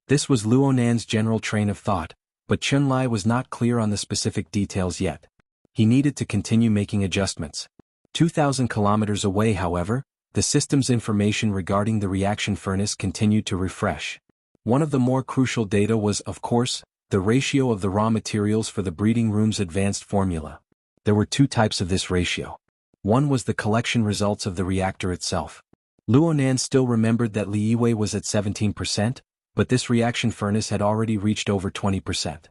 This was Luonan's general train of thought, but Chunlai was not clear on the specific details yet. He needed to continue making adjustments. 2,000 kilometers away, however, the system's information regarding the reaction furnace continued to refresh. One of the more crucial data was, of course, the ratio of the raw materials for the breeding room's advanced formula. There were two types of this ratio. One was the collection results of the reactor itself. Luonan still remembered that Li Yiwei was at 17%, but this reaction furnace had already reached over 20%.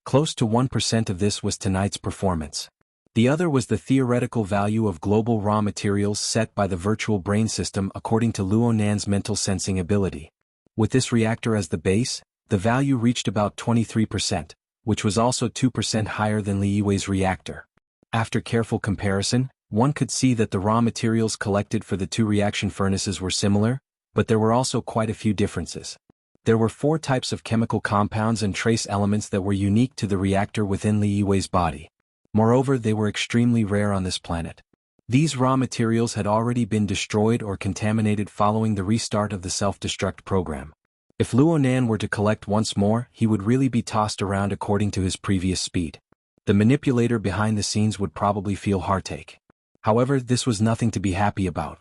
Close to 1% of this was tonight's performance. The other was the theoretical value of global raw materials set by the virtual brain system according to Luonan's mental sensing ability. With this reactor as the base, the value reached about 23%, which was also 2% higher than Li Yiwei's reactor. After careful comparison, one could see that the raw materials collected for the two reaction furnaces were similar, but there were also quite a few differences. There were 4 types of chemical compounds and trace elements that were unique to the reactor within Li Yiwei's body. Moreover, they were extremely rare on this planet. These raw materials had already been destroyed or contaminated following the restart of the self-destruct program. If Luonan were to collect once more, he would really be tossed around according to his previous speed. The manipulator behind the scenes would probably feel heartache. However, this was nothing to be happy about.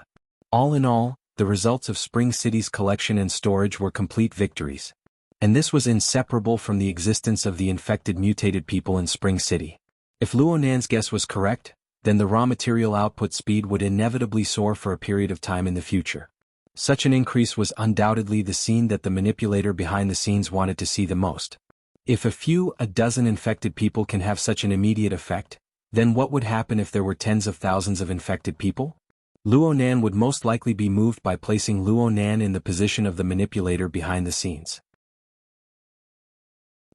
All in all, the results of Spring City's collection and storage were complete victories. And this was inseparable from the existence of the infected mutated people in Spring City. If Luonan's guess was correct, then the raw material output speed would inevitably soar for a period of time in the future. Such an increase was undoubtedly the scene that the manipulator behind the scenes wanted to see the most. If a dozen infected people can have such an immediate effect, then what would happen if there were tens of thousands of infected people? Luonan would most likely be moved by placing Luonan in the position of the manipulator behind the scenes.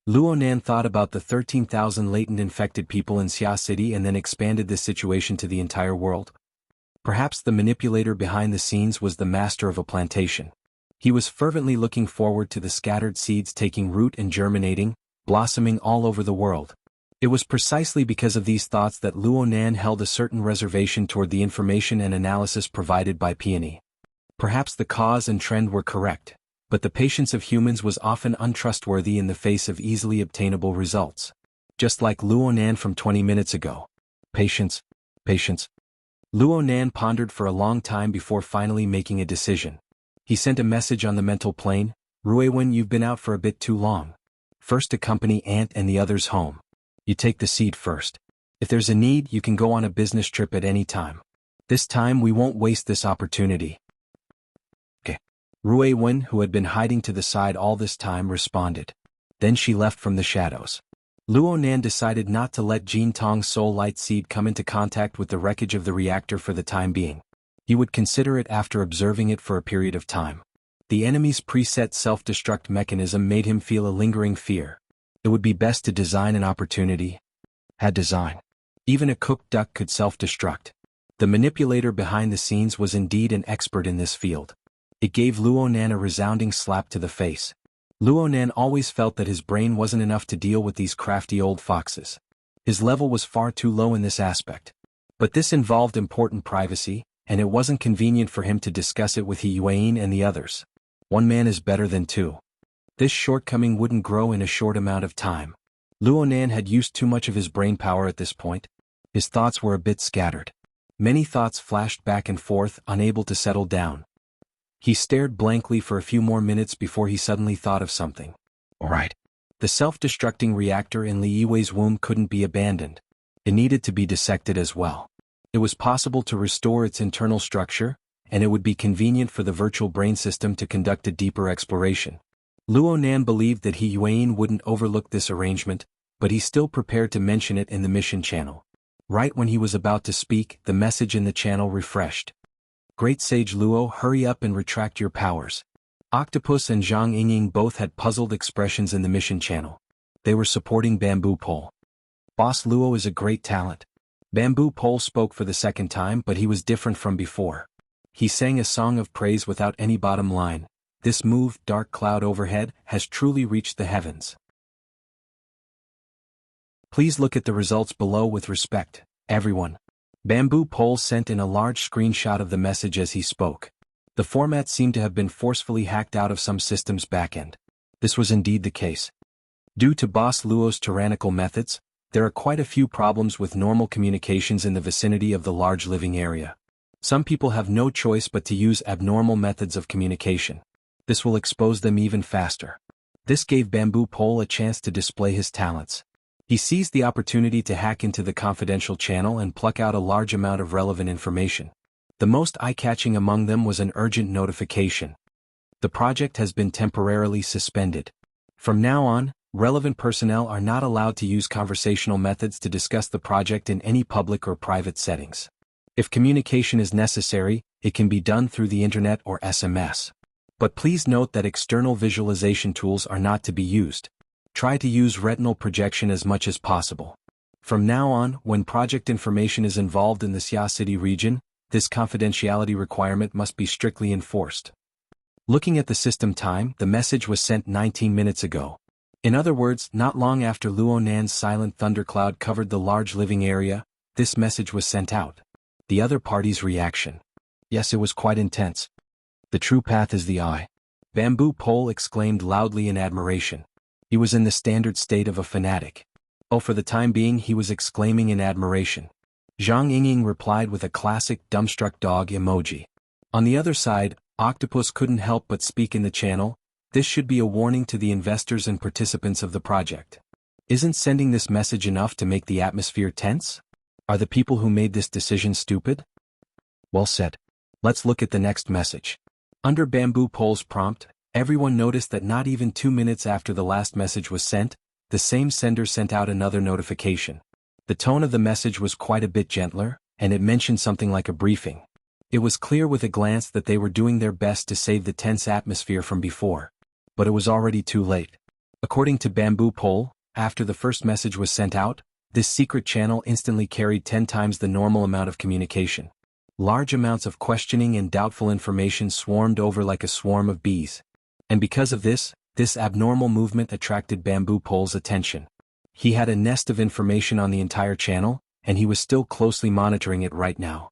Luonan thought about the 13,000 latent infected people in Xia City and then expanded this situation to the entire world. Perhaps the manipulator behind the scenes was the master of a plantation. He was fervently looking forward to the scattered seeds taking root and germinating, blossoming all over the world. It was precisely because of these thoughts that Luonan held a certain reservation toward the information and analysis provided by Peony. Perhaps the cause and trend were correct, but the patience of humans was often untrustworthy in the face of easily obtainable results. Just like Luonan from 20 minutes ago. Patience. Luonan pondered for a long time before finally making a decision. He sent a message on the mental plane, Ruiwen, you've been out for a bit too long. First accompany Aunt and the others home. You take the seed first. If there's a need, you can go on a business trip at any time. This time we won't waste this opportunity. Okay. Ruiwen, who had been hiding to the side all this time, responded. Then she left from the shadows. Luonan decided not to let Jin Tong's soul light seed come into contact with the wreckage of the reactor for the time being. He would consider it after observing it for a period of time. The enemy's preset self-destruct mechanism made him feel a lingering fear. It would be best to design an opportunity. Had design. Even a cooked duck could self-destruct. The manipulator behind the scenes was indeed an expert in this field. It gave Luonan a resounding slap to the face. Luonan always felt that his brain wasn't enough to deal with these crafty old foxes. His level was far too low in this aspect. But this involved important privacy, and it wasn't convenient for him to discuss it with He Yuan and the others. One man is better than two. This shortcoming wouldn't grow in a short amount of time. Luonan had used too much of his brain power at this point. His thoughts were a bit scattered. Many thoughts flashed back and forth, unable to settle down. He stared blankly for a few more minutes before he suddenly thought of something. All right. The self-destructing reactor in Li Yiwei's womb couldn't be abandoned. It needed to be dissected as well. It was possible to restore its internal structure, and it would be convenient for the virtual brain system to conduct a deeper exploration. Luo Nan believed that He Yuan wouldn't overlook this arrangement, but he still prepared to mention it in the mission channel. Right when he was about to speak, the message in the channel refreshed. Great Sage Luo, hurry up and retract your powers. Octopus and Zhang Yingying both had puzzled expressions in the mission channel. They were supporting Bamboo Pole. Boss Luo is a great talent. Bamboo Pole spoke for the second time, but he was different from before. He sang a song of praise without any bottom line. This move, dark cloud overhead, has truly reached the heavens. Please look at the results below with respect, everyone. Bamboo Pole sent in a large screenshot of the message as he spoke. The format seemed to have been forcefully hacked out of some system's backend. This was indeed the case. Due to Boss Luo's tyrannical methods, there are quite a few problems with normal communications in the vicinity of the large living area. Some people have no choice but to use abnormal methods of communication. This will expose them even faster. This gave Bamboo Pole a chance to display his talents. He seized the opportunity to hack into the confidential channel and pluck out a large amount of relevant information. The most eye-catching among them was an urgent notification. The project has been temporarily suspended. From now on, relevant personnel are not allowed to use conversational methods to discuss the project in any public or private settings. If communication is necessary, it can be done through the internet or SMS. But please note that external visualization tools are not to be used. Try to use retinal projection as much as possible. From now on, when project information is involved in the Xia City region, this confidentiality requirement must be strictly enforced. Looking at the system time, the message was sent 19 minutes ago. In other words, not long after Luo Nan's silent thundercloud covered the large living area, this message was sent out. The other party's reaction. Yes, it was quite intense. The true path is the eye. Bamboo Pole exclaimed loudly in admiration. He was in the standard state of a fanatic. Oh, for the time being he was exclaiming in admiration. Zhang Yingying replied with a classic dumbstruck dog emoji. On the other side, Octopus couldn't help but speak in the channel. This should be a warning to the investors and participants of the project. Isn't sending this message enough to make the atmosphere tense? Are the people who made this decision stupid? Well said. Let's look at the next message. Under Bamboo Pole's prompt, everyone noticed that not even 2 minutes after the last message was sent, the same sender sent out another notification. The tone of the message was quite a bit gentler, and it mentioned something like a briefing. It was clear with a glance that they were doing their best to save the tense atmosphere from before. But it was already too late. According to Bamboo Pole, after the first message was sent out, this secret channel instantly carried 10 times the normal amount of communication. Large amounts of questioning and doubtful information swarmed over like a swarm of bees. And because of this abnormal movement attracted Bamboo Pole's attention. He had a nest of information on the entire channel, and he was still closely monitoring it right now.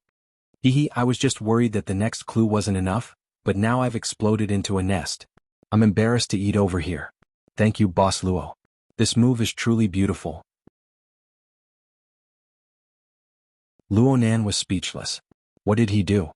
I was just worried that the next clue wasn't enough, but now I've exploded into a nest. I'm embarrassed to eat over here. Thank you, Boss Luo. This move is truly beautiful. Luo Nan was speechless. What did he do?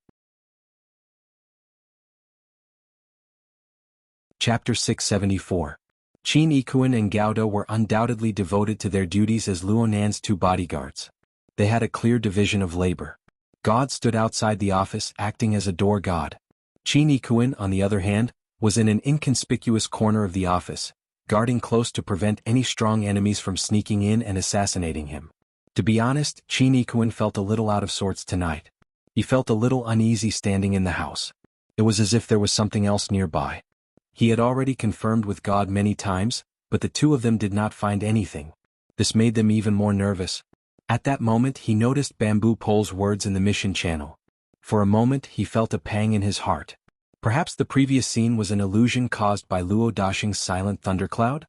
Chapter 674. Qin Yikuan and Gao Do were undoubtedly devoted to their duties as Luo Nan's 2 bodyguards. They had a clear division of labor. God stood outside the office acting as a door god. Qin Yikuan, on the other hand, was in an inconspicuous corner of the office, guarding close to prevent any strong enemies from sneaking in and assassinating him. To be honest, Qin Yikuan felt a little out of sorts tonight. He felt a little uneasy standing in the house. It was as if there was something else nearby. He had already confirmed with God many times, but the two of them did not find anything. This made them even more nervous. At that moment he noticed Bamboo Pole's words in the mission channel. For a moment he felt a pang in his heart. Perhaps the previous scene was an illusion caused by Luo Daxing's silent thundercloud?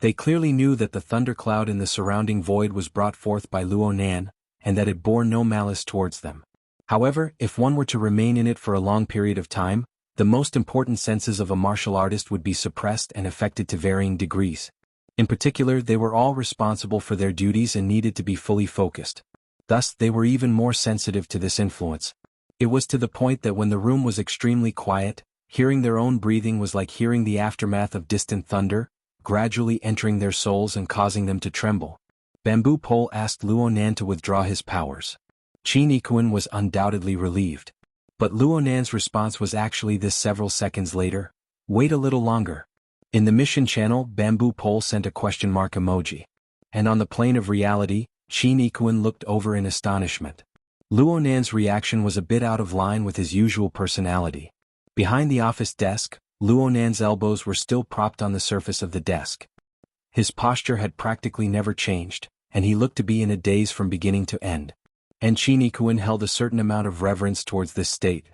They clearly knew that the thundercloud in the surrounding void was brought forth by Luo Nan, and that it bore no malice towards them. However, if one were to remain in it for a long period of time, the most important senses of a martial artist would be suppressed and affected to varying degrees. In particular, they were all responsible for their duties and needed to be fully focused. Thus, they were even more sensitive to this influence. It was to the point that when the room was extremely quiet, hearing their own breathing was like hearing the aftermath of distant thunder, gradually entering their souls and causing them to tremble. Bamboo Pole asked Luonan to withdraw his powers. Qin Ikuan was undoubtedly relieved. But Luonan's response was actually this several seconds later. Wait a little longer. In the mission channel, Bamboo Pole sent a question mark emoji. And on the plane of reality, Qin Ikuan looked over in astonishment. Luonan's reaction was a bit out of line with his usual personality. Behind the office desk, Luonan's elbows were still propped on the surface of the desk. His posture had practically never changed, and he looked to be in a daze from beginning to end. And Qin Ikuan held a certain amount of reverence towards this state.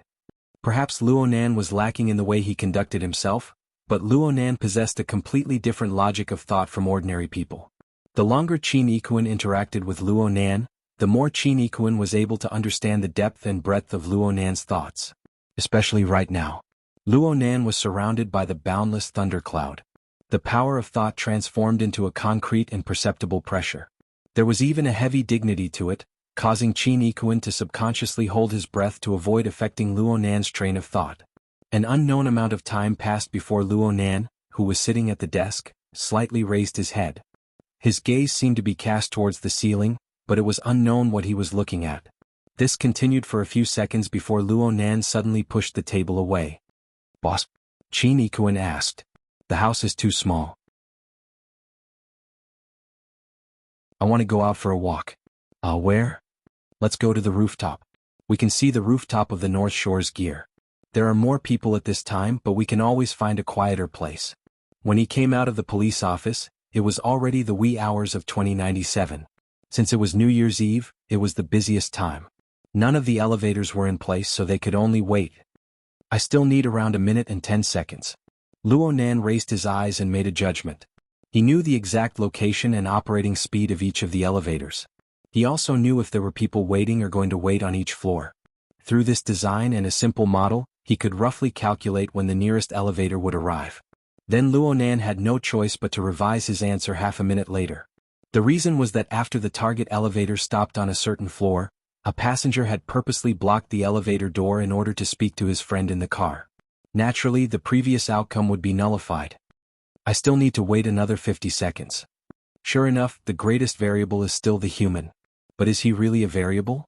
Perhaps Luonan was lacking in the way he conducted himself, but Luonan possessed a completely different logic of thought from ordinary people. The longer Qin Ikuan interacted with Luonan, the more Qin Ikuan was able to understand the depth and breadth of Luonan's thoughts. Especially right now. Luonan was surrounded by the boundless thundercloud. The power of thought transformed into a concrete and perceptible pressure. There was even a heavy dignity to it, causing Qin Ikuan to subconsciously hold his breath to avoid affecting Luonan's train of thought. An unknown amount of time passed before Luonan, who was sitting at the desk, slightly raised his head. His gaze seemed to be cast towards the ceiling, but it was unknown what he was looking at. This continued for a few seconds before Luonan suddenly pushed the table away. "Boss?" Qin Ikuan asked. "The house is too small. I want to go out for a walk." Where?" "Let's go to the rooftop. We can see the rooftop of the North Shore's gear. There are more people at this time, but we can always find a quieter place." When he came out of the police office, it was already the wee hours of 2097. Since it was New Year's Eve, it was the busiest time. None of the elevators were in place, so they could only wait. "I still need around a minute and 10 seconds. Luonan raised his eyes and made a judgment. He knew the exact location and operating speed of each of the elevators. He also knew if there were people waiting or going to wait on each floor. Through this design and a simple model, he could roughly calculate when the nearest elevator would arrive. Then Luonan had no choice but to revise his answer half a minute later. The reason was that after the target elevator stopped on a certain floor, a passenger had purposely blocked the elevator door in order to speak to his friend in the car. Naturally, the previous outcome would be nullified. "I still need to wait another 50 seconds. Sure enough, the greatest variable is still the human. But is he really a variable?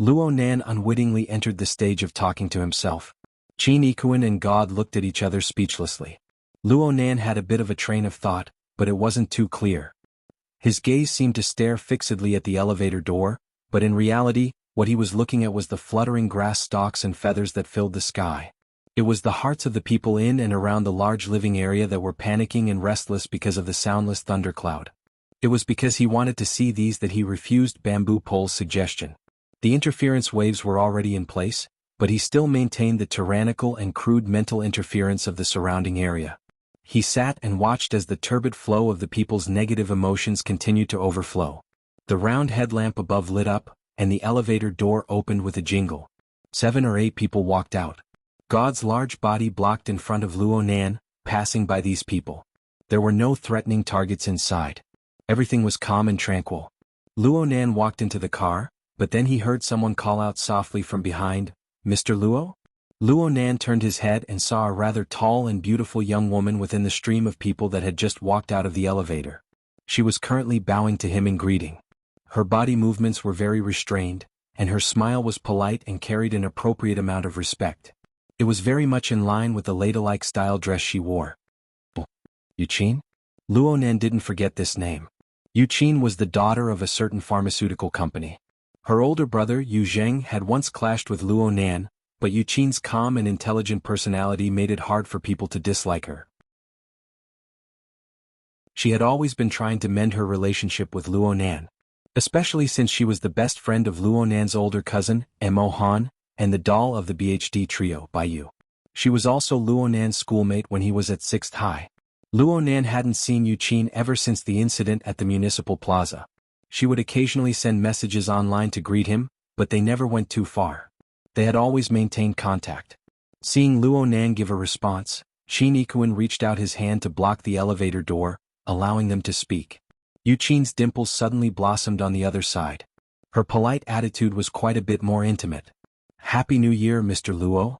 Luonan unwittingly entered the stage of talking to himself. Qin Ikuan and God looked at each other speechlessly. Luonan had a bit of a train of thought, but it wasn't too clear. His gaze seemed to stare fixedly at the elevator door, but in reality, what he was looking at was the fluttering grass stalks and feathers that filled the sky. It was the hearts of the people in and around the large living area that were panicking and restless because of the soundless thundercloud. It was because he wanted to see these that he refused Bamboo Pole's suggestion. The interference waves were already in place, but he still maintained the tyrannical and crude mental interference of the surrounding area. He sat and watched as the turbid flow of the people's negative emotions continued to overflow. The round headlamp above lit up, and the elevator door opened with a jingle. 7 or 8 people walked out. God's large body blocked in front of Luonan, passing by these people. There were no threatening targets inside. Everything was calm and tranquil. Luonan walked into the car, but then he heard someone call out softly from behind, "Mr. Luo?" Luonan turned his head and saw a rather tall and beautiful young woman within the stream of people that had just walked out of the elevator. She was currently bowing to him in greeting. Her body movements were very restrained, and her smile was polite and carried an appropriate amount of respect. It was very much in line with the ladylike style dress she wore. Yuqin? Luonan didn't forget this name. Yuqin was the daughter of a certain pharmaceutical company. Her older brother, Yu Zheng, had once clashed with Luonan, but Yuqin's calm and intelligent personality made it hard for people to dislike her. She had always been trying to mend her relationship with Luonan, especially since she was the best friend of Luonan's older cousin, Mo Han, and the doll of the BHD trio, Baiyu. She was also Luonan's schoolmate when he was at 6th High. Luonan hadn't seen Yuqin ever since the incident at the municipal plaza. She would occasionally send messages online to greet him, but they never went too far. They had always maintained contact. Seeing Luonan give a response, Qin Ikuan reached out his hand to block the elevator door, allowing them to speak. Yuqin's dimples suddenly blossomed on the other side. Her polite attitude was quite a bit more intimate. "Happy New Year, Mr. Luo."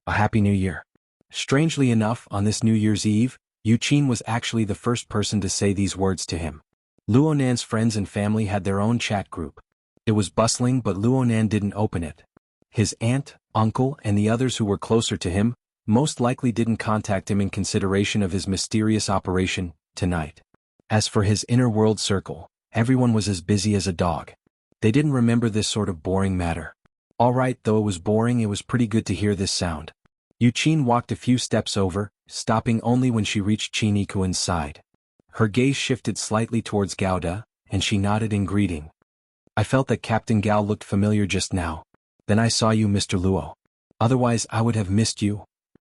"A Happy New Year." Strangely enough, on this New Year's Eve, Yuqin was actually the first person to say these words to him. Luonan's friends and family had their own chat group. It was bustling, but Luonan didn't open it. His aunt, uncle, and the others who were closer to him most likely didn't contact him in consideration of his mysterious operation tonight. As for his inner world circle, everyone was as busy as a dog. They didn't remember this sort of boring matter. Alright, though it was boring, it was pretty good to hear this sound. Yuqin walked a few steps over, stopping only when she reached Chinikuin's side. Her gaze shifted slightly towards Gouda, and she nodded in greeting. I felt that Captain Gao looked familiar just now. Then I saw you, Mr. Luo. Otherwise I would have missed you.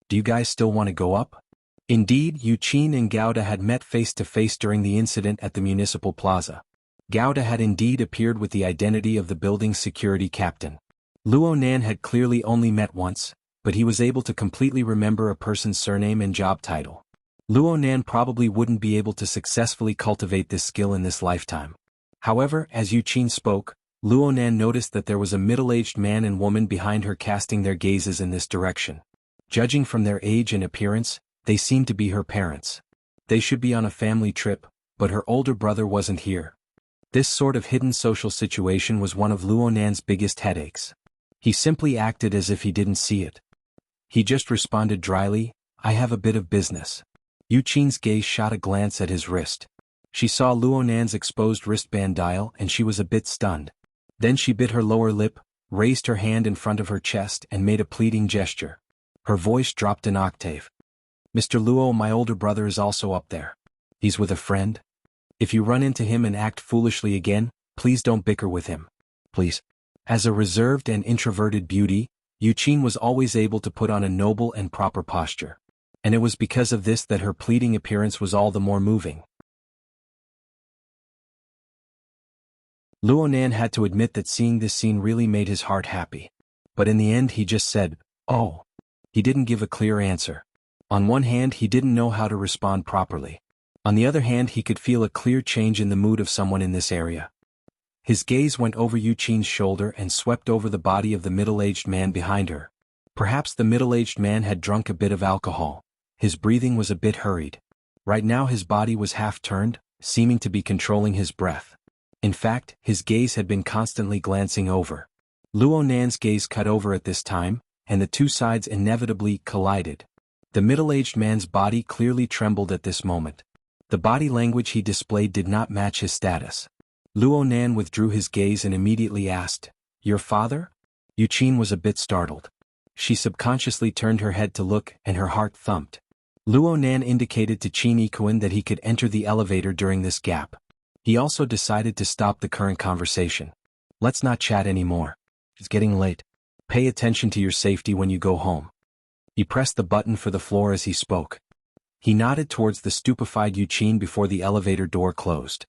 Do you guys still want to go up? Indeed, Yuqin and Gouda had met face to face during the incident at the municipal plaza. Gouda had indeed appeared with the identity of the building's security captain. Luonan had clearly only met once, but he was able to completely remember a person's surname and job title. Luonan probably wouldn't be able to successfully cultivate this skill in this lifetime. However, as Yuqin spoke, Luonan noticed that there was a middle-aged man and woman behind her casting their gazes in this direction. Judging from their age and appearance, they seemed to be her parents. They should be on a family trip, but her older brother wasn't here. This sort of hidden social situation was one of Luonan's biggest headaches. He simply acted as if he didn't see it. He just responded dryly, I have a bit of business. Yuqin's gaze shot a glance at his wrist. She saw Luonan's exposed wristband dial and she was a bit stunned. Then she bit her lower lip, raised her hand in front of her chest and made a pleading gesture. Her voice dropped an octave. Mr. Luo, my older brother is also up there. He's with a friend. If you run into him and act foolishly again, please don't bicker with him. Please. As a reserved and introverted beauty, Yuqin was always able to put on a noble and proper posture. And it was because of this that her pleading appearance was all the more moving. Luonan had to admit that seeing this scene really made his heart happy. But in the end he just said, oh. He didn't give a clear answer. On one hand he didn't know how to respond properly. On the other hand he could feel a clear change in the mood of someone in this area. His gaze went over Yuqin's shoulder and swept over the body of the middle-aged man behind her. Perhaps the middle-aged man had drunk a bit of alcohol. His breathing was a bit hurried. Right now his body was half-turned, seeming to be controlling his breath. In fact, his gaze had been constantly glancing over. Luonan's gaze cut over at this time, and the two sides inevitably collided. The middle-aged man's body clearly trembled at this moment. The body language he displayed did not match his status. Luonan withdrew his gaze and immediately asked, Your father? Yuqin was a bit startled. She subconsciously turned her head to look and her heart thumped. Luonan indicated to Chinikuin that he could enter the elevator during this gap. He also decided to stop the current conversation. Let's not chat anymore. It's getting late. Pay attention to your safety when you go home. He pressed the button for the floor as he spoke. He nodded towards the stupefied Yuqin before the elevator door closed.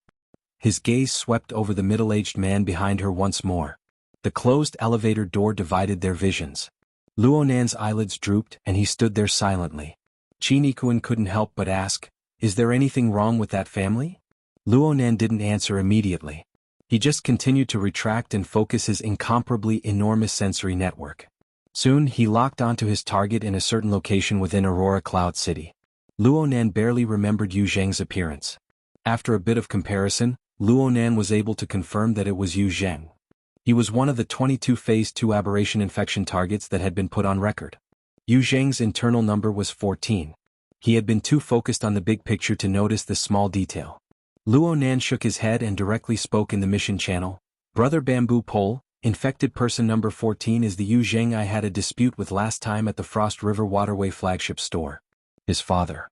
His gaze swept over the middle-aged man behind her once more. The closed elevator door divided their visions. Luonan's eyelids drooped and he stood there silently. Chinikuin couldn't help but ask, Is there anything wrong with that family? Luonan didn't answer immediately. He just continued to retract and focus his incomparably enormous sensory network. Soon he locked onto his target in a certain location within Aurora Cloud City. Luonan barely remembered Yu Zheng's appearance. After a bit of comparison, Luonan was able to confirm that it was Yu Zheng. He was one of the 22 Phase 2 aberration infection targets that had been put on record. Yu Zheng's internal number was 14. He had been too focused on the big picture to notice this small detail. Luonan shook his head and directly spoke in the mission channel. Brother Bamboo Pole, infected person number 14 is the Yu Zheng I had a dispute with last time at the Frost River Waterway flagship store. His father.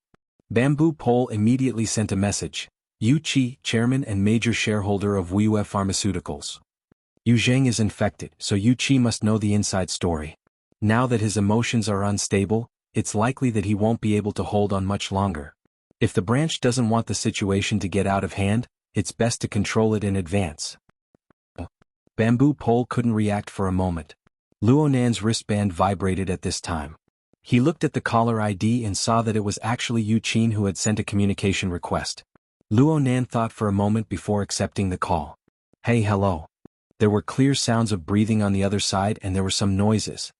Bamboo Pole immediately sent a message. Yu Qi, chairman and major shareholder of Wuxia Pharmaceuticals. Yu Zheng is infected, so Yu Qi must know the inside story. Now that his emotions are unstable, it's likely that he won't be able to hold on much longer. If the branch doesn't want the situation to get out of hand, it's best to control it in advance. Bamboo Pole couldn't react for a moment. Luonan's wristband vibrated at this time. He looked at the caller ID and saw that it was actually Yuqin who had sent a communication request. Luonan thought for a moment before accepting the call. Hey, hello. There were clear sounds of breathing on the other side and there were some noises.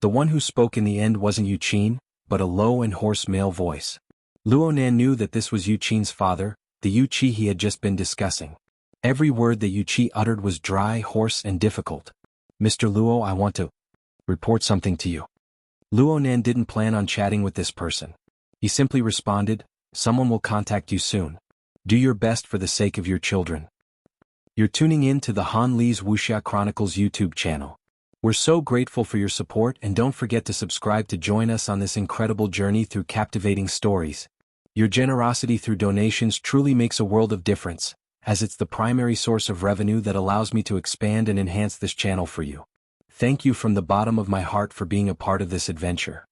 The one who spoke in the end wasn't Yuqin, but a low and hoarse male voice. Luonan knew that this was Yuqin's father, the Yuchi he had just been discussing. Every word that Yuchi uttered was dry, hoarse, and difficult. Mr. Luo, I want to report something to you. Luonan didn't plan on chatting with this person. He simply responded, someone will contact you soon. Do your best for the sake of your children. You're tuning in to the Han Li's Wuxia Chronicles YouTube channel. We're so grateful for your support, and don't forget to subscribe to join us on this incredible journey through captivating stories. Your generosity through donations truly makes a world of difference, as it's the primary source of revenue that allows me to expand and enhance this channel for you. Thank you from the bottom of my heart for being a part of this adventure.